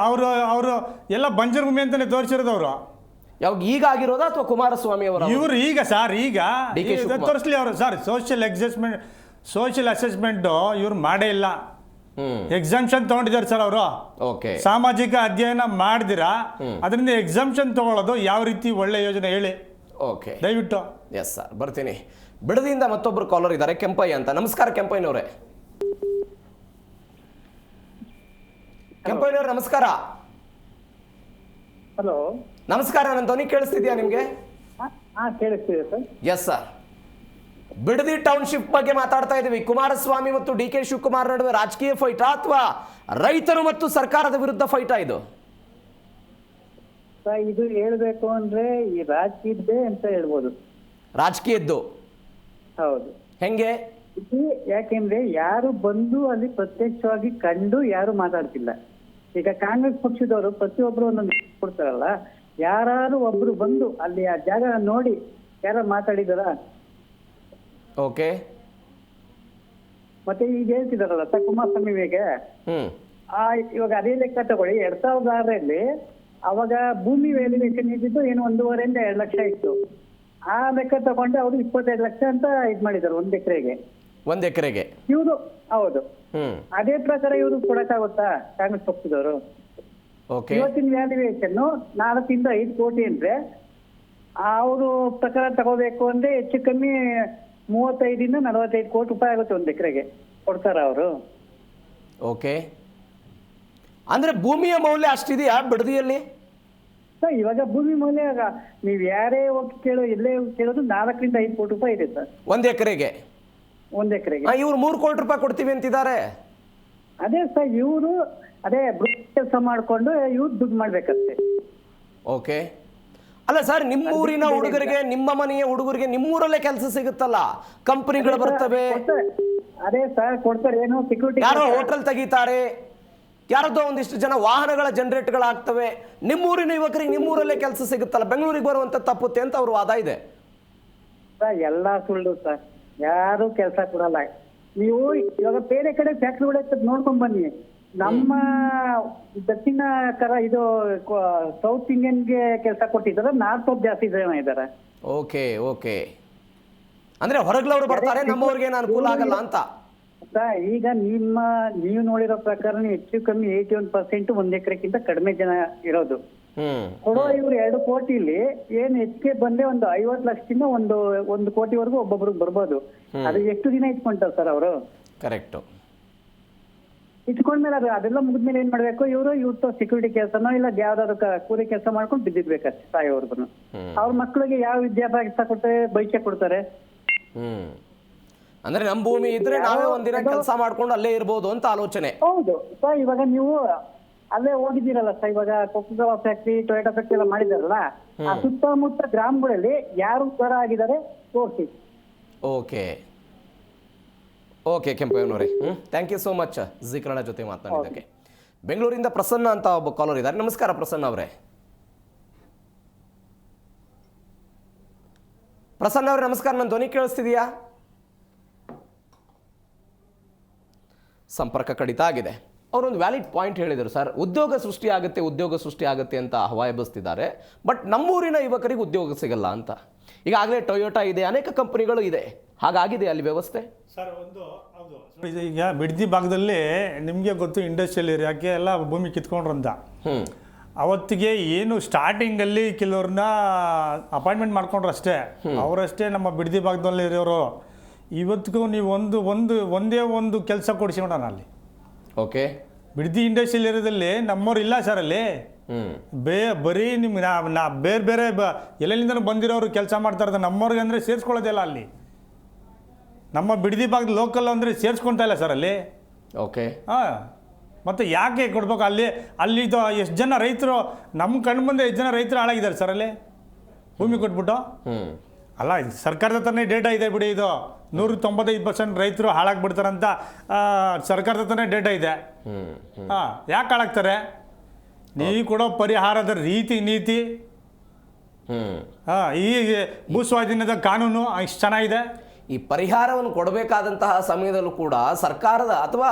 ಅವರು ಎಲ್ಲ ಬಂಜರು ಭೂಮಿ ಅಂತಾನೆ ತೋರಿಸಿರೋದು ಅವರು. ಯಾವಾಗ ಈಗ ಆಗಿರೋದಾ ಅಥವಾ ಕುಮಾರಸ್ವಾಮಿ ಅವರ? ಇವರು ಈಗ ಸರ್, ಈಗ ತೋರಿಸ್ಲಿ ಅವರು ಸರ್. ಸೋಷಿಯಲ್ ಅಸೆಸ್ಮೆಂಟ್ ಇವ್ರು ಮಾಡೇ ಇಲ್ಲ. ಎಕ್ಸಾಮ್ಷನ್ ತಗೊಂಡಿದ್ದಾರೆ ಸರ್ ಅವರು. ಓಕೆ. ಸಾಮಾಜಿಕ ಅಧ್ಯಯನ ಮಾಡಿದಿರಾ, ಅದರಿಂದ ಎಕ್ಸಾಮ್ಷನ್ ತಗೊಳ್ಳೋದು ಯಾವ ರೀತಿ ಒಳ್ಳೆ ಯೋಜನೆ ಹೇಳಿ. ಓಕೆ, ದಯವಿಟ್ಟು. ಎಸ್ ಸರ್, ಬರ್ತೀನಿ. ಬಿಡದಿಯಿಂದ ಮತ್ತೊಬ್ಬರು ಕಾಲರ್ ಇದ್ದಾರೆ, ಕೆಂಪಯ್ಯ ಅಂತ. ನಮಸ್ಕಾರ ಕೆಂಪಯ್ಯನವರೇ. ಕೆಂಪಯ್ಯನವ್ರೆ ನಮಸ್ಕಾರ. ಹಲೋ, ನಮಸ್ಕಾರ. ನನ್ನ ಧ್ವನಿ ಕೇಳಿಸ್ತಿದ್ಯಾ ನಿಮ್ಗೆ? ಕೇಳಿಸ್ತಿದೆ sir. Yes sir, Bidadi township ಬಗ್ಗೆ ಮಾತಾಡ್ತಾ ಇದೀವಿ. ಕುಮಾರಸ್ವಾಮಿ ಮತ್ತು DK ಶಿವಕುಮಾರ್ ನಡುವೆ ರಾಜಕೀಯ ಫೈಟಾ ಅಥವಾ ರೈತರು ಮತ್ತು ಸರ್ಕಾರದ ವಿರುದ್ಧ ಫೈಟಾ ಇದು? ಇದು ಹೇಳ್ಬೇಕು ಅಂದ್ರೆ ಈ ರಾಜಕೀಯದ್ದೇ ಅಂತ ಹೇಳ್ಬೋದು. ರಾಜಕೀಯದ್ದು? ಹೌದು. ಹೆಂಗೆ? ಯಾಕೆಂದ್ರೆ ಯಾರು ಬಂದು ಅಲ್ಲಿ ಪ್ರತ್ಯಕ್ಷವಾಗಿ ಕಂಡು ಯಾರು ಮಾತಾಡ್ತಿಲ್ಲ. ಈಗ ಕಾಂಗ್ರೆಸ್ ಪಕ್ಷದವರು ಪ್ರತಿಯೊಬ್ರು ಒಂದೊಂದು ಕೊಡ್ತಾರಲ್ಲ, ಯಾರು ಒಬ್ರು ಬಂದು ಅಲ್ಲಿ ಆ ಜಾಗ ನೋಡಿ ಯಾರು ಮಾತಾಡಿದಾರ? ಓಕೆ. ಮತ್ತೆ ಈಗ ಹೇಳ್ತಿದಾರಲ್ಲ ಸರ್ ಕುಮಾರಸ್ವಾಮಿಗೆ, ಇವಾಗ ಅದೇ ಲೆಕ್ಕ ತಗೊಳ್ಳಿ. 2006ರಲ್ಲಿ ಅವಾಗ ಭೂಮಿ ವ್ಯಾಲ್ಯೂಯೇಷನ್ ಇದ್ದಿದ್ದು ಏನು 1.5 ಇಂದ 2 ಲಕ್ಷ ಇತ್ತು. ಆ ಲೆಕ್ಕ ತಗೊಂಡು ಅವರು 25 ಲಕ್ಷ ಅಂತ ಇದ್ ಮಾಡಿದ್ದಾರೆ 1 ಎಕರೆಗೆ. 1 ಎಕರೆಗೆ ಇವರು ಹೌದು ಅದೇ ಪ್ರಕಾರ ಇವರು ಕೊಡಕ್ಕಾಗುತ್ತಾ ಕಾಂಗ್ರೆಸ್ ಪಕ್ಷದವರು? ಓಕೆ. ಇವತ್ತಿನ ವ್ಯಾಲ್ಯೂಯೇಷನ್ 4 ಇಂದ 5 ಕೋಟಿ ಅಂದ್ರೆ ಅವರು ಪ್ರಕಾರ ತಗೋಬೇಕು ಅಂದ್ರೆ ಹೆಚ್ಚು ಕಮ್ಮಿ 35 ಇಂದ 45 ಕೋಟಿ ರೂಪಾಯಿ ಆಗುತ್ತೆ 1 ಎಕರೆಗೆ ಕೊಡ್ತಾರ ಅವರು. ಓಕೆ, ಅಂದ್ರೆ ಭೂಮಿಯ ಮೌಲ್ಯ ಅಷ್ಟಿದೆಯಾ ಬಿಡದಿಯಲ್ಲಿ? ಇವಾಗ ಭೂಮಿ ಮೌಲ್ಯ ನೀವ್ ಯಾರೇ ಹೋಗಿ ಎಲ್ಲೇ ಕೇಳೋದು 4 ಇಂದ 5 ಕೋಟಿ ರೂಪಾಯಿ ಇದೆ ಸರ್ 1 ಎಕರೆಗೆ. 1 ಎಕರೆಗೆ ಇವ್ರು 3 ಕೋಟಿ ರೂಪಾಯಿ ಕೊಡ್ತೀವಿ ಅಂತಿದ್ದಾರೆ. ಅದೇ ಸರ್ ಇವರು ಅದೇ ಕೆಲಸ ಮಾಡ್ಕೊಂಡು ಇವ್ರು ದುಡ್ಡು ಮಾಡ್ಬೇಕಷ್ಟೇ. ಓಕೆ. ಅಲ್ಲ ಸರ್, ನಿಮ್ಮೂರಿನ ಹುಡುಗರಿಗೆ, ನಿಮ್ಮ ಮನೆಯ ಹುಡುಗರಿಗೆ ನಿಮ್ಮೂರಲ್ಲೇ ಕೆಲಸ ಸಿಗುತ್ತಲ್ಲ, ಕಂಪನಿಗಳು ಬರ್ತವೆ. ಅದೇ ಸರ್ ಕೊಡ್ತಾರೆ, ಏನೋ ಸೆಕ್ಯೂರಿಟಿ, ಯಾರೋ ಹೋಟೆಲ್ ತೆಗಿತಾರೆ, ಯಾರದೋ ಒಂದಿಷ್ಟು ಜನ ವಾಹನಗಳ ಜನರೇಟ್ಗಳಾಗ್ತವೆ. ನಿಮ್ಮೂರಿನ ಯುವಕರಿಗೆ ನಿಮ್ಮೂರಲ್ಲೇ ಕೆಲಸ ಸಿಗುತ್ತಲ್ಲ, ಬೆಂಗಳೂರಿಗೆ ಬರುವಂತ ತಪ್ಪುತ್ತೆ ಅಂತ ಅವ್ರ ವಾದ ಇದೆ. ಎಲ್ಲ ಸುಳ್ಳು ಸರ್, ಯಾರು ಕೆಲಸ ಕೊಡಲ್ಲ. ನೀವು ಇವಾಗ ಬೇರೆ ಕಡೆ ಫ್ಯಾಕ್ಟ್ರಿಗಳ ನೋಡ್ಕೊಂಡ್ ಬನ್ನಿ. ನಮ್ಮ ದಕ್ಷಿಣ ಇದು ಸೌತ್ ಇಂಡಿಯನ್ಗೆ ಕೆಲಸ ಕೊಟ್ಟಿದ್ದಾರೆ, ನಾರ್ತ್ ಅವ್ರು ಜಾಸ್ತಿ ಜನ ಇದ್ದಾರೆ. ಓಕೆ ಓಕೆ, ಅಂದ್ರೆ ಹೊರಗ್ಲವ್ರು ಬರ್ತಾರೆ, ನಮ್ಮವ್ರಿಗೆ ಏನು ಅನುಕೂಲ ಆಗಲ್ಲ ಅಂತ. ಈಗ ನೀವು ನೋಡಿರೋ ಪ್ರಕಾರ ಹೆಚ್ಚು ಕಮ್ಮಿ 81% 1 ಎಕರೆಕ್ಕಿಂತ ಕಡಿಮೆ ಜನ ಇರೋದು. ಕೊಡೋ ಇವ್ರು 2 ಕೋಟಿಲಿ ಏನ್ ಹೆಚ್ಚಿಗೆ ಬಂದೆ ಒಂದು 50 ಲಕ್ಷದಿಂದ 1 ಕೋಟಿವರೆಗೂ ಒಬ್ಬೊಬ್ರಿಗೆ ಬರ್ಬೋದು. ಅದು ಎಷ್ಟು ದಿನ ಇಟ್ಕೊಂತಾರೆ ಸರ್ ಅವರು? ಕರೆಕ್ಟ್. ಇಟ್ಕೊಂಡ್ಮೇಲೆ ಅದೆಲ್ಲ ಮುಗಿದ್ಮೇಲೆ ಏನ್ ಮಾಡ್ಬೇಕು ಇವ್ರು ಸೆಕ್ಯೂರಿಟಿ ಕೆಲಸನೋ ಇಲ್ಲ ಯಾವ್ದಾದ್ರು ಕೂಲಿ ಕೆಲಸ ಮಾಡ್ಕೊಂಡು ಬಿದ್ದಿದ್ಬೇಕಷ್ಟೇ ತಾಯಿಯವ್ರಿಗೂ. ಅವ್ರ ಮಕ್ಕಳಿಗೆ ಯಾವ ವಿದ್ಯಾಭ್ಯಾಸ ಕೊಡ್ತಾರೆ, ಭವಿಷ್ಯ ಕೊಡ್ತಾರೆ? ಅಂದ್ರೆ ನಮ್ ಭೂಮಿ ಇದ್ರೆ ನಾವೇ ಒಂದಿನ ಕೆಲಸ ಮಾಡ್ಕೊಂಡು ಅಲ್ಲೇ ಇರ್ಬೋದು ಅಂತ ಆಲೋಚನೆ. ಹೌದು ಸರ್, ಇವಾಗ ನೀವು ಅಲ್ಲೇ ಹೋಗಿದ್ದೀರಲ್ಲ ಸರ್, ಇವಾಗ ಕೊಕ್ಕೋ ಫ್ಯಾಕ್ಟ್ರಿ, ಟೊಯೋಟಾ ಫ್ಯಾಕ್ಟ್ರಿ ಎಲ್ಲ ಮಾಡಿದಾರಲ್ಲ, ಆ ಸುತ್ತಮುತ್ತ ಗ್ರಾಮಗಳಲ್ಲಿ ಯಾರು ತರ ಆಗಿದ್ದಾರೆ ತೋರಿಸಿ. ಓಕೆ ಓಕೆ ಕೆಂಪಯ್ಯನವರೇ, thank you so much G Kannada ಜೊತೆ ಮಾತನಾಡಿದ್ದಕ್ಕೆ. ಬೆಂಗಳೂರಿಂದ ಪ್ರಸನ್ನ ಅಂತ ಒಬ್ಬ ಕಾಲರ್ ಇದ್ದಾರೆ. ನಮಸ್ಕಾರ ಪ್ರಸನ್ನ ಅವರೇ. ಪ್ರಸನ್ನ ಅವರೇ ನಮಸ್ಕಾರ, ನನ್ನ ಧ್ವನಿ ಕೇಳಿಸ್ತಿದೆಯಾ? ಸಂಪರ್ಕ ಕಡಿತ ಆಗಿದೆ. ಅವರೊಂದು ವ್ಯಾಲಿಡ್ ಪಾಯಿಂಟ್ ಹೇಳಿದರು ಸರ್, ಉದ್ಯೋಗ ಸೃಷ್ಟಿ ಆಗುತ್ತೆ ಅಂತ ಹವಾ ಎಬ್ಬಿಸ್ತಿದ್ದಾರೆ. ಬಟ್ ನಮ್ಮೂರಿನ ಯುವಕರಿಗೆ ಉದ್ಯೋಗ ಸಿಗಲ್ಲ ಅಂತ. ಈಗಾಗಲೇ ಟೊಯೋಟಾ ಇದೆ, ಅನೇಕ ಕಂಪನಿಗಳು ಇದೆ, ಹಾಗಾಗಿದೆ ಅಲ್ಲಿ ವ್ಯವಸ್ಥೆ ಸರ್. ಈಗ ಬಿಡದಿ ಭಾಗದಲ್ಲಿ ನಿಮಗೆ ಗೊತ್ತು, ಇಂಡಸ್ಟ್ರಿಯಲ್ ಏರಿಯಾಕ್ಕೆ ಎಲ್ಲ ಭೂಮಿ ಕಿತ್ಕೊಂಡ್ರಂತ. ಅವತ್ತಿಗೆ ಏನು ಸ್ಟಾರ್ಟಿಂಗಲ್ಲಿ ಕೆಲವ್ರನ್ನ ಅಪಾಯಿಂಟ್ಮೆಂಟ್ ಮಾಡ್ಕೊಂಡ್ರು ಅಷ್ಟೇ, ಅವರಷ್ಟೇ ನಮ್ಮ ಬಿಡದಿ ಭಾಗದಲ್ಲಿ ಇರೋರು. ಇವತ್ತಿಗೂ ನೀವು ಒಂದೇ ಒಂದು ಕೆಲಸ ಕೊಡಿಸಿಕೊಂಡ ಅಲ್ಲಿ. ಓಕೆ, ಬಿಡದಿ ಇಂಡಸ್ಟ್ರಿಯಲ್ ಏರಿಯಾದಲ್ಲಿ ನಮ್ಮವ್ರು ಇಲ್ಲ ಸರ್ ಅಲ್ಲಿ. ಬರೀ ನಿಮ್ಗೆ ಬೇರೆ ಬೇರೆ ಎಲ್ಲೆಲ್ಲಿಂದ ಬಂದಿರೋರು ಕೆಲಸ ಮಾಡ್ತಾ ಇರೋದು, ನಮ್ಮವ್ರಿಗೆ ಅಂದರೆ ಸೇರಿಸ್ಕೊಳ್ಳೋದಿಲ್ಲ ಅಲ್ಲಿ. ನಮ್ಮ ಬಿಡದಿ ಭಾಗದ ಲೋಕಲ್ ಅಂದರೆ ಸೇರಿಸ್ಕೊಳ್ತಾ ಇಲ್ಲ ಸರ್ ಅಲ್ಲಿ. ಓಕೆ, ಮತ್ತು ಯಾಕೆ ಕೊಡ್ಬೇಕು ಅಲ್ಲಿದು ಎಷ್ಟು ಜನ ರೈತರು ನಮ್ಮ ಕಣ್ಣು ಮುಂದೆ ಎಷ್ಟು ಜನ ರೈತರು ಹಾಳಾಗಿದ್ದಾರೆ ಸರ್ ಅಲ್ಲಿ ಭೂಮಿ ಕೊಟ್ಬಿಟ್ಟು. ಅಲ್ಲ, ಸರ್ಕಾರದ ಹತ್ರನೇ ಡೇಟಾ ಇದೆ ಬಿಡಿ, ಇದು 195% ರೈತರು ಹಾಳಾಗ್ಬಿಡ್ತಾರಂತ ಸರ್ಕಾರದ ಹತ್ರನೇ ಡೇಟಾ ಇದೆ. ಯಾಕೆ ಹಾಳಾಗ್ತಾರೆ? ನೀವು ಕೊಡೋ ಪರಿಹಾರದ ನೀತಿ ಈ ಭೂಸ್ವಾಧೀನದ ಕಾನೂನು ಇಷ್ಟು ಚೆನ್ನಾಗಿದೆ. ಈ ಪರಿಹಾರವನ್ನು ಕೊಡಬೇಕಾದಂತಹ ಸಮಯದಲ್ಲೂ ಕೂಡ ಸರ್ಕಾರದ ಅಥವಾ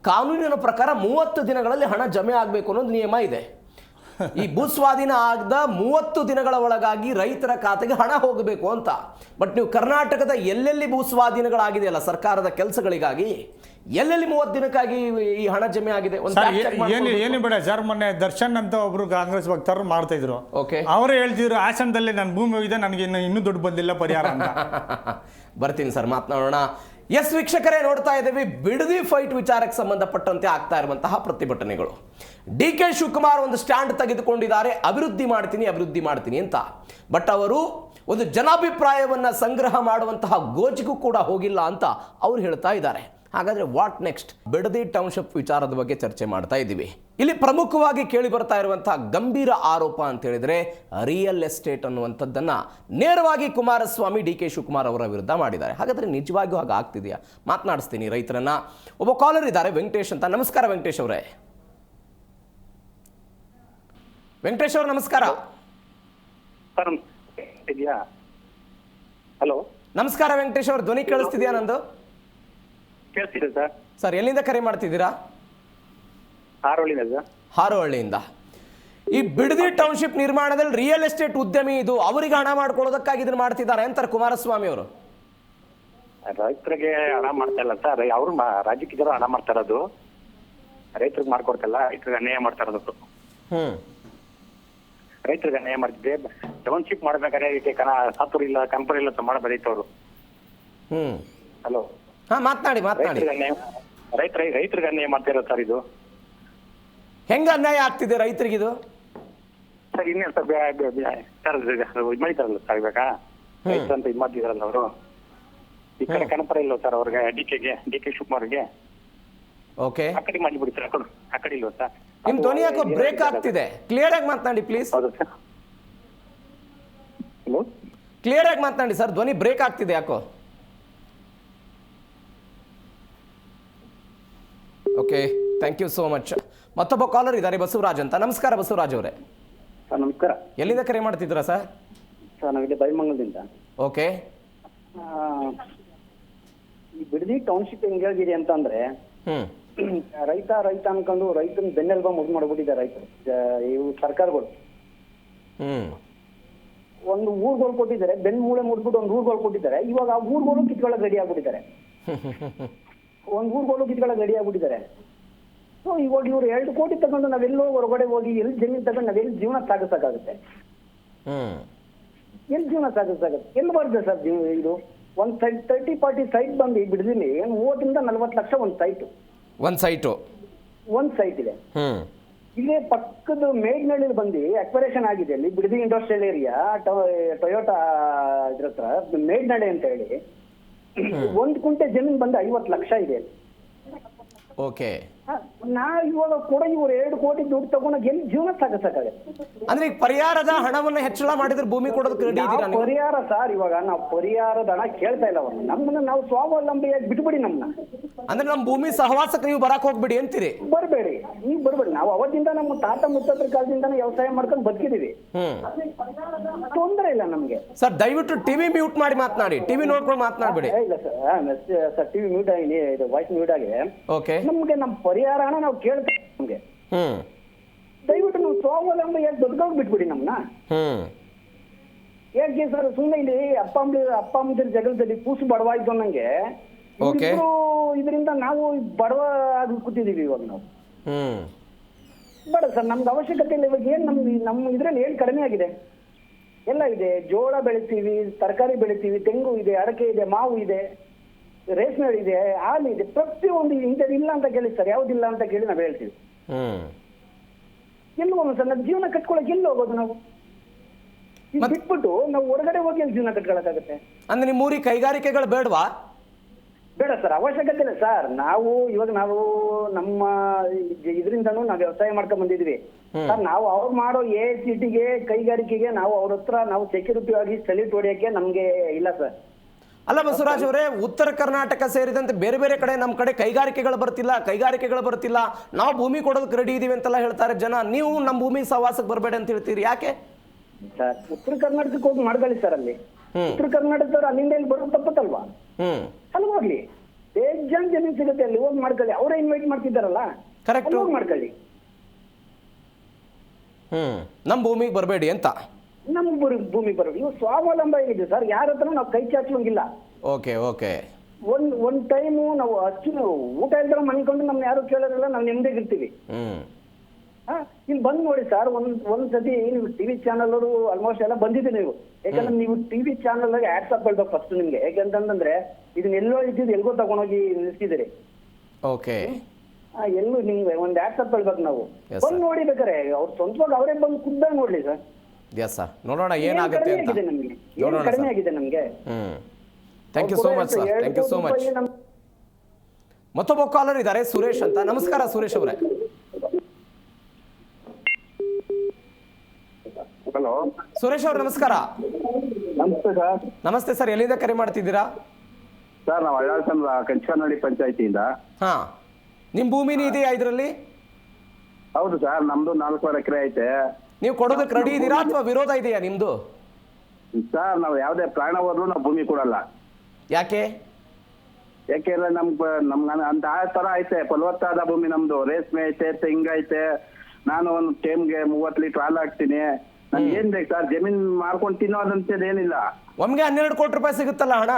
ಕಾನೂನಿನ ಪ್ರಕಾರ 30 ದಿನಗಳಲ್ಲಿ ಹಣ ಜಮೆ ಆಗಬೇಕು ಅನ್ನೋದು ನಿಯಮ ಇದೆ. ಈ ಭೂಸ್ವಾಧೀನ ಆಗದ 30 ದಿನಗಳ ಒಳಗಾಗಿ ರೈತರ ಖಾತೆಗೆ ಹಣ ಹೋಗಬೇಕು ಅಂತ. ಬಟ್ ನೀವು ಕರ್ನಾಟಕದ ಎಲ್ಲೆಲ್ಲಿ ಭೂಸ್ವಾಧೀನಗಳಾಗಿದೆಯಲ್ಲ ಸರ್ಕಾರದ ಕೆಲಸಗಳಿಗಾಗಿ, ಎಲ್ಲೆಲ್ಲಿ 30 ದಿನಕ್ಕಾಗಿ ಈ ಹಣ ಜಮೆ ಆಗಿದೆ? ಏನು ಬೇಡ ಸರ್, ಮೊನ್ನೆ ದರ್ಶನ್ ಅಂತ ಒಬ್ರು ಕಾಂಗ್ರೆಸ್ ಭಕ್ತರು ಮಾಡ್ತಾ ಇದ್ರು. ಓಕೆ, ಅವರೇ ಹೇಳ್ತಿದ್ರು ಹಾಸನದಲ್ಲಿ ನನ್ನ ಭೂಮಿ ಹೋಗಿದೆ, ನನಗೆ ಇನ್ನೂ ದುಡ್ಡು ಬಂದಿಲ್ಲ ಪರಿಹಾರ ಅಂತ. ಬರ್ತೀನಿ ಸರ್, ಮಾತನಾಡೋಣ. ಎಸ್ ವೀಕ್ಷಕರೇ, ನೋಡ್ತಾ ಇದ್ದೀವಿ ಬಿಡದಿ ಫೈಟ್ ವಿಚಾರಕ್ಕೆ ಸಂಬಂಧಪಟ್ಟಂತೆ ಆಗ್ತಾ ಇರುವಂತಹ ಪ್ರತಿಭಟನೆಗಳು. DK ಶಿವಕುಮಾರ್ ಒಂದು ಸ್ಟ್ಯಾಂಡ್ ತೆಗೆದುಕೊಂಡಿದ್ದಾರೆ, ಅಭಿವೃದ್ಧಿ ಮಾಡ್ತೀನಿ ಅಂತ. ಬಟ್ ಅವರು ಒಂದು ಜನಾಭಿಪ್ರಾಯವನ್ನ ಸಂಗ್ರಹ ಮಾಡುವಂತಹ ಗೋಜಿಗೂ ಕೂಡ ಹೋಗಿಲ್ಲ ಅಂತ ಅವ್ರು ಹೇಳ್ತಾ ಇದ್ದಾರೆ. ಹಾಗಾದ್ರೆ ವಾಟ್ ನೆಕ್ಸ್ಟ್? ಬಿಡದಿ ಟೌನ್ಶಿಪ್ ವಿಚಾರದ ಬಗ್ಗೆ ಚರ್ಚೆ ಮಾಡ್ತಾ ಇದ್ದೀವಿ. ಇಲ್ಲಿ ಪ್ರಮುಖವಾಗಿ ಕೇಳಿ ಬರ್ತಾ ಇರುವಂತಹ ಗಂಭೀರ ಆರೋಪ ಅಂತ ಹೇಳಿದ್ರೆ ರಿಯಲ್ ಎಸ್ಟೇಟ್ ಅನ್ನುವಂಥದ್ದನ್ನ ನೇರವಾಗಿ ಕುಮಾರಸ್ವಾಮಿ DK ಶಿವಕುಮಾರ್ ಅವರ ವಿರುದ್ಧ ಮಾಡಿದ್ದಾರೆ. ಹಾಗಾದ್ರೆ ನಿಜವಾಗಿಯೂ ಹಾಗೆ ಆಗ್ತಿದೆಯಾ? ಮಾತನಾಡಿಸ್ತೀನಿ ರೈತರನ್ನ. ಒಬ್ಬ ಕಾಲರ್ ಇದ್ದಾರೆ, ವೆಂಕಟೇಶ್ ಅಂತ. ನಮಸ್ಕಾರ ವೆಂಕಟೇಶ್ ಅವರೇ. ವೆಂಕಟೇಶ್ ಅವರು ನಮಸ್ಕಾರ. ಹಲೋ, ನಮಸ್ಕಾರ ವೆಂಕಟೇಶ್ ಅವರು, ಧ್ವನಿ ಕೇಳಿಸ್ತಿದ್ಯಾ ನಂದು? ಕೇಳ್ತಿದೆ ಸರ್. ಸರ್, ಎಲ್ಲಿಂದ ಕರೆ ಮಾಡ್ತಿದ್ದೀರಾ? ಹಾರೋಹಳ್ಳಿಯಿಂದ. ಹಾರೋಹಳ್ಳಿಯಿಂದ. ಈ ಬಿಡದಿ ಟೌನ್ಶಿಪ್ ನಿರ್ಮಾಣದಲ್ಲಿ ರಿಯಲ್ ಎಸ್ಟೇಟ್ ಉದ್ಯಮಿ ಇದು ಅವರಿಗೆ ಹಣ ಮಾಡ್ಕೊಳ್ಳೋದಕ್ಕಾಗಿ ಇದನ್ನ ಮಾಡ್ತಿದ್ದಾರೆ ಅಂತಾರೆ ಕುಮಾರಸ್ವಾಮಿ ಅವರು. ರೈತರಿಗೆ ಹಣ ಮಾಡ್ತಾ ಇಲ್ಲ ಸರ್, ಅವ್ರು ರಾಜಕೀಯದವರು ಹಣ ಮಾಡ್ತಾ ಇರೋದು, ರೈತರಿಗೆ ಮಾಡ್ಕೊಡ್ತಲ್ಲ, ರೈತರಿಗೆ ಅನ್ಯಾಯ ಮಾಡ್ತಾ ಇರೋದು. ರೈತರಿಗೆ ಅನ್ಯಾಯ ಮಾಡ್ತಿದ್ದೆ. ಟೌನ್ಶಿಪ್ ಮಾಡ್ಬೇಕಾದ್ರೆ ಇದಕ್ಕೆ ಸಾತುರ್ ಇಲ್ಲ, ಕಂಪನಿ ಇಲ್ಲ ಅಂತ ಮಾಡಬಾರಿತ್ತು. ಹಲೋ, ಮಾತನಾಡಿ. ರೈತರಿಗೆ ಅನ್ಯಾಯ ಮಾಡ್ತಾ ಇರೋದು ಸರ್. ಇದು ಹೆಂಗ ಅನ್ಯಾಯ ಆಗ್ತಿದೆ ರೈತರಿಗಿದು ಸರ್? ಇನ್ನೇನು ಸರ್, ಸರ್ ಇದು ಮಾಡಿದಾರಲ್ಲ ಸರ್, ಇವಾಗ ರೈತರು ಅಂತ ಇದು ಮಾಡ್ತಿದಾರಲ್ಲ ಅವರು. ಈ ಕಡೆ ಕನಪರ ಇಲ್ಲ ಸರ್ ಅವ್ರಿಗೆ, ಡಿ ಕೆ ಶಿವಕುಮಾರ್ಗೆ ಓಕೆ ಆ ಕಡೆ ಮಾಡಿಬಿಡಿ ಸರ್. ಆ ಕಡೆ ಇಲ್ವ ಸರ್? ನಿಮ್ ಧ್ವನಿ ಯಾಕೋ ಬ್ರೇಕ್ ಆಗ್ತಿದೆ, ಕ್ಲಿಯರ್ ಆಗಿ ಮಾತನಾಡಿ ಪ್ಲೀಸ್. ಹೌದು ಸರ್. ಹಲೋ, ಕ್ಲಿಯರ್ ಆಗಿ ಮಾತನಾಡಿ ಸರ್, ಧ್ವನಿ ಬ್ರೇಕ್ ಆಗ್ತಿದೆ ಯಾಕೋ. Okay, thank you so much. ಮತ್ತೊಬ್ಬ ಕಾಲರ್ ಇದ್ದಾರೆ, ಬಸವರಾಜ್ ಅಂತ. ನಮಸ್ಕಾರ ಬಸವರಾಜ್ ಅವರೇ. ಸರ್ ನಮಸ್ಕಾರ. ಎಲ್ಲಿಂದ ಕರೆ ಮಾಡ್ತಿದ್ದೀರಾ ಸರ್? ಸರ್ ನಾವಿಲ್ಲಿ ಬೈಮಂಗಲದಿಂದ. ಓಕೆ, ಈ ಬಿಡದಿ ಟೌನ್ಶಿಪ್ ಹೆಂಗಾಗಿದೆ ಅಂತಂದ್ರೆ, ರೈತ ಅನ್ಕೊಂಡು ರೈತನ ಬೆನ್ನೆಲ್ಬ ಮುದ್ದು ಮಾಡ್ಬಿಟ್ಟಿದ್ದಾರೆ ರೈತರು. ಇವು ಸರ್ಕಾರಗಳು ಒಂದು ಊರುಗಳು ಕೊಟ್ಟಿದ್ದಾರೆ, ಬೆನ್ ಮೂಳೆ ಮುಡ್ಬಿಟ್ಟು ಒಂದು ಊರುಗಳು ಕೊಟ್ಟಿದ್ದಾರೆ. ಇವಾಗ ಆ ಊರುಗಳು ಕಿತ್ಕೊಳ್ಳೋಕೆ ರೆಡಿ ಆಗ್ಬಿಟ್ಟಿದ್ದಾರೆ. ಒಂದು ಊರುಗಳು ಕಿತ್ಕೊಳ್ಳೋಕೆ ರೆಡಿ ಆಗ್ಬಿಟ್ಟಿದ್ದಾರೆ. ಸೊ ಇವಾಗ ಇವ್ರು 2 ಕೋಟಿ ತಗೊಂಡು ನಾವೆಲ್ಲೋ ಹೊರಗಡೆ ಹೋಗಿ ಎಲ್ಲಿ ಜಮೀನು ತಗೊಂಡು ನಾವೆಲ್ಲಿ ಜೀವನ ಸಾಗಿಸಕ್ಕಾಗುತ್ತೆ? ಎಲ್ಲಿ ಜೀವನ ಸಾಗಿಸಕ್ಕಾಗುತ್ತೆ? ಎಲ್ಲಿ ಬರ್ತದೆ ಸರ್ ಇದು? ಒಂದು 30-40 ಸೈಟ್ ಬಂದು ಬಿಡದಿಲ್ಲಿ 30-40 ಲಕ್ಷ ಒಂದು ಸೈಟ್ ಇದೆ. ಇಲ್ಲೇ ಪಕ್ಕದ ಮೇಡ್ನಳ್ಳಿ ಬಂದು ಅಕ್ವರೇಷನ್ ಆಗಿದೆ. ಅಲ್ಲಿ ಬಿಡದಿ ಇಂಡಸ್ಟ್ರಿಯಲ್ ಏರಿಯಾ, ಟೊಯೋಟಾ ಇದ್ರ ಹತ್ರ ಮೇಡ್ನಳ್ಳಿ ಅಂತ ಹೇಳಿ 1 ಕುಂಟೆ ಜಮೀನು ಬಂದು 50 ಲಕ್ಷ ಇದೆ. ಓಕೆ, ಇವಾಗ ಕೂಡ ಇವ್ರು 2 ಕೋಟಿ ದುಡ್ಡು ತಗೊಂಡಾಗ ಎಲ್ಲಿ ಜೀವನ ಸಾಗಿಸಕ್ಕಾಗುತ್ತೆ? ಅಂದ್ರೆ ಈಗ ಪರಿಹಾರದ ಹಣವನ್ನು ಹೆಚ್ಚಳ ಮಾಡಿದ್ರೆ ಭೂಮಿ ಕೊಡೋದಕ್ಕೆ ರೆಡಿ ಇದ್ದೀರಾ? ಪರಿಹಾರ ಸರ್, ಇವಾಗ ನಾವು ಪರಿಹಾರದ ಹಣ ಕೇಳ್ತಾ ಇಲ್ಲ. ಅವ್ರನ್ನ ನಮ್ಮನ್ನ ನಾವು ಸ್ವಾವಲಂಬಿಯಾಗಿ ಬಿಟ್ಬಿಡಿ. ನಮ್ಮನ್ನ ಅಂದ್ರೆ ನಮ್ಮ ಭೂಮಿ ಸಹವಾಸಕ್ಕೆ ನೀವು ಬರಕ್ ಹೋಗ್ಬಿಡಿ ಅಂತೀರಿ? ಬರ್ಬೇಡಿ, ನೀವು ಬರ್ಬೇಡಿ. ನಾವು ಅವತ್ತಿಂದ ನಮ್ಮ ತಾತ ಮುತ್ತಾತರ ಕಾಲದಿಂದ ವ್ಯವಸಾಯ ಮಾಡ್ಕೊಂಡು ಬದುಕಿದೀವಿ, ತೊಂದರೆ ಇಲ್ಲ ನಮ್ಗೆ. ಸರ್ ದಯವಿಟ್ಟು ಟಿವಿ ಮ್ಯೂಟ್ ಮಾಡಿ ಮಾತನಾಡಿ, ಟಿವಿ ನೋಡ್ಕೊಂಡು ಮಾತನಾಡ್ಬೇಡಿ. ಇಲ್ಲ ಸರ್, ಟಿವಿ ಮ್ಯೂಟ್ ಆಗಿ, ವಾಯ್ಸ್ ಮ್ಯೂಟ್ ಆಗಿ. ಓಕೆ, ನಮ್ಗೆ ನಮ್ಮ ಪರಿಹಾರ ಹಣ ನಾವು ಕೇಳ್ತೇವೆ. ನಮ್ಗೆ ದಯವಿಟ್ಟು ನಾವು ಸ್ವಾವಲಂಬಿಯಾಗಿ ಬದುಕೋಗಿ ಬಿಟ್ಬಿಡಿ ನಮ್ಮನ್ನ. ಯಾಕೆ ಸರ್ ಸುಮ್ಮನೆ ಇಲ್ಲಿ ಅಪ್ಪ ಅಮ್ಮದಿರ ಜಗಳದಲ್ಲಿ ಕೂಸು ಬಡವಾಯ್ತು ಅನ್ನಂಗೆ ಇದರಿಂದ ನಾವು ಬಡವ ಆಗಿ ಕೂತಿದೀವಿ ಇವಾಗ. ನಾವು ಬೇಡ ಸರ್, ನಮ್ಗೆ ಅವಶ್ಯಕತೆ ಇಲ್ಲ. ಇವಾಗ ಏನ್ ನಮ್ಮ ಇದ್ರಲ್ಲಿ ಏನ್ ಕಡಿಮೆ ಆಗಿದೆ? ಎಲ್ಲ ಇದೆ. ಜೋಳ ಬೆಳಿತೀವಿ, ತರಕಾರಿ ಬೆಳಿತೀವಿ, ತೆಂಗು ಇದೆ, ಅಡಕೆ ಇದೆ, ಮಾವು ಇದೆ, ರೇಷ್ಮೆ ಇದೆ, ಹಾಲು ಇದೆ, ಪ್ರತಿಯೊಂದು ಇಂಥದ್ದು ಇಲ್ಲ ಅಂತ ಕೇಳಿ ಸರ್, ಯಾವ್ದಿಲ್ಲ ಅಂತ ಕೇಳಿ ನಾವು ಹೇಳ್ತೀವಿ. ಎಲ್ಲಿ ಹೋಗೋದು ಸರ್? ನಮ್ಮ ಜೀವನ ಕಟ್ಕೊಳಕ್ ಎಲ್ಲಿ ಹೋಗೋದು ನಾವು? ಬಿಟ್ಬಿಟ್ಟು ನಾವು ಹೊರಗಡೆ ಹೋಗಿ ಅಲ್ಲಿ ಜೀವನ ಕಟ್ಕೊಳಕ್ಕಾಗತ್ತೆ? ಅಂದ್ರೆ ನಿಮ್ಮ ಊರಿಗೆ ಕೈಗಾರಿಕೆಗಳು ಬೇಡವಾ? ಬೇಡ ಸರ್, ಅವಶ್ಯಕತೆ ಇಲ್ಲ ಸರ್. ಇವಾಗ ನಾವು ನಮ್ಮ ಇದರಿಂದನೂ ನಾವು ವ್ಯವಸಾಯ ಮಾಡ್ಕೊಂಡ್ ಬಂದಿದ್ವಿ ಸರ್. ನಾವು ಅವ್ರು ಮಾಡೋ AICTಗೆ ಕೈಗಾರಿಕೆಗೆ ನಾವು ಅವ್ರ ಹತ್ರ ನಾವು ಸೆಕ್ಯೂರಿಟಿ ಆಗಿ ಸೆಲ್ಯೂಟ್ ಹೊಡಿಯಕ್ಕೆ ನಮ್ಗೆ ಇಲ್ಲ ಸರ್. ಅಲ್ಲ ಬಸವರಾಜ್ ಅವರೇ, ಉತ್ತರ ಕರ್ನಾಟಕ ಸೇರಿದಂತೆ ಬೇರೆ ಬೇರೆ ಕಡೆ ನಮ್ಮ ಕಡೆ ಕೈಗಾರಿಕೆಗಳು ಬರ್ತಿಲ್ಲ, ನಾವು ಭೂಮಿ ಕೊಡೋದಕ್ಕೆ ರೆಡಿ ಇದೀವಿ ಅಂತೆಲ್ಲ ಹೇಳ್ತಾರೆ ಜನ. ನೀವು ನಮ್ಮ ಭೂಮಿ ಸಹವಾಸಕ್ಕೆ ಬರಬೇಡಿ ಅಂತ ಹೇಳ್ತೀರಿ, ಯಾಕೆ ಸರ್? ಉತ್ತರ ಕರ್ನಾಟಕಕ್ಕೆ ಹೋಗಿ ಮಾಡ್ಕೊಳ್ಳಿ ಸರ್. ಅಲ್ಲಿ ಉತ್ತರ ಕರ್ನಾಟಕದವ್ರು ಅಲ್ಲಿಂದ ಇಲ್ಲಿ ಬರೋದು ತಪ್ಪತ್ತಲ್ವಾ? ಅಲ್ಲಿ ಹೋಗ್ಲಿ, ಬೇಜಾನ್ ಜಮೀನ್ ಸಿಗುತ್ತೆ, ಅಲ್ಲಿ ಹೋಗಿ ಮಾಡ್ಕೊಳ್ಳಿ. ಅವರೇ ಇನ್ವೈಟ್ ಮಾಡ್ತಿದ್ದಾರಲ್ಲ, ಕರೆಕ್ಟ್, ಹೋಗಿ ಮಾಡ್ಕೊಳ್ಳಿ. ನಮ್ಮ ಭೂಮಿಗೆ ಬರಬೇಡಿ ಅಂತ. ನಮ್ಮ ಭೂಮಿ ಬರೋದು ಇವು ಸ್ವಾವಲಂಬ ಇದೆ ಸರ್. ಯಾರ ಹತ್ರ ನಾವು ಕೈ ಚಾಚುವಂಗಿಲ್ಲ. ಓಕೆ, ಒಂದ್ ಟೈಮು ನಾವು ಊಟ ಇಲ್ದ್ರೆ ಮನ್ಕೊಂಡು ನಮ್ನ ಯಾರು ಕೇಳೋದಿಲ್ಲ, ನಾವು ನೆಮ್ಮದಿಗಿರ್ತೀವಿ. ಇಲ್ಲಿ ಬಂದ್ ನೋಡಿ ಸರ್, ಒಂದ್ಸತಿ ನೀವು ಟಿವಿ ಚಾನಲ್ ಅವರು ಆಲ್ಮೋಸ್ಟ್ ಎಲ್ಲ ಬಂದಿದೆ ನೀವು. ಯಾಕಂದ್ರೆ ನೀವು ಟಿವಿ ಚಾನಲ್ ಆಗಿ ಆಡ್ಸ್ ಹಾಕೊಳ್ಬೇಕು ಫಸ್ಟ್ ನಿಮ್ಗೆ. ಯಾಕಂತಂದ್ರೆ ಇದನ್ನ ಎಲ್ಲೋ ಇದ್ದಿದ್ದು ಎಲ್ಗೋ ತಗೊಂಡೋಗಿ ನಿಲ್ಸಿದಿರಿ. ಓಕೆ, ಎಲ್ಲೂ ನಿಮ್ಗೆ ಒಂದ್ ಆಡ್ಸ್ ಹಾಕೊಳ್ಬೇಕು ನಾವು. ಬಂದ್ ನೋಡಿ ಬೇಕಾರೆ ಅವ್ರು ಸ್ವಂತವಾಗಿ ಅವರೇ ಬಂದು ಖುದ್ದಾಗಿ ನೋಡ್ಲಿ ಸರ್. ನೋಡೋಣ ಏನಾಗುತ್ತೆ ಅಂತ. ಕಡಿಮೆ ಆಗಿದೆ ನಮ್ಗೆ. Thank you so much sir, thank you so much. ಮತ್ತೊಬ್ಬ ಕಾಲರ್ ಇದ್ದಾರೆ, ಸುರೇಶ್ ಅಂತ. ನಮಸ್ಕಾರ ಸುರೇಶ್ ಅವರೇ. ಹಲೋ ಸುರೇಶ್ ಅವ್ರು ನಮಸ್ಕಾರ. ನಮಸ್ತೆ ಸರ್. ನಮಸ್ತೆ ಸರ್, ಎಲ್ಲಿಂದ ಕರೆ ಮಾಡ್ತಿದ್ದೀರಾ? ಸರ್ ನಾವು ಅಳ್ಳಾಳ್ಸಂದ್ರ ಕಂಚನಹಳ್ಳಿ ಪಂಚಾಯತಿಯಿಂದ. ನಿಮ್ ಭೂಮಿನಿ ಇದೆಯಾ ಇದರಲ್ಲಿ? ಹೌದು ಸರ್, ನಮ್ದು 4 ಎಕರೆ ಐತೆ. ನೀವು ಕೊಡೋದಕ್ಕೆ ರೆಡಿ ಇದ್ದೀರಾ ಅಥವಾ ವಿರೋಧ ಇದೆಯಾ ನಿಮ್ದು? ಸರ್ ನಾವು ಯಾವುದೇ ಪ್ರಾಣ ಹೋದ್ರೂ ನಾವು ಭೂಮಿ ಕೊಡಲ್ಲ. ಯಾಕೆ? ಯಾಕೆಂದ್ರೆ ನಮ್ಗೆ ಅಂತ ಆ ತರ ಐತೆ ಫಲವತ್ತಾದ ಭೂಮಿ ನಮ್ದು. ರೇಷ್ಮೆ ಐತೆ, ತೆಂಗು ಐತೆ, ನಾನು ಒಂದು ಟೈಮ್ಗೆ 30 ಲೀಟರ್ ಹಾಲು ಹಾಕ್ತೀನಿ, ನನ್ಗೆ ಏನ್ ಬೇಕು ಸರ್? ಜಮೀನ್ ಮಾಡ್ಕೊಂಡು ತಿನ್ನೋದಂತದ್ದು ಏನಿಲ್ಲ. ಒಮ್ಗೆ 12 ಕೋಟಿ ರೂಪಾಯಿ ಸಿಗುತ್ತಲ್ಲ ಹಣ.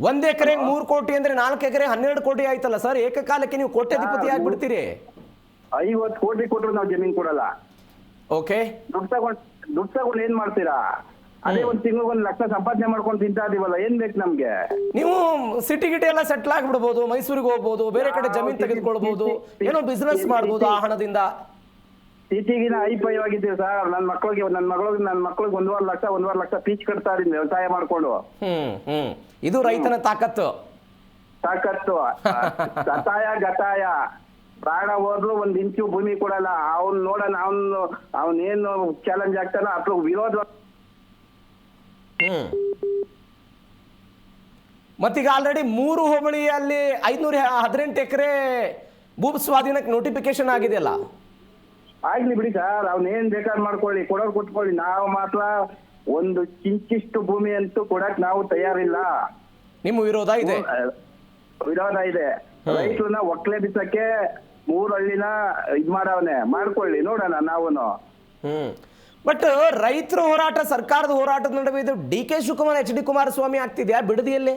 1 ಎಕರೆಗೆ 3 ಕೋಟಿ ಅಂದ್ರೆ 4 ಎಕರೆ 12 ಕೋಟಿ ಆಯ್ತಲ್ಲ ಸರ್. ಏಕಕಾಲಕ್ಕೆ ನೀವು ಕೋಟ್ಯಾಧಿಪತಿ ಆಗ್ಬಿಡ್ತೀರಿ. 50 ಕೋಟಿ ಕೊಟ್ರು ನಾವು ಜಮೀನ್ ಕೊಡಲ್ಲ. ಓಕೆ, ದುಡ್ಡು ತಗೊಂಡು ಏನ್ ಮಾಡ್ತೀರಾ? ಅದೇ ಒಂದ್ ತಿಂಗಳಿಗೆ 1 ಲಕ್ಷ ಸಂಪಾದನೆ ಮಾಡ್ಕೊಂಡು ತಿಂತಾ ಇದೀವಲ್ಲ, ಏನ್ ಬೇಕು ನಮ್ಗೆ? ನೀವು ಸಿಟಿ ಗಿಟಿ ಎಲ್ಲ ಸೆಟ್ಲ್ ಆಗ್ಬಿಡ್ಬೋದು, ಮೈಸೂರಿಗೆ ಹೋಗ್ಬೋದು, ಬೇರೆ ಕಡೆ ಜಮೀನ್ ತೆಗೆದುಕೊಳ್ಬಹುದು, ಏನೋ ಬಿಸ್ನೆಸ್ ಮಾಡ್ಬೋದು ಆ ಹಣದಿಂದ. ಸಿಟಿಗಿನ ಐಪಯವಾಗಿದ್ದೀವಿ ಸರ್. ನನ್ನ ಮಕ್ಳಿಗೆ 1.5 ಲಕ್ಷ ಫೀಸ್ ಕಟ್ತಾ ಇದೀನಿ ವ್ಯವಸಾಯ ಮಾಡ್ಕೊಂಡು. ಇದು ರೈತನ ತಾಕತ್ತು. ಗತಾಯ ಪ್ರಾಣ ಹೋದ್ರು 1 ಇಂಚು ಭೂಮಿ ಕೊಡಲ್ಲ. ಅವ್ನು ನೋಡೋಣ, ಅವನೇನು ಚಾಲೆಂಜ್ ಆಗ್ತಾನ ಅಥವಾ ವಿರೋಧ. ಮತ್ತೀಗ ಆಲ್ರೆಡಿ 3 ಹೋಬಳಿಯಲ್ಲಿ 518 ಎಕರೆ ಭೂ ಸ್ವಾಧೀನಕ್ಕೆ ನೋಟಿಫಿಕೇಶನ್ ಆಗಿದೆಯಲ್ಲ. ಆಗ್ಲಿ ಬಿಡಿ ಸರ್, ಅವ್ನೇನ್ ಬೇಕಾದ್ ಮಾಡ್ಕೊಳ್ಳಿ, ಕೊಡೋರು ಕೊಟ್ಕೊಳ್ಳಿ. ನಾವು ಮಾತ್ರ ಒಂದು ಕಿಂಚಿಷ್ಟು ಭೂಮಿ ಅಂತೂ ಕೊಡಕ್ ನಾವು ತಯಾರಿಲ್ಲ. ನಿಮ್ಮ ವಿರೋಧ ಇದೆ? ವಿರೋಧ ಇದೆ. ರೈತರನ್ನ ಒಕ್ಲೆ ಬಿಸಕ್ಕೆ 3 ಹಳ್ಳಿನ ಇದ್ ಮಾಡವನೆ, ಮಾಡ್ಕೊಳ್ಳಿ, ನೋಡೋಣ ನಾವುನು. ಬಟ್ ರೈತರ ಹೋರಾಟ ಸರ್ಕಾರದ ಹೋರಾಟದ ನಡುವೆ ಇದು DK ಶಿವಕುಮಾರ್ HD ಕುಮಾರಸ್ವಾಮಿ ಆಗ್ತಿದ್ಯಾ ಬಿಡದಿಯಲ್ಲಿ?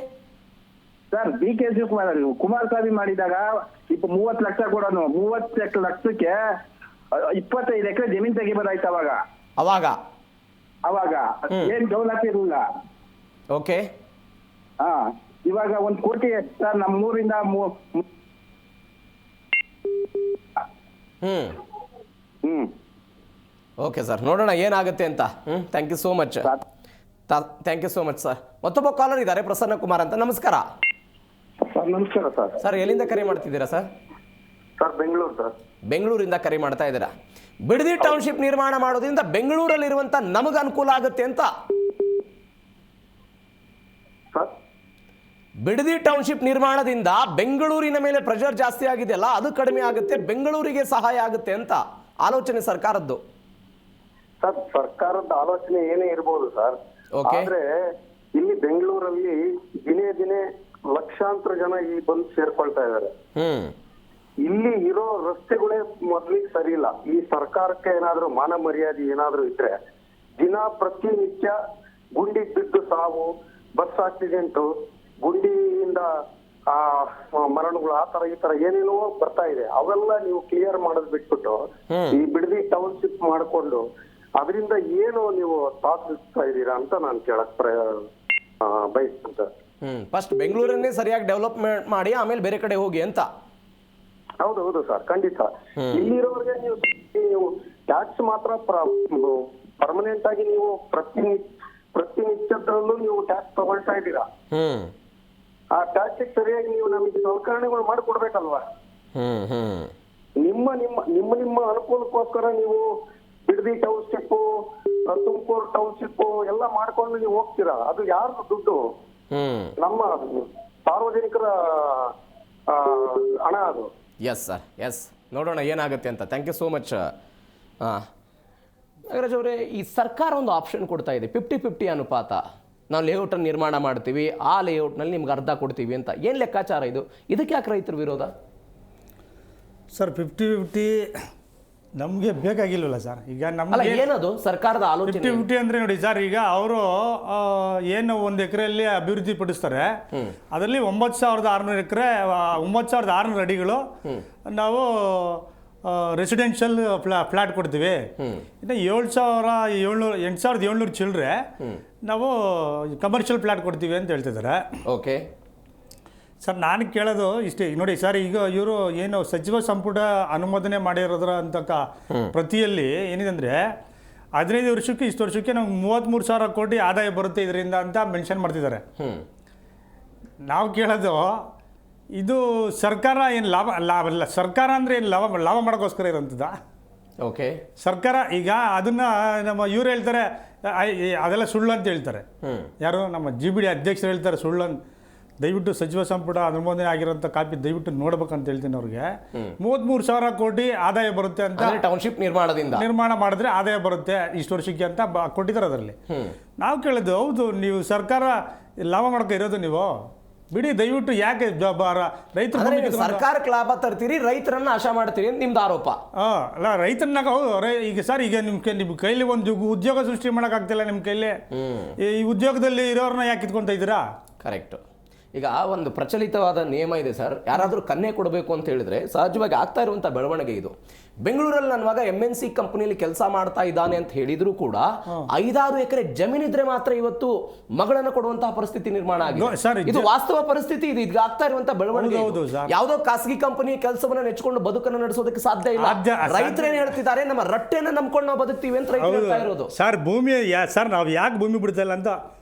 ಸರ್, DK ಶಿವಕುಮಾರ್ ಕುಮಾರಸ್ವಾಮಿ ಮಾಡಿದಾಗ 30 ಲಕ್ಷ ಕೊಡೋನು, 30 ಲಕ್ಷಕ್ಕೆ 25 ಎಕರೆ ಜಮೀನ್ ತೆಗಿಬೋದಾಯ್ತು ಅವಾಗ ಏನ್ ಡೆವಲಪ್ ಇರಲಿಲ್ಲ. ಓಕೆ, ಇವಾಗ 1 ಕೋಟಿ ಸರ್ ನಮ್ಮೂರಿಂದ ಓಕೆ ಸರ್, ನೋಡೋಣ ಏನಾಗುತ್ತೆ ಅಂತ. Thank you so much. Thank you so much sir. ಮತ್ತೊಬ್ಬ ಕಾಲರ್ ಇದ್ದಾರೆ, ಪ್ರಸನ್ನ ಕುಮಾರ್ ಅಂತ. ನಮಸ್ಕಾರ ಸರ್. ನಮಸ್ಕಾರ ಸರ್. ಸರ್, ಎಲ್ಲಿಂದ ಕರೆ ಮಾಡ್ತಿದ್ದೀರಾ ಸರ್? Sir, Bengaluru sir. ಬೆಂಗಳೂರಿಂದ ಕರೆ ಮಾಡ್ತಾ ಇದ್ದೀರಾ. ಬಿಡದಿ ಟೌನ್ಶಿಪ್ ನಿರ್ಮಾಣ ಮಾಡೋದ್ರಿಂದ ಬೆಂಗಳೂರಲ್ಲಿರುವಂತ ನಮಗೆ ಅನುಕೂಲ ಆಗುತ್ತೆ ಅಂತ. ಬಿಡದಿ ಟೌನ್ಶಿಪ್ ನಿರ್ಮಾಣದಿಂದ ಬೆಂಗಳೂರಿನ ಮೇಲೆ ಪ್ರೆಷರ್ ಜಾಸ್ತಿ ಆಗಿದೆಯಲ್ಲ, ಅದು ಕಡಿಮೆ ಆಗುತ್ತೆ, ಬೆಂಗಳೂರಿಗೆ ಸಹಾಯ ಆಗುತ್ತೆ ಅಂತ ಆಲೋಚನೆ ಸರ್ಕಾರದ್ದು. ಸರ್, ಸರ್ಕಾರದ ಆಲೋಚನೆ ಏನೇ ಇರ್ಬೋದು ಸರ್, ಆದ್ರೆ ಇಲ್ಲಿ ಬೆಂಗಳೂರಲ್ಲಿ ದಿನೇ ಲಕ್ಷಾಂತರ ಜನ ಇಲ್ಲಿ ಬಂದು ಸೇರ್ಕೊಳ್ತಾ ಇದ್ದಾರೆ. ಇಲ್ಲಿ ಇರೋ ರಸ್ತೆಗಳೇ ಮೊದ್ಲಿಗೆ ಸರಿ ಇಲ್ಲ. ಈ ಸರ್ಕಾರಕ್ಕೆ ಏನಾದ್ರೂ ಮಾನ ಮರ್ಯಾದೆ ಏನಾದ್ರೂ ಇದ್ರೆ, ಪ್ರತಿನಿತ್ಯ ಗುಂಡಿ ಬಿದ್ದು ಸಾವು, ಬಸ್ ಆಕ್ಸಿಡೆಂಟ್, ಗುಂಡಿಯಿಂದ ಮರಣಗಳು, ಈ ತರ ಏನೇನೋ ಬರ್ತಾ ಇದೆ. ಅವೆಲ್ಲ ನೀವು ಕ್ಲಿಯರ್ ಮಾಡೋದ್ ಬಿಟ್ಬಿಟ್ಟು ಈ ಬಿಡದಿ ಟೌನ್ಶಿಪ್ ಮಾಡ್ಕೊಂಡು ಅದರಿಂದ ಏನು ನೀವು ಸಾಧಿಸ್ತಾ ಇದ್ದೀರಾ ಅಂತ ನಾನು ಕೇಳಕ್ ಬಯಸ್ತೇನೆ. ಫಸ್ಟ್ ಬೆಂಗಳೂರನ್ನೇ ಸರಿಯಾಗಿ ಡೆವಲಪ್ಮೆಂಟ್ ಮಾಡಿ ಆಮೇಲೆ ಬೇರೆ ಕಡೆ ಹೋಗಿ ಅಂತ. ಹೌದು ಸರ್, ಖಂಡಿತ. ಇಲ್ಲಿರೋರಿಗೆ ನೀವು ಟ್ಯಾಕ್ಸ್ ಮಾತ್ರ ಪರ್ಮನೆಂಟ್ ಆಗಿ ನೀವು ಪ್ರತಿನಿತ್ಯದಲ್ಲೂ ನೀವು ಟ್ಯಾಕ್ಸ್ ತಗೊಳ್ತಾ ಇದ್ದೀರಾ. ಆ ಟ್ಯಾಕ್ಸ್ ಸರಿಯಾಗಿ ನೀವು ನಮಗೆ ಸೌಕರ್ಯಗಳು ಮಾಡಿಕೊಡ್ಬೇಕಲ್ವಾ? ನಿಮ್ಮ ಅನುಕೂಲಕ್ಕೋಸ್ಕರ ನೀವು ಬಿಡದಿ ಟೌನ್ಶಿಪ್, ತುಮಕೂರು ಟೌನ್ಶಿಪ್ ಎಲ್ಲ ಮಾಡ್ಕೊಂಡು ನೀವು ಹೋಗ್ತೀರಾ. ಅದು ಯಾರ್ದು ದುಡ್ಡು? ನಮ್ಮ ಸಾರ್ವಜನಿಕರ ಹಣ ಅದು. Yes sir, yes. ನೋಡೋಣ ಏನಾಗುತ್ತೆ ಅಂತ. Thank you so much. Nagaraj ಅವರೇ, ಈ ಸರ್ಕಾರ ಒಂದು ಆಪ್ಷನ್ ಕೊಡ್ತಾ ಇದೆ, 50-50 ಅನುಪಾತ. ನಾವು ಲೇಔಟನ್ನು ನಿರ್ಮಾಣ ಮಾಡ್ತೀವಿ, ಆ ಲೇಔಟ್ನಲ್ಲಿ ನಿಮ್ಗೆ ಅರ್ಧ ಕೊಡ್ತೀವಿ ಅಂತ. ಏನು ಲೆಕ್ಕಾಚಾರ ಇದು? ಇದಕ್ಕೆ ಯಾಕೆ ರೈತರು ವಿರೋಧ? ಸರ್, 50-50 ನಮಗೆ ಬೇಕಾಗಿಲ್ವಲ್ಲ ಸರ್. ಈಗ ನಮಗೆ ಏನದು ಸರ್ಕಾರದ ಆಲೋಚನೆ? 50-50 ಅಂದರೆ ನೋಡಿ ಸರ್, ಈಗ ಅವರು ಏನು 1 ಎಕರೆಯಲ್ಲಿ ಅಭಿವೃದ್ಧಿ ಪಡಿಸ್ತಾರೆ, ಅದರಲ್ಲಿ 9,600 ಎಕರೆ 9,600 ಅಡಿಗಳು ನಾವು ರೆಸಿಡೆನ್ಷಿಯಲ್ ಫ್ಲಾಟ್ ಕೊಡ್ತೀವಿ. ಇನ್ನು 8,700 ಚಿಲ್ಲರೆ ನಾವು ಕಮರ್ಷಿಯಲ್ ಫ್ಲಾಟ್ ಕೊಡ್ತೀವಿ ಅಂತ ಹೇಳ್ತಿದ್ದಾರೆ. ಓಕೆ ಸರ್, ನಾನು ಕೇಳೋದು ಇಷ್ಟೇ ನೋಡಿ ಸರ್. ಈಗ ಇವರು ಏನು ಸಚಿವ ಸಂಪುಟ ಅನುಮೋದನೆ ಮಾಡಿರೋದ್ರ ಅಂತ ಪ್ರತಿಯಲ್ಲಿ ಏನಿದೆ ಅಂದರೆ 15 ವರ್ಷಕ್ಕೆ ಇಷ್ಟು ವರ್ಷಕ್ಕೆ ನಮ್ಗೆ 33,000 ಕೋಟಿ ಆದಾಯ ಬರುತ್ತೆ ಇದರಿಂದ ಅಂತ ಮೆನ್ಷನ್ ಮಾಡ್ತಿದ್ದಾರೆ. ನಾವು ಕೇಳೋದು, ಇದು ಸರ್ಕಾರ ಏನು ಲಾಭ ಸರ್ಕಾರ ಅಂದರೆ ಏನು ಲಾಭ ಮಾಡೋಕ್ಕೋಸ್ಕರ ಇರೋಂಥದ್ದ? ಓಕೆ, ಸರ್ಕಾರ ಈಗ ಅದನ್ನು ನಮ್ಮ ಇವ್ರು ಹೇಳ್ತಾರೆ ಅದೆಲ್ಲ ಸುಳ್ಳು ಅಂತ ಹೇಳ್ತಾರೆ. ಯಾರು ನಮ್ಮ GBD ಅಧ್ಯಕ್ಷರು ಹೇಳ್ತಾರೆ ಸುಳ್ಳು ಅಂತ. ದಯವಿಟ್ಟು ಸಚಿವ ಸಂಪುಟ ಅನುಮೋದನೆ ಆಗಿರೋಂಥ ಕಾಪಿ ದಯವಿಟ್ಟು ನೋಡ್ಬೇಕಂತ ಹೇಳ್ತೀನಿ ಅವ್ರಿಗೆ. 33,000 ಕೋಟಿ ಆದಾಯ ಬರುತ್ತೆ ಅಂತ ಟೌನ್ಶಿಪ್ ನಿರ್ಮಾಣ ಮಾಡಿದ್ರೆ ಆದಾಯ ಬರುತ್ತೆ ಇಷ್ಟು ವರ್ಷಕ್ಕೆ ಅಂತ ಕೊಟ್ಟಿದ್ದಾರೆ ಅದರಲ್ಲಿ. ನಾವು ಕೇಳೋದು, ಹೌದು ನೀವು ಸರ್ಕಾರ ಲಾಭ ಮಾಡ್ಕೊ ಇರೋದು ನೀವು ಬಿಡಿ ದಯವಿಟ್ಟು ಯಾಕೆ ರೈತರು ಅಂದ್ರೆ ನೀವು ಸರ್ಕಾರಕ್ಕೆ ಲಾಭ ತರ್ತೀರಿ, ರೈತರನ್ನ ಆಶಾ ಮಾಡ್ತೀರಿ ಅಂತ ನಿಮ್ದು ಆರೋಪ. ಅಲ್ಲ ರೈತರನ್ನಾಗ ಹೌದು ಈಗ ಸರ್, ಈಗ ನಿಮ್ಮ ಕೈಲಿ ಒಂದು ಉದ್ಯೋಗ ಸೃಷ್ಟಿ ಮಾಡೋಕ್ಕಾಗ್ತಿಲ್ಲ ನಿಮ್ಮ ಕೈಲಿ. ಈ ಉದ್ಯೋಗದಲ್ಲಿ ಇರೋರನ್ನ ಯಾಕೆ ಕಿತ್ಕೊಂತ ಇದ್ದೀರಾ? ಕರೆಕ್ಟ್. ಈಗ ಒಂದು ಪ್ರಚಲಿತವಾದ ನಿಯಮ ಇದೆ ಸರ್, ಯಾರಾದರೂ ಕನ್ಯೆ ಕೊಡಬೇಕು ಅಂತ ಹೇಳಿದ್ರೆ ಸಹಜವಾಗಿ ಆಗ್ತಾ ಇರುವಂಥ ಬೆಳವಣಿಗೆ ಇದು. ಬೆಂಗಳೂರಲ್ಲಿ ನನ್ನ ಮಗ MNC ಕಂಪನಿಯಲ್ಲಿ ಕೆಲಸ ಮಾಡ್ತಾ ಇದ್ದಾನೆ ಅಂತ ಹೇಳಿದ್ರು ಕೂಡ 5-6 ಎಕರೆ ಜಮೀನಿದ್ರೆ ಮಾತ್ರ ಇವತ್ತು ಮಗಳನ್ನು ಕೊಡುವಂತಹ ಪರಿಸ್ಥಿತಿ ನಿರ್ಮಾಣ ಆಗಿದೆ. ಇದು ವಾಸ್ತವ ಪರಿಸ್ಥಿತಿ, ಇದು ಈಗ ಆಗ್ತಾ ಇರುವಂತಹ ಬೆಳವಣಿಗೆ. ಯಾವುದೋ ಖಾಸಗಿ ಕಂಪನಿ ಕೆಲಸವನ್ನ ನೆಚ್ಕೊಂಡು ಬದುಕನ್ನು ನಡೆಸೋದಕ್ಕೆ ಸಾಧ್ಯ ಇಲ್ಲ. ರೈತರೇನು ಹೇಳ್ತಿದ್ದಾರೆ, ನಮ್ಮ ರಟ್ಟೆನ ನಂಬ್ಕೊಂಡು ನಾವು ಬದುಕ್ತೀವಿ ಅಂತ ರೈತರು ಹೇಳ್ತಾ ಇರೋದು. ಸರ್ ಭೂಮಿ ಸರ್ ನಾವು ಯಾಕೆ ಭೂಮಿ ಬಿಡ್ತಾ ಇಲ್ಲ ಅಂತ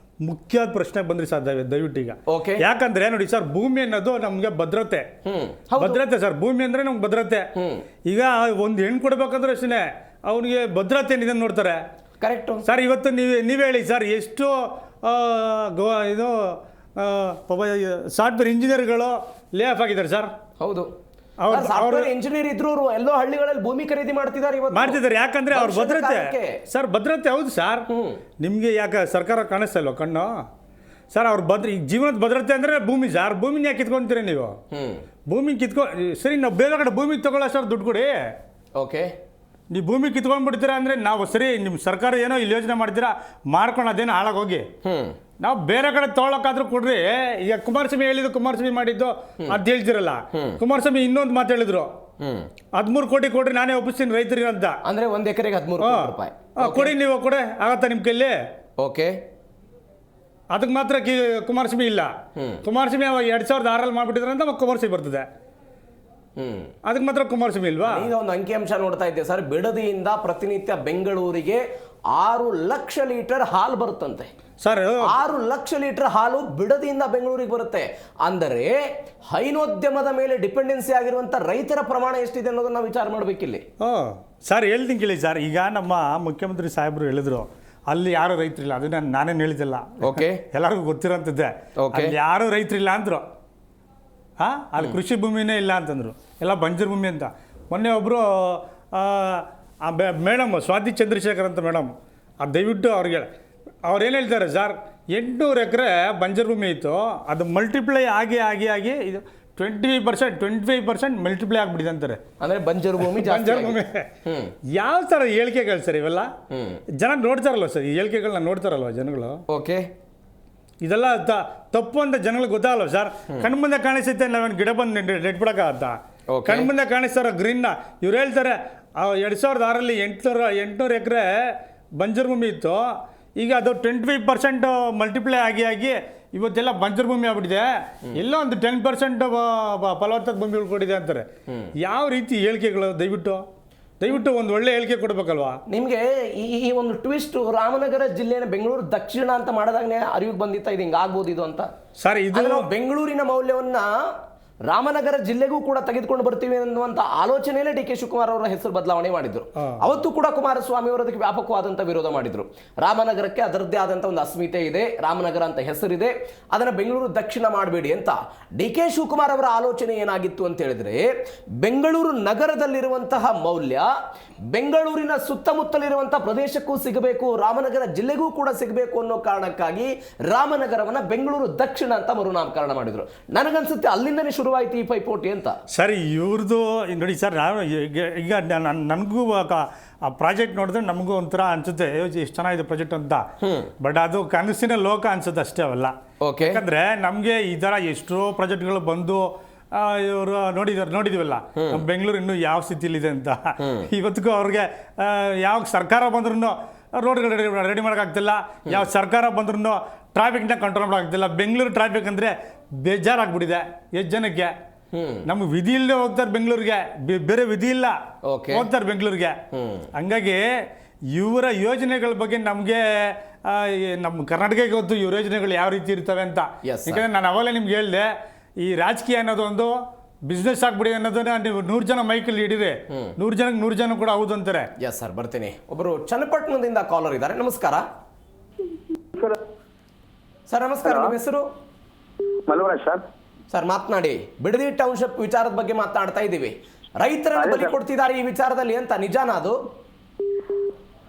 ಮುಖ್ಯವಾದ ಪ್ರಶ್ನೆ ಬಂದ್ರಿ ಸರ್ ದಯವಿಟ್ಟು ಈಗ. ಯಾಕಂದ್ರೆ ನೋಡಿ ಸರ್, ಭೂಮಿ ಅನ್ನೋದು ನಮ್ಗೆ ಭದ್ರತೆ ಸರ್. ಭೂಮಿ ಅಂದ್ರೆ ನಮ್ಗೆ ಭದ್ರತೆ. ಈಗ ಒಂದು ಹೆಣ್ಣು ಕೊಡ್ಬೇಕಂದ್ರೆ ಅಷ್ಟೇ ಅವನಿಗೆ ಭದ್ರತೆ ಏನಿದೆ ನೋಡ್ತಾರೆ. Correct sir. ಇವತ್ತು ನೀವೇ ಹೇಳಿ ಸರ್, ಎಷ್ಟು ಇದು ಸಾಫ್ಟ್ವೇರ್ ಇಂಜಿನಿಯರ್ಗಳು ಲೇ ಆಫ್ ಆಗಿದ್ದಾರೆ ಸರ್. ಹೌದು, ಇಂಜಿನಿಯರ್ ಇದ್ರು ಎಲ್ಲೋ ಹಳ್ಳಿಗಳಲ್ಲಿ ಭೂಮಿ ಖರೀದಿ ಮಾಡ್ತಿದ್ದಾರೆ. ಯಾಕಂದ್ರೆ ಅವ್ರ ಭದ್ರತೆ ಸರ್, ಭದ್ರತೆ. ಹೌದು ಸರ್. ನಿಮ್ಗೆ ಯಾಕೆ ಸರ್ಕಾರ ಕಾಣಿಸ್ತಲ್ವ ಕಣ್ಣು ಸರ್? ಅವ್ರ ಈಗ ಜೀವನದ ಭದ್ರತೆ ಅಂದ್ರೆ ಭೂಮಿ ಸರ್. ಭೂಮಿನ ಯಾಕೆ ಕಿತ್ಕೊಂತೀರಿ ನೀವು? ಭೂಮಿ ಸರಿ, ನಾವು ಬೇರೆ ಕಡೆ ಭೂಮಿ ತಗೊಳ್ಳೋ ಸರ್, ದುಡ್ಡು ಕೊಡಿ. ಓಕೆ, ನೀವು ಭೂಮಿ ಕಿತ್ಕೊಂಡ್ಬಿಡ್ತೀರಾ ಅಂದ್ರೆ ನಾವು ಸರಿ, ನಿಮ್ಮ ಸರ್ಕಾರ ಏನೋ ಇಲ್ಲಿ ಯೋಚನೆ ಮಾಡ್ತೀರಾ, ಮಾಡ್ಕೊಂಡು ಅದೇನೋ ಹಾಳಾಗೋಗಿ ನಾವು ಬೇರೆ ಕಡೆ ತೊಗೊಳಕ್ಕಾದ್ರೂ ಕೊಡ್ರಿ. ಈಗ ಕುಮಾರಸ್ವಾಮಿ ಹೇಳಿದ್ದು, ಕುಮಾರಸ್ವಾಮಿ ಮಾಡಿದ್ದು ಅದ್ ಹೇಳ್ತಿರಲ್ಲ. ಕುಮಾರಸ್ವಾಮಿ ಇನ್ನೊಂದು ಮಾತು ಹೇಳಿದ್ರು, 13 ಕೋಟಿ ಕೊಡ್ರಿ ನಾನೇ ಒಪ್ಪಿಸ್ತೀನಿ ರೈತರಿಗೆ ಅಂತ. ಅಂದ್ರೆ 1 ಎಕರೆಗೆ 13 ಕೋಟಿ ರೂಪಾಯಿ ಕೊಡಿ, ನೀವು ಕೊಡೆ ಆಗತ್ತಾ ನಿಮ್ ಕೈಲಿ? ಓಕೆ, ಅದಕ್ಕೆ ಮಾತ್ರ ಕುಮಾರಸ್ವಾಮಿ ಇಲ್ಲ. ಕುಮಾರಸ್ವಾಮಿ 2006 ಮಾಡ್ಬಿಟ್ಟಿದ್ರೆ ಅಂತ ಕುಮಾರಸ್ವಾಮಿ ಬರ್ತದೆ. ಅದಕ್ಕೆ ಮಾತ್ರ ಕುಮಾರಸ್ವಾಮಿ ಇಲ್ವಾ? ಈಗ ಒಂದು ಅಂಕಿಅಂಶ ನೋಡ್ತಾ ಇದ್ದೆ ಸರ್, ಬಿಡದಿಯಿಂದ ಪ್ರತಿನಿತ್ಯ ಬೆಂಗಳೂರಿಗೆ 6 ಲಕ್ಷ ಲೀಟರ್ ಹಾಲು ಬರುತ್ತಂತೆ ಸರ್. 6 ಲಕ್ಷ ಲೀಟರ್ ಹಾಲು ಬಿಡದಿಯಿಂದ ಬೆಂಗಳೂರಿಗೆ ಬರುತ್ತೆ. ಅಂದರೆ ಹೈನೋದ್ಯಮದ ಮೇಲೆ ಡಿಪೆಂಡೆನ್ಸಿ ಆಗಿರುವಂತ ರೈತರ ಪ್ರಮಾಣ ಎಷ್ಟಿದೆ ಅನ್ನೋದನ್ನ ನಾವು ವಿಚಾರ ಮಾಡ್ಬೇಕಿಲ್ಲಿ. ಸರ್ ಹೇಳ್ತೀನಿ ಕೇಳಿ ಸರ್, ಈಗ ನಮ್ಮ ಮುಖ್ಯಮಂತ್ರಿ ಸಾಹೇಬರು ಹೇಳಿದ್ರು ಅಲ್ಲಿ ಯಾರು ರೈತರಿಲ್ಲ. ಅದು ನಾನೇನು ಹೇಳಿದ್ದಿಲ್ಲ, ಓಕೆ, ಎಲ್ಲರಿಗೂ ಗೊತ್ತಿರೋಂಥದ್ದೇ. ಅಲ್ಲಿ ಯಾರು ರೈತರಿಲ್ಲ ಅಂದ್ರು. ಅಲ್ಲಿ ಕೃಷಿ ಭೂಮಿನೇ ಇಲ್ಲ ಅಂತಂದ್ರು, ಎಲ್ಲ ಬಂಜರು ಭೂಮಿ ಅಂತ. ಮೊನ್ನೆ ಒಬ್ಬರು ಮೇಡಮ್ ಸ್ವಾತಿ ಚಂದ್ರಶೇಖರ್ ಅಂತ ಮೇಡಮ್, ದಯವಿಟ್ಟು ಅವ್ರಿಗೆ ಅವ್ರೇನು ಹೇಳ್ತಾರೆ ಸರ್, 800 ಎಕರೆ ಬಂಜರು ಭೂಮಿ ಇತ್ತು, ಅದು ಮಲ್ಟಿಪ್ಲೈ ಆಗಿ ಇದು 25% ಮಲ್ಟಿಪ್ಲೈ ಆಗ್ಬಿಟ್ಟಿದೆ ಅಂತಾರೆ. ಅಂದರೆ ಬಂಜರು ಭೂಮಿ. ಯಾವ ಥರ ಹೇಳಿಕೆಗಳು ಸರ್ ಇವೆಲ್ಲ? ಜನ ನೋಡ್ತಾರಲ್ವ ಸರ್, ಈ ಹೇಳಿಕೆಗಳನ್ನ ನೋಡ್ತಾರಲ್ವ ಜನಗಳು. ಓಕೆ, ಇದೆಲ್ಲ ತಪ್ಪು ಅಂತ ಜನಗಳಿಗೆ ಗೊತ್ತಾಗಲ್ವ ಸರ್? ಕಣ್ಮುಂದೆ ಕಾಣಿಸುತ್ತೆ, ನಾವೇನು ಗಿಡ ಬಂದು ನೆಟ್ಬಿಡಕ್ಕಾಗತ್ತ? ಕಣ್ಮುಂದೆ ಕಾಣಿಸ್ತಾರ ಗ್ರೀನ್ನ. ಇವ್ರು ಹೇಳ್ತಾರೆ 2006 800 ಎಕರೆ ಬಂಜರು ಭೂಮಿ ಇತ್ತು, ಈಗ ಅದು 25% ಮಲ್ಟಿಪ್ಲೈ ಆಗಿ ಇವತ್ತೆಲ್ಲ ಬಂಜರು ಭೂಮಿ ಆಗ್ಬಿಟ್ಟಿದೆ. ಎಲ್ಲೋ ಒಂದು 10% ಫಲವತ್ತಾದ ಭೂಮಿ ಉಳ್ಕೊಂಡಿದೆ ಅಂತಾರೆ. ಯಾವ ರೀತಿ ಹೇಳಿಕೆಗಳು? ದಯವಿಟ್ಟು ಒಂದು ಒಳ್ಳೆ ಹೇಳಿಕೆ ಕೊಡ್ಬೇಕಲ್ವಾ? ನಿಮಗೆ ಈ ಒಂದು ಟ್ವಿಸ್ಟ್ ರಾಮನಗರ ಜಿಲ್ಲೆಯ ಬೆಂಗಳೂರು ದಕ್ಷಿಣ ಅಂತ ಮಾಡಿದಾಗನೇ ಅರಿವಿಗೆ ಬಂದಿತ್ತ ಇದು ಹಿಂಗಾಗ್ಬೋದು ಇದು ಅಂತ ಸರ್? ಇದು ಬೆಂಗಳೂರಿನ ಮೌಲ್ಯವನ್ನ ರಾಮನಗರ ಜಿಲ್ಲೆಗೂ ಕೂಡ ತೆಗೆದುಕೊಂಡು ಬರ್ತೀವಿ ಅನ್ನುವಂಥ ಆಲೋಚನೆಯಲ್ಲೇ ಡಿ ಕೆ ಶಿವಕುಮಾರ್ ಅವರ ಹೆಸರು ಬದಲಾವಣೆ ಮಾಡಿದ್ರು. ಅವತ್ತು ಕೂಡ ಕುಮಾರಸ್ವಾಮಿ ಅವರು ಅದಕ್ಕೆ ವ್ಯಾಪಕವಾದಂಥ ವಿರೋಧ ಮಾಡಿದ್ರು. ರಾಮನಗರಕ್ಕೆ ಅದರದ್ದೇ ಆದಂಥ ಒಂದು ಅಸ್ಮಿತೆ ಇದೆ, ರಾಮನಗರ ಅಂತ ಹೆಸರಿದೆ, ಅದನ್ನು ಬೆಂಗಳೂರು ದಕ್ಷಿಣ ಮಾಡಬೇಡಿ ಅಂತ. ಡಿ ಕೆ ಶಿವಕುಮಾರ್ ಅವರ ಆಲೋಚನೆ ಏನಾಗಿತ್ತು ಅಂತ ಹೇಳಿದ್ರೆ, ಬೆಂಗಳೂರು ನಗರದಲ್ಲಿರುವಂತಹ ಮೌಲ್ಯ ಬೆಂಗಳೂರಿನ ಸುತ್ತಮುತ್ತಲಿರುವಂತಹ ಪ್ರದೇಶಕ್ಕೂ ಸಿಗಬೇಕು, ರಾಮನಗರ ಜಿಲ್ಲೆಗೂ ಕೂಡ ಸಿಗಬೇಕು ಅನ್ನೋ ಕಾರಣಕ್ಕಾಗಿ ರಾಮನಗರವನ್ನ ಬೆಂಗಳೂರು ದಕ್ಷಿಣ ಅಂತ ಮರುನಾಮಕರಣ ಮಾಡಿದ್ರು. ನನಗನ್ಸುತ್ತೆ ಅಲ್ಲಿಂದನೇ ಶುರುವಾಯಿತು ಈ ಪೈಪೋಟಿ ಅಂತ. ಸರ್ ಇವ್ರದ್ದು ನೋಡಿ ಸರ್, ಈಗ ನನಗೂ ಆ ಪ್ರಾಜೆಕ್ಟ್ ನೋಡಿದ್ರೆ ನಮಗೂ ಒಂಥರ ಅನ್ಸುತ್ತೆ, ಎಷ್ಟು ಚೆನ್ನಾಗಿದೆ ಪ್ರಾಜೆಕ್ಟ್ ಅಂತ. ಬಟ್ ಅದು ಕನಸಿನ ಲೋಕ ಅನ್ಸುತ್ತೆ ಅಷ್ಟೇ ಅವೆಲ್ಲ. ಯಾಕಂದ್ರೆ ನಮಗೆ ಈ ಥರ ಎಷ್ಟೋ ಪ್ರಾಜೆಕ್ಟ್ಗಳು ಬಂದು ಇವರು ನೋಡಿದಿವಲ್ಲ, ನಮ್ಮ ಬೆಂಗಳೂರು ಇನ್ನೂ ಯಾವ ಸ್ಥಿತಿಲಿದೆ ಅಂತ. ಇವತ್ತಿಗೂ ಅವ್ರಿಗೆ ಯಾವ ಸರ್ಕಾರ ಬಂದ್ರೂ ರೋಡ್ಗಳು ರೆಡಿ ಮಾಡೋಕ್ಕಾಗ್ತಿಲ್ಲ, ಯಾವ ಸರ್ಕಾರ ಬಂದ್ರೂ ಟ್ರಾಫಿಕ್ನ ಕಂಟ್ರೋಲ್ ಮಾಡೋಕ್ಕಾಗ್ತಿಲ್ಲ. ಬೆಂಗಳೂರು ಟ್ರಾಫಿಕ್ ಅಂದರೆ ಬೇಜಾರಾಗ್ಬಿಟ್ಟಿದೆ ಎಷ್ಟು ಜನಕ್ಕೆ. ನಮ್ಗೆ ವಿಧಿ ಇಲ್ಲದೆ ಹೋಗ್ತಾರೆ ಬೆಂಗಳೂರಿಗೆ, ಬೇರೆ ವಿಧಿ ಇಲ್ಲ ಹೋಗ್ತಾರೆ ಬೆಂಗಳೂರಿಗೆ. ಹಂಗಾಗಿ ಇವರ ಯೋಜನೆಗಳ ಬಗ್ಗೆ ನಮಗೆ ನಮ್ಮ ಕರ್ನಾಟಕಕ್ಕೆ ಗೊತ್ತು ಇವ್ರ ಯೋಜನೆಗಳು ಯಾವ ರೀತಿ ಇರ್ತವೆ ಅಂತ. ಯಾಕಂದರೆ ನಾನು ಅವಾಗಲೇ ನಿಮ್ಗೆ ಹೇಳಿದೆ, ಈ ರಾಜಕೀಯ ಅನ್ನೋದು ಒಂದು ಬಿಸ್ನೆಸ್ ಆಗ್ಬಿಡಿದೆ ಅನ್ನೋದನ್ನ ನೀವು 100 ಜನ ಮೈಕಲ್ಲಿ ಹಿಡಿದೆ, 100 ಜನಕ್ಕೆ 100 ಜನ ಕೂಡ ಹೌದು ಅಂತಾರೆ. ಎಸ್ ಸರ್, ಬರ್ತೀನಿ. ಒಬ್ಬರು ಚನ್ನಪಟ್ಟಣದಿಂದ ಕಾಲರ್ ಇದ್ದಾರೆ. ನಮಸ್ಕಾರ ಸರ್. ನಮಸ್ಕಾರ, ನಿಮ್ಮ ಹೆಸರು? ಮಲ್ವರಾಜ್ ಸರ್. ಸರ್ ಮಾತನಾಡಿ. ಬಿಡದಿ ಟೌನ್ಶಿಪ್ ವಿಚಾರದ ಬಗ್ಗೆ ಮಾತನಾಡ್ತಾ ಇದ್ದೀವಿ. ರೈತರನ್ನು ಬಲಿ ಕೊಡ್ತಿದ್ದಾರೆ ಈ ವಿಚಾರದಲ್ಲಿ ಅಂತ, ನಿಜಾನ ಅದು?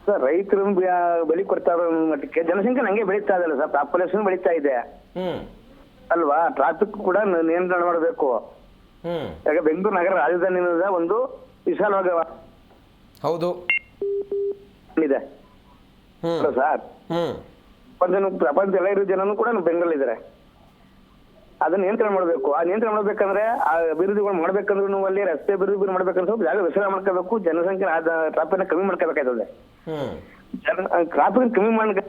ಸರ್ ರೈತರನ್ನು ಬಲಿ ಕೊಡ್ತಾ ಇರೋ ಮಟ್ಟಕ್ಕೆ ಜನಸಂಖ್ಯೆ ನಂಗೆ ಬೆಳೀತಾ ಇದಲ್ಲ ಸರ್, ಪಾಪ್ಯುಲೇಷನ್ ಬೆಳೀತಾ ಇದೆ. ಅಲ್ವಾ, ಟ್ರಾಫಿಕ್ ಕೂಡ ನಿಯಂತ್ರಣ ಮಾಡಬೇಕು. ಯಾಕೆ ಬೆಂಗಳೂರು ನಗರ ರಾಜಧಾನಿ ಒಂದು ವಿಶಾಲವಾಗಿ ಹೌದು ಇದೆ ಸರ್. ಪ್ರಪಂಚ ಎಲ್ಲ ಇರೋ ಜನನು ಕೂಡ ಬೆಂಗಳೂರಿದ್ದಾರೆ. ಅದನ್ನ ನಿಯಂತ್ರಣ ಮಾಡಬೇಕು. ಆ ನಿಯಂತ್ರಣ ಮಾಡ್ಬೇಕಂದ್ರೆ ಆ ಅಭಿವೃದ್ಧಿಗಳು ಮಾಡ್ಬೇಕಂದ್ರೆ ನೀವು ಅಲ್ಲಿ ರಸ್ತೆ ಅಭಿವೃದ್ಧಿ ಮಾಡ್ಬೇಕಂದ್ರೆ ಸ್ವಲ್ಪ ಜಾಗ ವಿಸ್ತಾರ ಮಾಡ್ಕೋಬೇಕು. ಜನಸಂಖ್ಯೆ ಟ್ರಾಫಿಕ್ ಕಮ್ಮಿ ಮಾಡ್ಕೋಬೇಕಾಯ್ತದೆ. ಟ್ರಾಫಿಕ್ ಕಮ್ಮಿ ಮಾಡ್ಕೊಂಡು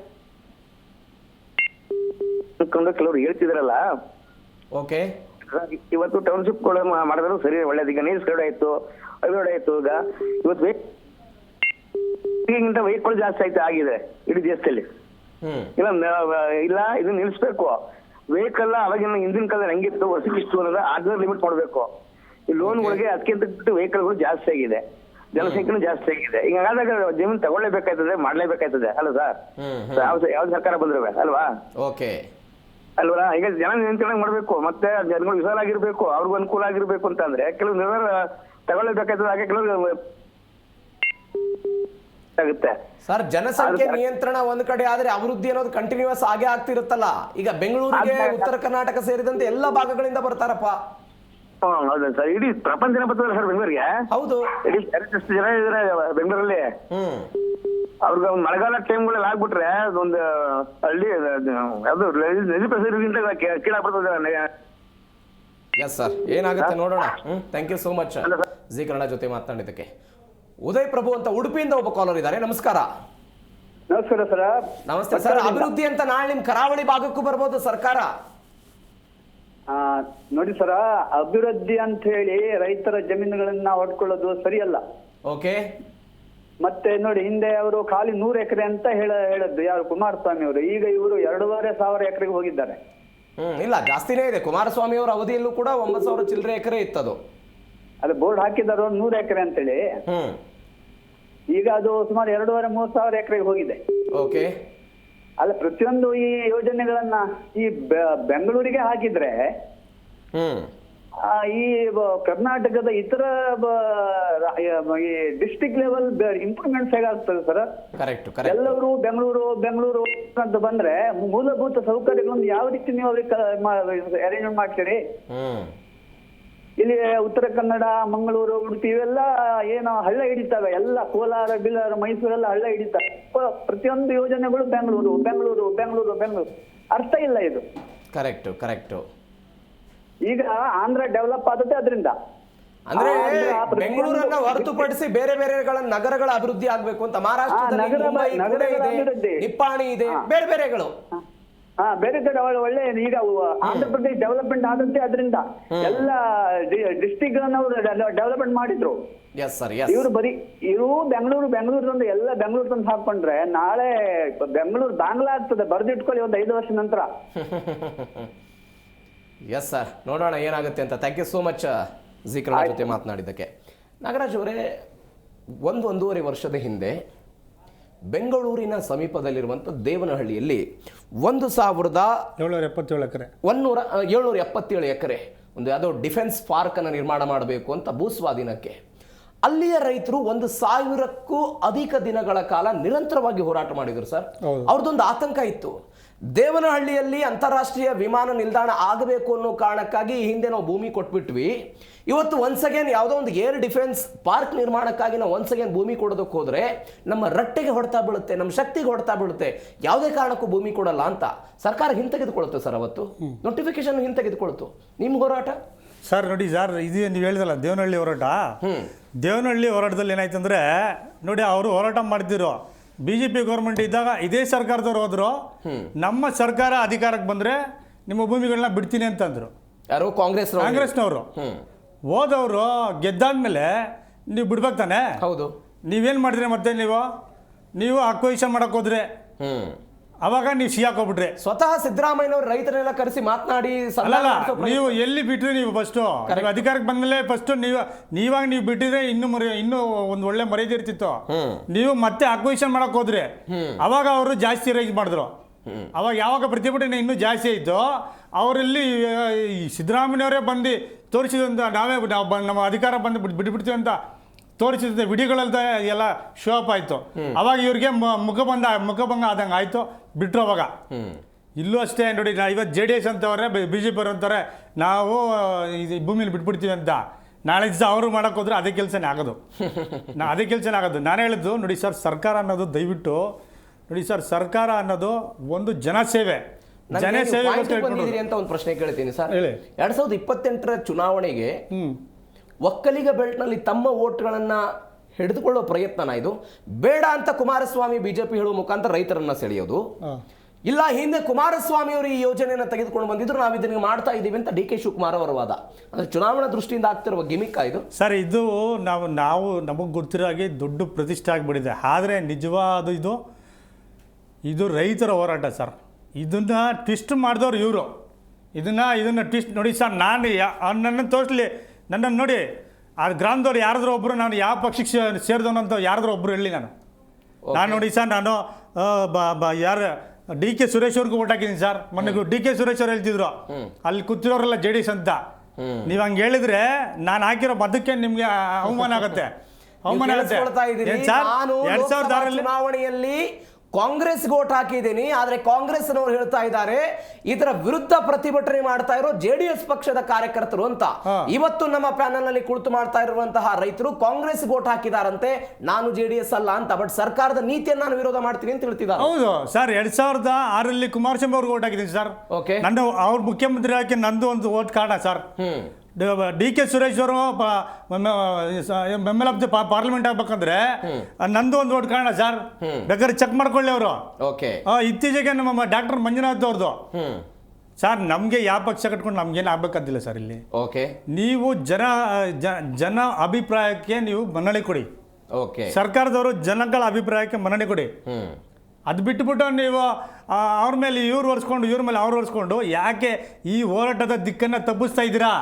ಕೆಲವರು ಹೇಳ್ತಿದ್ರಲ್ಲ, ಓಕೆ, ಇವತ್ತು ಟೌನ್ಶಿಪ್ ಕೂಡ ಮಾಡಿದ್ರು ಸರಿ, ಒಳ್ಳೇದು. ಈಗ ನೀರು ಸ್ಕರ್ಡ್ ಆಯ್ತು, ಅಭಿವೃದ್ಧಿ ಆಯ್ತು. ಈಗ ಇವತ್ತು ಗಿಂತ ವೆಹಿಕಲ್ ಜಾಸ್ತಿ ಆಯ್ತು ಆಗಿದೆ ಇಡೀ ದೇಶದಲ್ಲಿ. ಇಲ್ಲ ಇದನ್ನ ನಿಲ್ಸ್ಬೇಕು. ವೆಹಿಕಲ್ ಅವಾಗಿನ ಹಿಂದಿನ ಕಾಲ ಹೆಂಗಿತ್ತು, ವರ್ಷಕ್ಕಿಷ್ಟು ಅನ್ನೋದು ಅದನ್ನ ಲಿಮಿಟ್ ಮಾಡಬೇಕು. ಈ ಲೋನ್ಗಳಿಗೆ ಅದಕ್ಕಿಂತ ಬಿಟ್ಟು ವೆಹಿಕಲ್ಗಳು ಜಾಸ್ತಿ ಆಗಿದೆ, ಜನಸಂಖ್ಯೆನೂ ಜಾಸ್ತಿ ಆಗಿದೆ. ಈಗ ಹಾಗಾದಾಗ ಜಮೀನು ತಗೊಳ್ಳೇಬೇಕಾಯ್ತದೆ, ಮಾಡ್ಲೇಬೇಕಾಯ್ತದೆ ಅಲ್ಲ ಸರ್? ಯಾವ ಸರ್ಕಾರ ಬಂದ್ರೆ ಅಲ್ವಾ? ಓಕೆ ಅಲ್ವಾ? ಈಗ ಜನ ನಿಯಂತ್ರಣ ಮಾಡ್ಬೇಕು, ಮತ್ತೆ ಜನಗಳು ವಿಶಾಲ ಆಗಿರ್ಬೇಕು, ಅವ್ರಿಗೂ ಅನುಕೂಲ ಆಗಿರ್ಬೇಕು ಅಂತ ಅಂದ್ರೆ ಕೆಲವು ನಿರ್ಧಾರ ತಗೊಳ್ಳೇಬೇಕಾಯ್ತದೆ. ಹಾಗೆ ಕೆಲವು ಆಗುತ್ತೆ ಸರ್. ಜನಸಂಖ್ಯೆ ನಿಯಂತ್ರಣ ಒಂದ್ ಕಡೆ ಆದ್ರೆ ಅಭಿವೃದ್ಧಿ ಅನ್ನೋದು ಕಂಟಿನ್ಯೂಸ್ ಆಗೇ ಆಗ್ತಿರುತ್ತಲ್ಲ. ಈಗ ಬೆಂಗಳೂರಿಗೆ ಉತ್ತರ ಕರ್ನಾಟಕ ಸೇರಿದಂತೆ ಎಲ್ಲ ಭಾಗಗಳಿಂದ ಬರ್ತಾರಪ್ಪ. ಹೌದಾ ಸರ್? ಇಡೀ ಪ್ರಪಂಚನ ಬರ್ತಾರೆ ಸರ್ ಬೆಂಗಳೂರಿಗೆ. ಹೌದು, ಇಡೀ ಎಷ್ಟು ಜನ ಇದಾರೆ ಬೆಂಗಳೂರಲ್ಲಿ. ಅವ್ರಿಗೆ ಒಂದು ಮಳೆಗಾಲ ಟೈಮ್ಗಳಲ್ಲಿ ಆಗ್ಬಿಟ್ರೆ ಒಂದು ಹಳ್ಳಿ ಅದು ನದಿ ಪ್ರಸರಿಗಿಂತ ಕೀಳಾಗ್ಬಿಡ್ತದೆ. ಎಸ್ ಸರ್, ಏನಾಗುತ್ತೆ ನೋಡೋಣ. Thank you so much G Kannada ಜೊತೆ ಮಾತನಾಡಿದ್ದಕ್ಕೆ. ಉದಯ್ ಪ್ರಭು ಅಂತ ಉಡುಪಿಯಿಂದ ಒಬ್ಬ ಕಾಲರ್ ಇದ್ದಾರೆ. ನಮಸ್ಕಾರ. ನಮಸ್ಕಾರ ಸರ್. ನಮಸ್ತೆ ಸರ್. ಅಭಿವೃದ್ಧಿ ಅಂತ ನಾಳೆ ನಿಮ್ ಕರಾವಳಿ ಭಾಗಕ್ಕೂ ಬರ್ಬೋದು ಸರ್ಕಾರ. ನೋಡಿ ಸರ, ಅಭಿವೃದ್ಧಿ ಅಂತ ಹೇಳಿ ರೈತರ ಜಮೀನುಗಳನ್ನ ಹೊಡ್ಕೊಳ್ಳೋದು ಸರಿಯಲ್ಲ. ಓಕೆ. ಮತ್ತೆ ನೋಡಿ, ಹಿಂದೆ ಅವರು ಖಾಲಿ 100 ಎಕರೆ ಅಂತ ಹೇಳದ್ದು ಯಾರು, ಕುಮಾರಸ್ವಾಮಿ ಅವರು. ಈಗ ಇವರು 2,500 ಎಕರೆಗೆ ಹೋಗಿದ್ದಾರೆ. ಇಲ್ಲ, ಜಾಸ್ತಿನೇ ಇದೆ. ಕುಮಾರಸ್ವಾಮಿ ಅವರ ಅವಧಿಯಲ್ಲೂ ಕೂಡ 9,000 ಚಿಲ್ಲರೆ ಎಕರೆ ಇತ್ತದು. ಅದು ಬೋರ್ಡ್ ಹಾಕಿದಾರು 100 ಎಕರೆ ಅಂತೇಳಿ. ಈಗ ಅದು ಸುಮಾರು 2,500-3,000 ಎಕರೆಗೆ ಹೋಗಿದೆ. ಓಕೆ. ಅಲ್ಲ, ಪ್ರತಿಯೊಂದು ಈ ಯೋಜನೆಗಳನ್ನ ಈ ಬೆಂಗಳೂರಿಗೆ ಹಾಕಿದ್ರೆ ಈ ಕರ್ನಾಟಕದ ಇತರ ಈ ಡಿಸ್ಟ್ರಿಕ್ಟ್ ಲೆವೆಲ್ ಇಂಪ್ರೂವ್ಮೆಂಟ್ಸ್ ಹೇಗಾಗ್ತದೆ ಸರ್? ಕರೆಕ್ಟ್. ಎಲ್ಲರೂ ಬೆಂಗಳೂರು ಅಂತ ಬಂದ್ರೆ ಮೂಲಭೂತ ಸೌಕರ್ಯಗಳನ್ನು ಯಾವ ರೀತಿ ನೀವು ಅವ್ರಿಗೆ ಅರೇಂಜ್ಮೆಂಟ್ ಮಾಡ್ತೀರಿ? ಇಲ್ಲಿ ಉತ್ತರ ಕನ್ನಡ, ಮಂಗಳೂರು, ಉಡುಪಿ ಇವೆಲ್ಲ ಏನು ಹಳ್ಳ ಹಿಡಿತವೆ. ಎಲ್ಲ ಕೋಲಾರ, ಬಿಲಾರ, ಮೈಸೂರೆಲ್ಲ ಹಳ್ಳ ಹಿಡಿತವೆ. ಪ್ರತಿಯೊಂದು ಯೋಜನೆಗಳು ಬೆಂಗಳೂರು. ಅರ್ಥ ಇಲ್ಲ ಇದು. ಕರೆಕ್ಟ್. ಈಗ ಆಂಧ್ರ ಡೆವಲಪ್ ಆಗುತ್ತೆ ಅದರಿಂದ. ಅಂದ್ರೆ ಬೆಂಗಳೂರನ್ನ ಹೊರತುಪಡಿಸಿ ಬೇರೆ ನಗರಗಳ ಅಭಿವೃದ್ಧಿ ಆಗ್ಬೇಕು ಅಂತ. ಮಹಾರಾಷ್ಟ್ರದಲ್ಲಿ ನಿಪ್ಪಾಣಿ ಇದೆ, ಬೇರೆಗಳು. ಬೇರೆ ಕಡೆ ಒಳ್ಳೆ ಈಗ ಆಂಧ್ರ ಪ್ರದೇಶ ಡೆವಲಪ್ಮೆಂಟ್ ಆಗುತ್ತೆ ಅದರಿಂದ. ಎಲ್ಲ ಡಿಸ್ಟ್ರಿಕ್ಟ್ ಗಳನ್ನ ಅವರು ಡೆವಲಪ್ಮೆಂಟ್ ಮಾಡಿದ್ರು. ಇವರು ಬೆಂಗಳೂರು ಎಲ್ಲ ಬೆಂಗಳೂರು ತಂದು ಹಾಕೊಂಡ್ರೆ ನಾಳೆ ಬೆಂಗಳೂರು ಬಾಂಗ್ಲಾ ಆಗ್ತದೆ. ಬರ್ದಿಟ್ಕೊಳ್ಳಿ ಒಂದು 5 ವರ್ಷ ನಂತರ. ಎಸ್ ಸರ್, ನೋಡೋಣ ಏನಾಗುತ್ತೆ ಅಂತ. Thank you so much G Kannada ಜೊತೆ ಮಾತನಾಡಿದ್ದಕ್ಕೆ. ನಾಗರಾಜ್ ಅವರೇ, 1-1.5 ವರ್ಷದ ಹಿಂದೆ ಬೆಂಗಳೂರಿನ ಸಮೀಪದಲ್ಲಿರುವಂಥ ದೇವನಹಳ್ಳಿಯಲ್ಲಿ 1,777 ಎಕರೆ ಒಂದು ಯಾವುದೋ ಡಿಫೆನ್ಸ್ ಪಾರ್ಕ್ ಅನ್ನು ನಿರ್ಮಾಣ ಮಾಡಬೇಕು ಅಂತ ಭೂಸ್ವಾಧೀನಕ್ಕೆ ಅಲ್ಲಿಯ ರೈತರು 1,000ಕ್ಕೂ ಅಧಿಕ ದಿನಗಳ ಕಾಲ ನಿರಂತರವಾಗಿ ಹೋರಾಟ ಮಾಡಿದ್ರು ಸರ್. ಅವ್ರದ್ದೊಂದು ಆತಂಕ ಇತ್ತು. ದೇವನಹಳ್ಳಿಯಲ್ಲಿ ಅಂತಾರಾಷ್ಟ್ರೀಯ ವಿಮಾನ ನಿಲ್ದಾಣ ಆಗಬೇಕು ಅನ್ನೋ ಕಾರಣಕ್ಕಾಗಿ ಹಿಂದೆ ನಾವು ಭೂಮಿ ಕೊಟ್ಬಿಟ್ವಿ. ಇವತ್ತು ಒನ್ಸ್ ಅಗೇನ್ ಯಾವುದೋ ಒಂದು ಏರ್ ಡಿಫೆನ್ಸ್ ಪಾರ್ಕ್ ನಿರ್ಮಾಣಕ್ಕಾಗಿ ನಾವು ಒನ್ಸ್ ಅಗೇನ್ ಭೂಮಿ ಕೊಡೋದಕ್ಕೆ ಹೋದ್ರೆ ನಮ್ಮ ರಟ್ಟೆಗೆ ಹೊಡ್ತಾ ಬೀಳುತ್ತೆ, ನಮ್ಮ ಶಕ್ತಿಗೆ ಹೊಡ್ತಾ ಬೀಳುತ್ತೆ, ಯಾವುದೇ ಕಾರಣಕ್ಕೂ ಭೂಮಿ ಕೊಡಲ್ಲ ಅಂತ ಸರ್ಕಾರ ಹಿಂತೆಗೆದುಕೊಳುತ್ತೆ ಸರ್. ಅವತ್ತು ನೋಟಿಫಿಕೇಶನ್ ಹಿಂತೆಗೆದುಕೊಳ್ತು. ನಿಮ್ಮ ಹೋರಾಟ ಸರ್? ನೋಡಿ ಸರ್, ಇದು ನೀವು ಹೇಳಿದಲ್ಲ ದೇವನಹಳ್ಳಿ ಹೋರಾಟ. ದೇವನಹಳ್ಳಿ ಹೋರಾಟದಲ್ಲಿ ಏನಾಯ್ತು ಅಂದರೆ, ನೋಡಿ ಅವರು ಹೋರಾಟ ಮಾಡ್ತಿರೋ BJP ಗೌರ್ಮೆಂಟ್ ಇದ್ದಾಗ ಇದೇ ಸರ್ಕಾರದವ್ರು ಹೋದ್ರು, ನಮ್ಮ ಸರ್ಕಾರ ಅಧಿಕಾರಕ್ಕೆ ಬಂದರೆ ನಿಮ್ಮ ಭೂಮಿಗಳನ್ನ ಬಿಡ್ತೀನಿ ಅಂತಂದ್ರು. ಯಾರು? ಕಾಂಗ್ರೆಸ್ನವರು. ಹೋದವರು ಗೆದ್ದಾದ್ಮೇಲೆ ನೀವು ಬಿಡ್ಬೇಕು ತಾನೆ? ಹೌದು. ನೀವೇನು ಮಾಡಿದ್ರಿ ಮತ್ತೆ? ನೀವು ಅಕ್ವೈಷನ್ ಮಾಡಕ್ ಹೋದ್ರೆ ಅವಾಗ ನೀವು ಸಿಹಾಕೋಗ್ಬಿಟ್ರೆ. ಸ್ವತಃ ಸಿದ್ದರಾಮಯ್ಯನವರು ರೈತರೆಲ್ಲ ಕರೆಸಿ ಮಾತನಾಡಿ ಅಲ್ಲಲ್ಲ, ನೀವು ಎಲ್ಲಿ ಬಿಟ್ರಿ? ನೀವು ಫಸ್ಟು ಅಧಿಕಾರಕ್ಕೆ ಬಂದ್ಮೇಲೆ ಫಸ್ಟ್ ನೀವಾಗ ನೀವು ಬಿಟ್ಟಿದ್ರೆ ಇನ್ನೂ ಒಂದು ಒಳ್ಳೆ ಮರ್ಯಾದೆ ಇರ್ತಿತ್ತು. ನೀವು ಮತ್ತೆ ಅಕ್ವೈಷನ್ ಮಾಡಕ್ ಹೋದ್ರೆ ಅವಾಗ ಅವರು ಜಾಸ್ತಿ ರೈಸ್ ಮಾಡಿದ್ರು. ಅವಾಗ ಯಾವಾಗ ಪ್ರತಿಭಟನೆ ಇನ್ನೂ ಜಾಸ್ತಿ ಆಯಿತು, ಅವರಲ್ಲಿ ಸಿದ್ದರಾಮಯ್ಯವರೇ ಬಂದು ತೋರಿಸಿದಂತ ನಮ್ಮ ಅಧಿಕಾರ ಬಂದು ಬಿಟ್ಬಿಡ್ತೀವಿ ಅಂತ ತೋರಿಸಿದ ವಿಡಿಯೋಗಳಂತ ಎಲ್ಲ ಶೋ ಅಪ್ ಆಯಿತು. ಅವಾಗ ಇವ್ರಿಗೆ ಮುಖಭಂಗ ಆದಂಗೆ ಆಯಿತು, ಬಿಟ್ಟರು. ಅವಾಗ ಇಲ್ಲೂ ಅಷ್ಟೇ ನೋಡಿ, ಇವತ್ತು JDS ಅಂತವ್ರೆ, BJP ಅವರು ಅಂತಾರೆ ನಾವು ಇದು ಭೂಮಿಲಿ ಬಿಟ್ಬಿಡ್ತೀವಿ ಅಂತ. ನಾಳೆ ದಿವಸ ಅವರು ಮಾಡೋಕೆ ಹೋದ್ರೆ ಅದೇ ಕೆಲಸನೇ ಆಗೋದು. ಅದೇ ಕೆಲಸನೇ ಆಗೋದು. ನಾನು ಹೇಳಿದ್ದು ನೋಡಿ ಸರ್, ಸರ್ಕಾರ ಅನ್ನೋದು ದಯವಿಟ್ಟು ನೋಡಿ ಸರ್, ಸರ್ಕಾರ ಅನ್ನೋದು ಒಂದು ಜನಸೇವೆ. ಜನಸೇವೆ ಅಂತ ಒಂದು ಪ್ರಶ್ನೆ ಕೇಳ್ತೀನಿ ಸರ್. 2028ರ ಚುನಾವಣೆಗೆ ಒಕ್ಕಲಿಗ ಬೆಲ್ಟ್ನಲ್ಲಿ ತಮ್ಮ ವೋಟ್ಗಳನ್ನ ಹಿಡಿದುಕೊಳ್ಳೋ ಪ್ರಯತ್ನನ ಇದು? ಬೇಡ ಅಂತ ಕುಮಾರಸ್ವಾಮಿ ಬಿಜೆಪಿ ಹೇಳುವ ಮುಖಾಂತರ ರೈತರನ್ನ ಸೆಳೆಯೋದು, ಇಲ್ಲ ಹಿಂದೆ ಕುಮಾರಸ್ವಾಮಿ ಅವರು ಈ ಯೋಜನೆಯನ್ನು ತೆಗೆದುಕೊಂಡು ಬಂದಿದ್ರು, ನಾವು ಇದನ್ನು ಮಾಡ್ತಾ ಇದ್ದೀವಿ ಅಂತ DK ಶಿವಕುಮಾರ್ ಅವರ ವಾದ. ಅಂದ್ರೆ ಚುನಾವಣಾ ದೃಷ್ಟಿಯಿಂದ ಆಗ್ತಿರುವ ಗಿಮಿಕ್ ಇದು ಸರ್. ಇದು ನಾವು ನಮಗೆ ಗೊತ್ತಿರೋ ಹಾಗೆ ದೊಡ್ಡ ಪ್ರತಿಷ್ಠೆ ಆಗಿಬಿಟ್ಟಿದೆ. ಆದರೆ ನಿಜವಾದ ಇದು ರೈತರ ಹೋರಾಟ ಸರ್. ಇದನ್ನು ಟ್ವಿಸ್ಟ್ ಮಾಡಿದವ್ರು ಇವರು. ಇದನ್ನು ಟ್ವಿಸ್ಟ್ ನೋಡಿ ಸರ್. ನಾನು ನನ್ನನ್ನು ತೋರಿಸಲಿ, ನನ್ನನ್ನು ನೋಡಿ, ಆ ಗ್ರಾಮದವ್ರು ಯಾರಾದ್ರೂ ಒಬ್ಬರು ನಾನು ಯಾವ ಪಕ್ಷಕ್ಕೆ ಸೇರಿದವನು ಅಂತ ಯಾರಾದ್ರೂ ಒಬ್ಬರು ಹೇಳಿ. ನಾನು ನೋಡಿ ಸರ್, ನಾನು ಯಾರು DK ಸುರೇಶ್ ಅವ್ರಿಗೂ ಓಟ್ ಹಾಕಿದ್ದೀನಿ ಸರ್. ಮೊನ್ನೆ DK ಸುರೇಶ್ ಅವ್ರು ಹೇಳ್ತಿದ್ರು ಅಲ್ಲಿ ಕೂತಿರೋರೆಲ್ಲ JDS ಅಂತ. ನೀವು ಹಂಗೆ ಹೇಳಿದ್ರೆ ನಾನು ಹಾಕಿರೋ ಮತಕ್ಕೆ ನಿಮ್ಗೆ ಅವಮಾನ ಆಗುತ್ತೆ. ಚುನಾವಣೆಯಲ್ಲಿ ಕಾಂಗ್ರೆಸ್ ಓಟ್ ಹಾಕಿದ್ದೀನಿ, ಆದ್ರೆ ಕಾಂಗ್ರೆಸ್ನವರು ಹೇಳ್ತಾ ಇದ್ದಾರೆ ಇದರ ವಿರುದ್ಧ ಪ್ರತಿಭಟನೆ ಮಾಡ್ತಾ ಇರೋ JDS ಪಕ್ಷದ ಕಾರ್ಯಕರ್ತರು ಅಂತ. ಇವತ್ತು ನಮ್ಮ ಪ್ಯಾನಲ್ ನಲ್ಲಿ ಕುಳಿತು ಮಾಡ್ತಾ ಇರುವಂತಹ ರೈತರು ಕಾಂಗ್ರೆಸ್ ಓಟ್ ಹಾಕಿದಾರಂತೆ, ನಾನು JDS ಅಲ್ಲ ಅಂತ. ಬಟ್ ಸರ್ಕಾರದ ನೀತಿಯನ್ನು ನಾನು ವಿರೋಧ ಮಾಡ್ತೀನಿ ಅಂತ ಹೇಳ್ತಿದ್ದಾರೆ. ಹೌದು ಸರ್. 2006ರಲ್ಲಿ ಕುಮಾರಸ್ವಾಮಿ ಅವ್ರಿಗೆ ಓಟ್ ಹಾಕಿದ್ದೀನಿ ಸರ್. ನನ್ನ ಅವ್ರ ಮುಖ್ಯಮಂತ್ರಿ ಹಾಕಿ ನಂದು ಒಂದು ಓಟ್ ಕಾರಣ ಸರ್. DK ಸುರೇಶ್ ಅವರು ಮೆಂಬರ್ ಆಫ್ ದಿ ಪಾರ್ಲಿಮೆಂಟ್ ಆಗ್ಬೇಕಂದ್ರೆ ನಂದು ಒಂದು ಓಟ್ ಕಾರಣ ಸರ್. ಬೇಕಾದ್ರೆ ಚೆಕ್ ಮಾಡ್ಕೊಳ್ಳಿ ಅವರು. ಇತ್ತೀಚೆಗೆ ನಮ್ಮ ಡಾಕ್ಟರ್ ಮಂಜುನಾಥ್ ಅವ್ರದ್ದು ಸರ್. ನಮ್ಗೆ ಯಾವ ಪಕ್ಷ ಕಟ್ಕೊಂಡು ನಮ್ಗೇನು ಆಗ್ಬೇಕಂತಿಲ್ಲ ಸರ್. ಇಲ್ಲಿ ನೀವು ಜನ ಅಭಿಪ್ರಾಯಕ್ಕೆ ನೀವು ಮನ್ನಣೆ ಕೊಡಿ. ಸರ್ಕಾರದವರು ಜನಗಳ ಅಭಿಪ್ರಾಯಕ್ಕೆ ಮನ್ನಣೆ ಕೊಡಿ. ಅದು ಬಿಟ್ಟುಬಿಟ್ಟು ನೀವು ಅವ್ರ ಮೇಲೆ ಇವ್ರು ಒರೆಸ್ಕೊಂಡು ಇವ್ರ ಮೇಲೆ ಅವ್ರು ಒರೆಸ್ಕೊಂಡು ಯಾಕೆ ಈ ಹೋರಾಟದ ದಿಕ್ಕನ್ನು ತಪ್ಪಿಸ್ತಾ ಇದ್ದೀರಾ?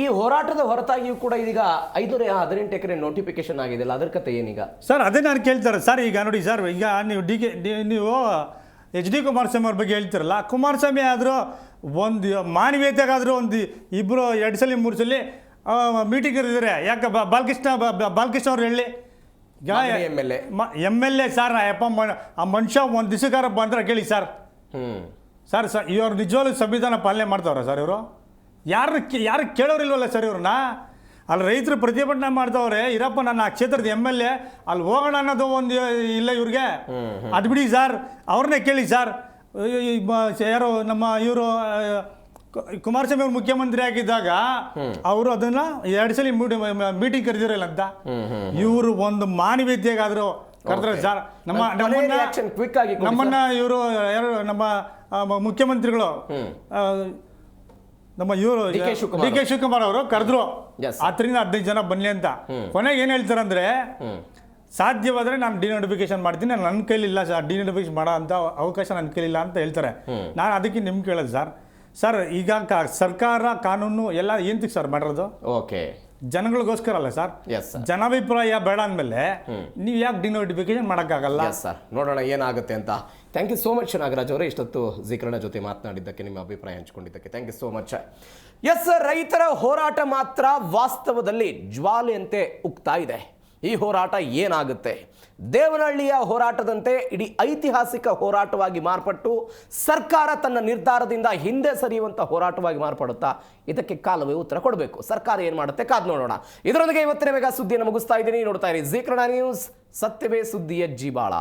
ಈ ಹೋರಾಟದ ಹೊರತಾಗಿಯೂ ಕೂಡ ಇದೀಗ 518 ಎಕರೆ ನೋಟಿಫಿಕೇಶನ್ ಆಗಿದೆ, ಅದ್ರ ಕತೆ ಏನೀಗ ಸರ್? ಅದೇ ನಾನು ಕೇಳ್ತಾರೆ ಸರ್. ಈಗ ನೋಡಿ ಸರ್, ಈಗ ನೀವು HD ಕುಮಾರಸ್ವಾಮಿ ಅವ್ರ ಬಗ್ಗೆ ಹೇಳ್ತಿರಲ್ಲ. ಕುಮಾರಸ್ವಾಮಿ ಆದರೂ ಒಂದು ಮಾನವೀಯತೆಗಾದರೂ ಒಂದು 2 ಸಲ 3 ಸಲ ಮೀಟಿಂಗ್ ಕರೆದಿದ್ದಾರೆ. ಯಾಕೆ ಬಾಲಕೃಷ್ಣ ಅವ್ರು ಹೇಳಿ MLA ಸರ್. ಆ ಮನುಷ್ಯ ಒಂದು ದಿವಸಕಾರ ಬಂದ್ರೆ ಕೇಳಿ ಸರ್. ಇವ್ರು ನಿಜವಾಗ್ಲೂ ಸಂವಿಧಾನ ಪಾಲನೆ ಮಾಡ್ತಾವ್ರ ಸರ್? ಇವರು ಯಾರು ಕೇಳೋರಿಲ್ವಲ್ಲ ಸರ್ ಇವ್ರನ್ನ? ಅಲ್ಲಿ ರೈತರು ಪ್ರತಿಭಟನೆ ಮಾಡ್ತಾವ್ರೆ. ಇರಪ್ಪ ನನ್ನ ಆ ಕ್ಷೇತ್ರದ MLA ಅಲ್ಲಿ ಹೋಗೋಣ ಅನ್ನೋದು ಒಂದು ಇಲ್ಲ ಇವ್ರಿಗೆ. ಅದು ಬಿಡಿ ಸರ್, ಅವ್ರನ್ನೇ ಕೇಳಿ ಸರ್. ಯಾರು ನಮ್ಮ ಇವರು ಕುಮಾರಸ್ವಾಮಿ ಅವ್ರು ಮುಖ್ಯಮಂತ್ರಿ ಆಗಿದ್ದಾಗ ಅವರು ಅದನ್ನ 2 ಸಲ ಮೀಟಿಂಗ್ ಕರೆದಿರಲ್ಲ ಅಂತ. ಇವರು ಒಂದು ಮಾನವೀಯತೆಗಾದ್ರು ಕರೆದ್ರೆ ಸರ್. ನಮ್ಮನ್ನ ಇವರು ಯಾರು ನಮ್ಮ ಮುಖ್ಯಮಂತ್ರಿಗಳು ನಮ್ಮ ಇವರು DK ಶಿವಕುಮಾರ್ ಅವರು ಕರೆದ್ರು 10-15 ಜನ ಬನ್ನಿ ಅಂತ. ಕೊನೆಗೆ ಏನ್ ಹೇಳ್ತಾರಂದ್ರೆ, ಸಾಧ್ಯವಾದರೆ ನಾನು ಡಿನೋಟಿಫಿಕೇಶನ್ ಮಾಡ್ತೀನಿ, ನನ್ನ ಕೈಲಿಲ್ಲ ಸರ್, ಡಿನೋಟಿಫಿಕೇಶನ್ ಮಾಡೋ ಅಂತ ಅವಕಾಶ ನನ್ನ ಕೈಲಿಲ್ಲ ಅಂತ ಹೇಳ್ತಾರೆ. ನಾನು ಅದಕ್ಕೆ ನಿಮ್ಗೆ ಕೇಳೋದು ಸರ್, ಈಗ ಸರ್ಕಾರ ಕಾನೂನು ಎಲ್ಲ ಏಂತಿಗೆ ಸರ್ ಮಾಡಿರೋದು? ಜನಗಳಿಗೋಸ್ಕರ ಅಲ್ಲ ಸರ್. ಜನಾಭಿಪ್ರಾಯ ಬೇಡ ಅಂದಮೇಲೆ ನೀವು ಯಾಕೆ ಡಿನೋಟಿಫಿಕೇಶನ್ ಮಾಡೋಕ್ಕಾಗಲ್ಲ ಸರ್? ನೋಡೋಣ ಏನಾಗುತ್ತೆ ಅಂತ. Thank you so much Nagaraj ಅವರೇ, ಇಷ್ಟೊತ್ತು ಜೀಕರಣ ಜೊತೆ ಮಾತನಾಡಿದ್ದಕ್ಕೆ, ನಿಮ್ಮ ಅಭಿಪ್ರಾಯ ಹಂಚಿಕೊಂಡಿದ್ದಕ್ಕೆ ಥ್ಯಾಂಕ್ ಯು ಸೋ ಮಚ್. ರೈತರ ಹೋರಾಟ ಮಾತ್ರ ವಾಸ್ತವದಲ್ಲಿ ಜ್ವಾಲೆಯಂತೆ ಉಕ್ತಾ ಇದೆ. ಈ ಹೋರಾಟ ಏನಾಗುತ್ತೆ? ದೇವನಹಳ್ಳಿಯ ಹೋರಾಟದಂತೆ ಇಡೀ ಐತಿಹಾಸಿಕ ಹೋರಾಟವಾಗಿ ಮಾರ್ಪಟ್ಟು ಸರ್ಕಾರ ತನ್ನ ನಿರ್ಧಾರದಿಂದ ಹಿಂದೆ ಸರಿಯುವಂಥ ಹೋರಾಟವಾಗಿ ಮಾರ್ಪಡುತ್ತಾ? ಇದಕ್ಕೆ ಕಾಲವೇ ಉತ್ತರ ಕೊಡಬೇಕು. ಸರ್ಕಾರ ಏನು ಮಾಡುತ್ತೆ ಕಾದು ನೋಡೋಣ. ಇದರೊಂದಿಗೆ ಇವತ್ತಿನ ಮೆಗಾ ಸುದ್ದಿಯನ್ನು ಮುಗಿಸ್ತಾ ಇದ್ದೀನಿ. ನೋಡ್ತಾ ಇರಿ ಜೀಕರಣ ನ್ಯೂಸ್, ಸತ್ಯವೇ ಸುದ್ದಿಯ ಜೀವಾಳ.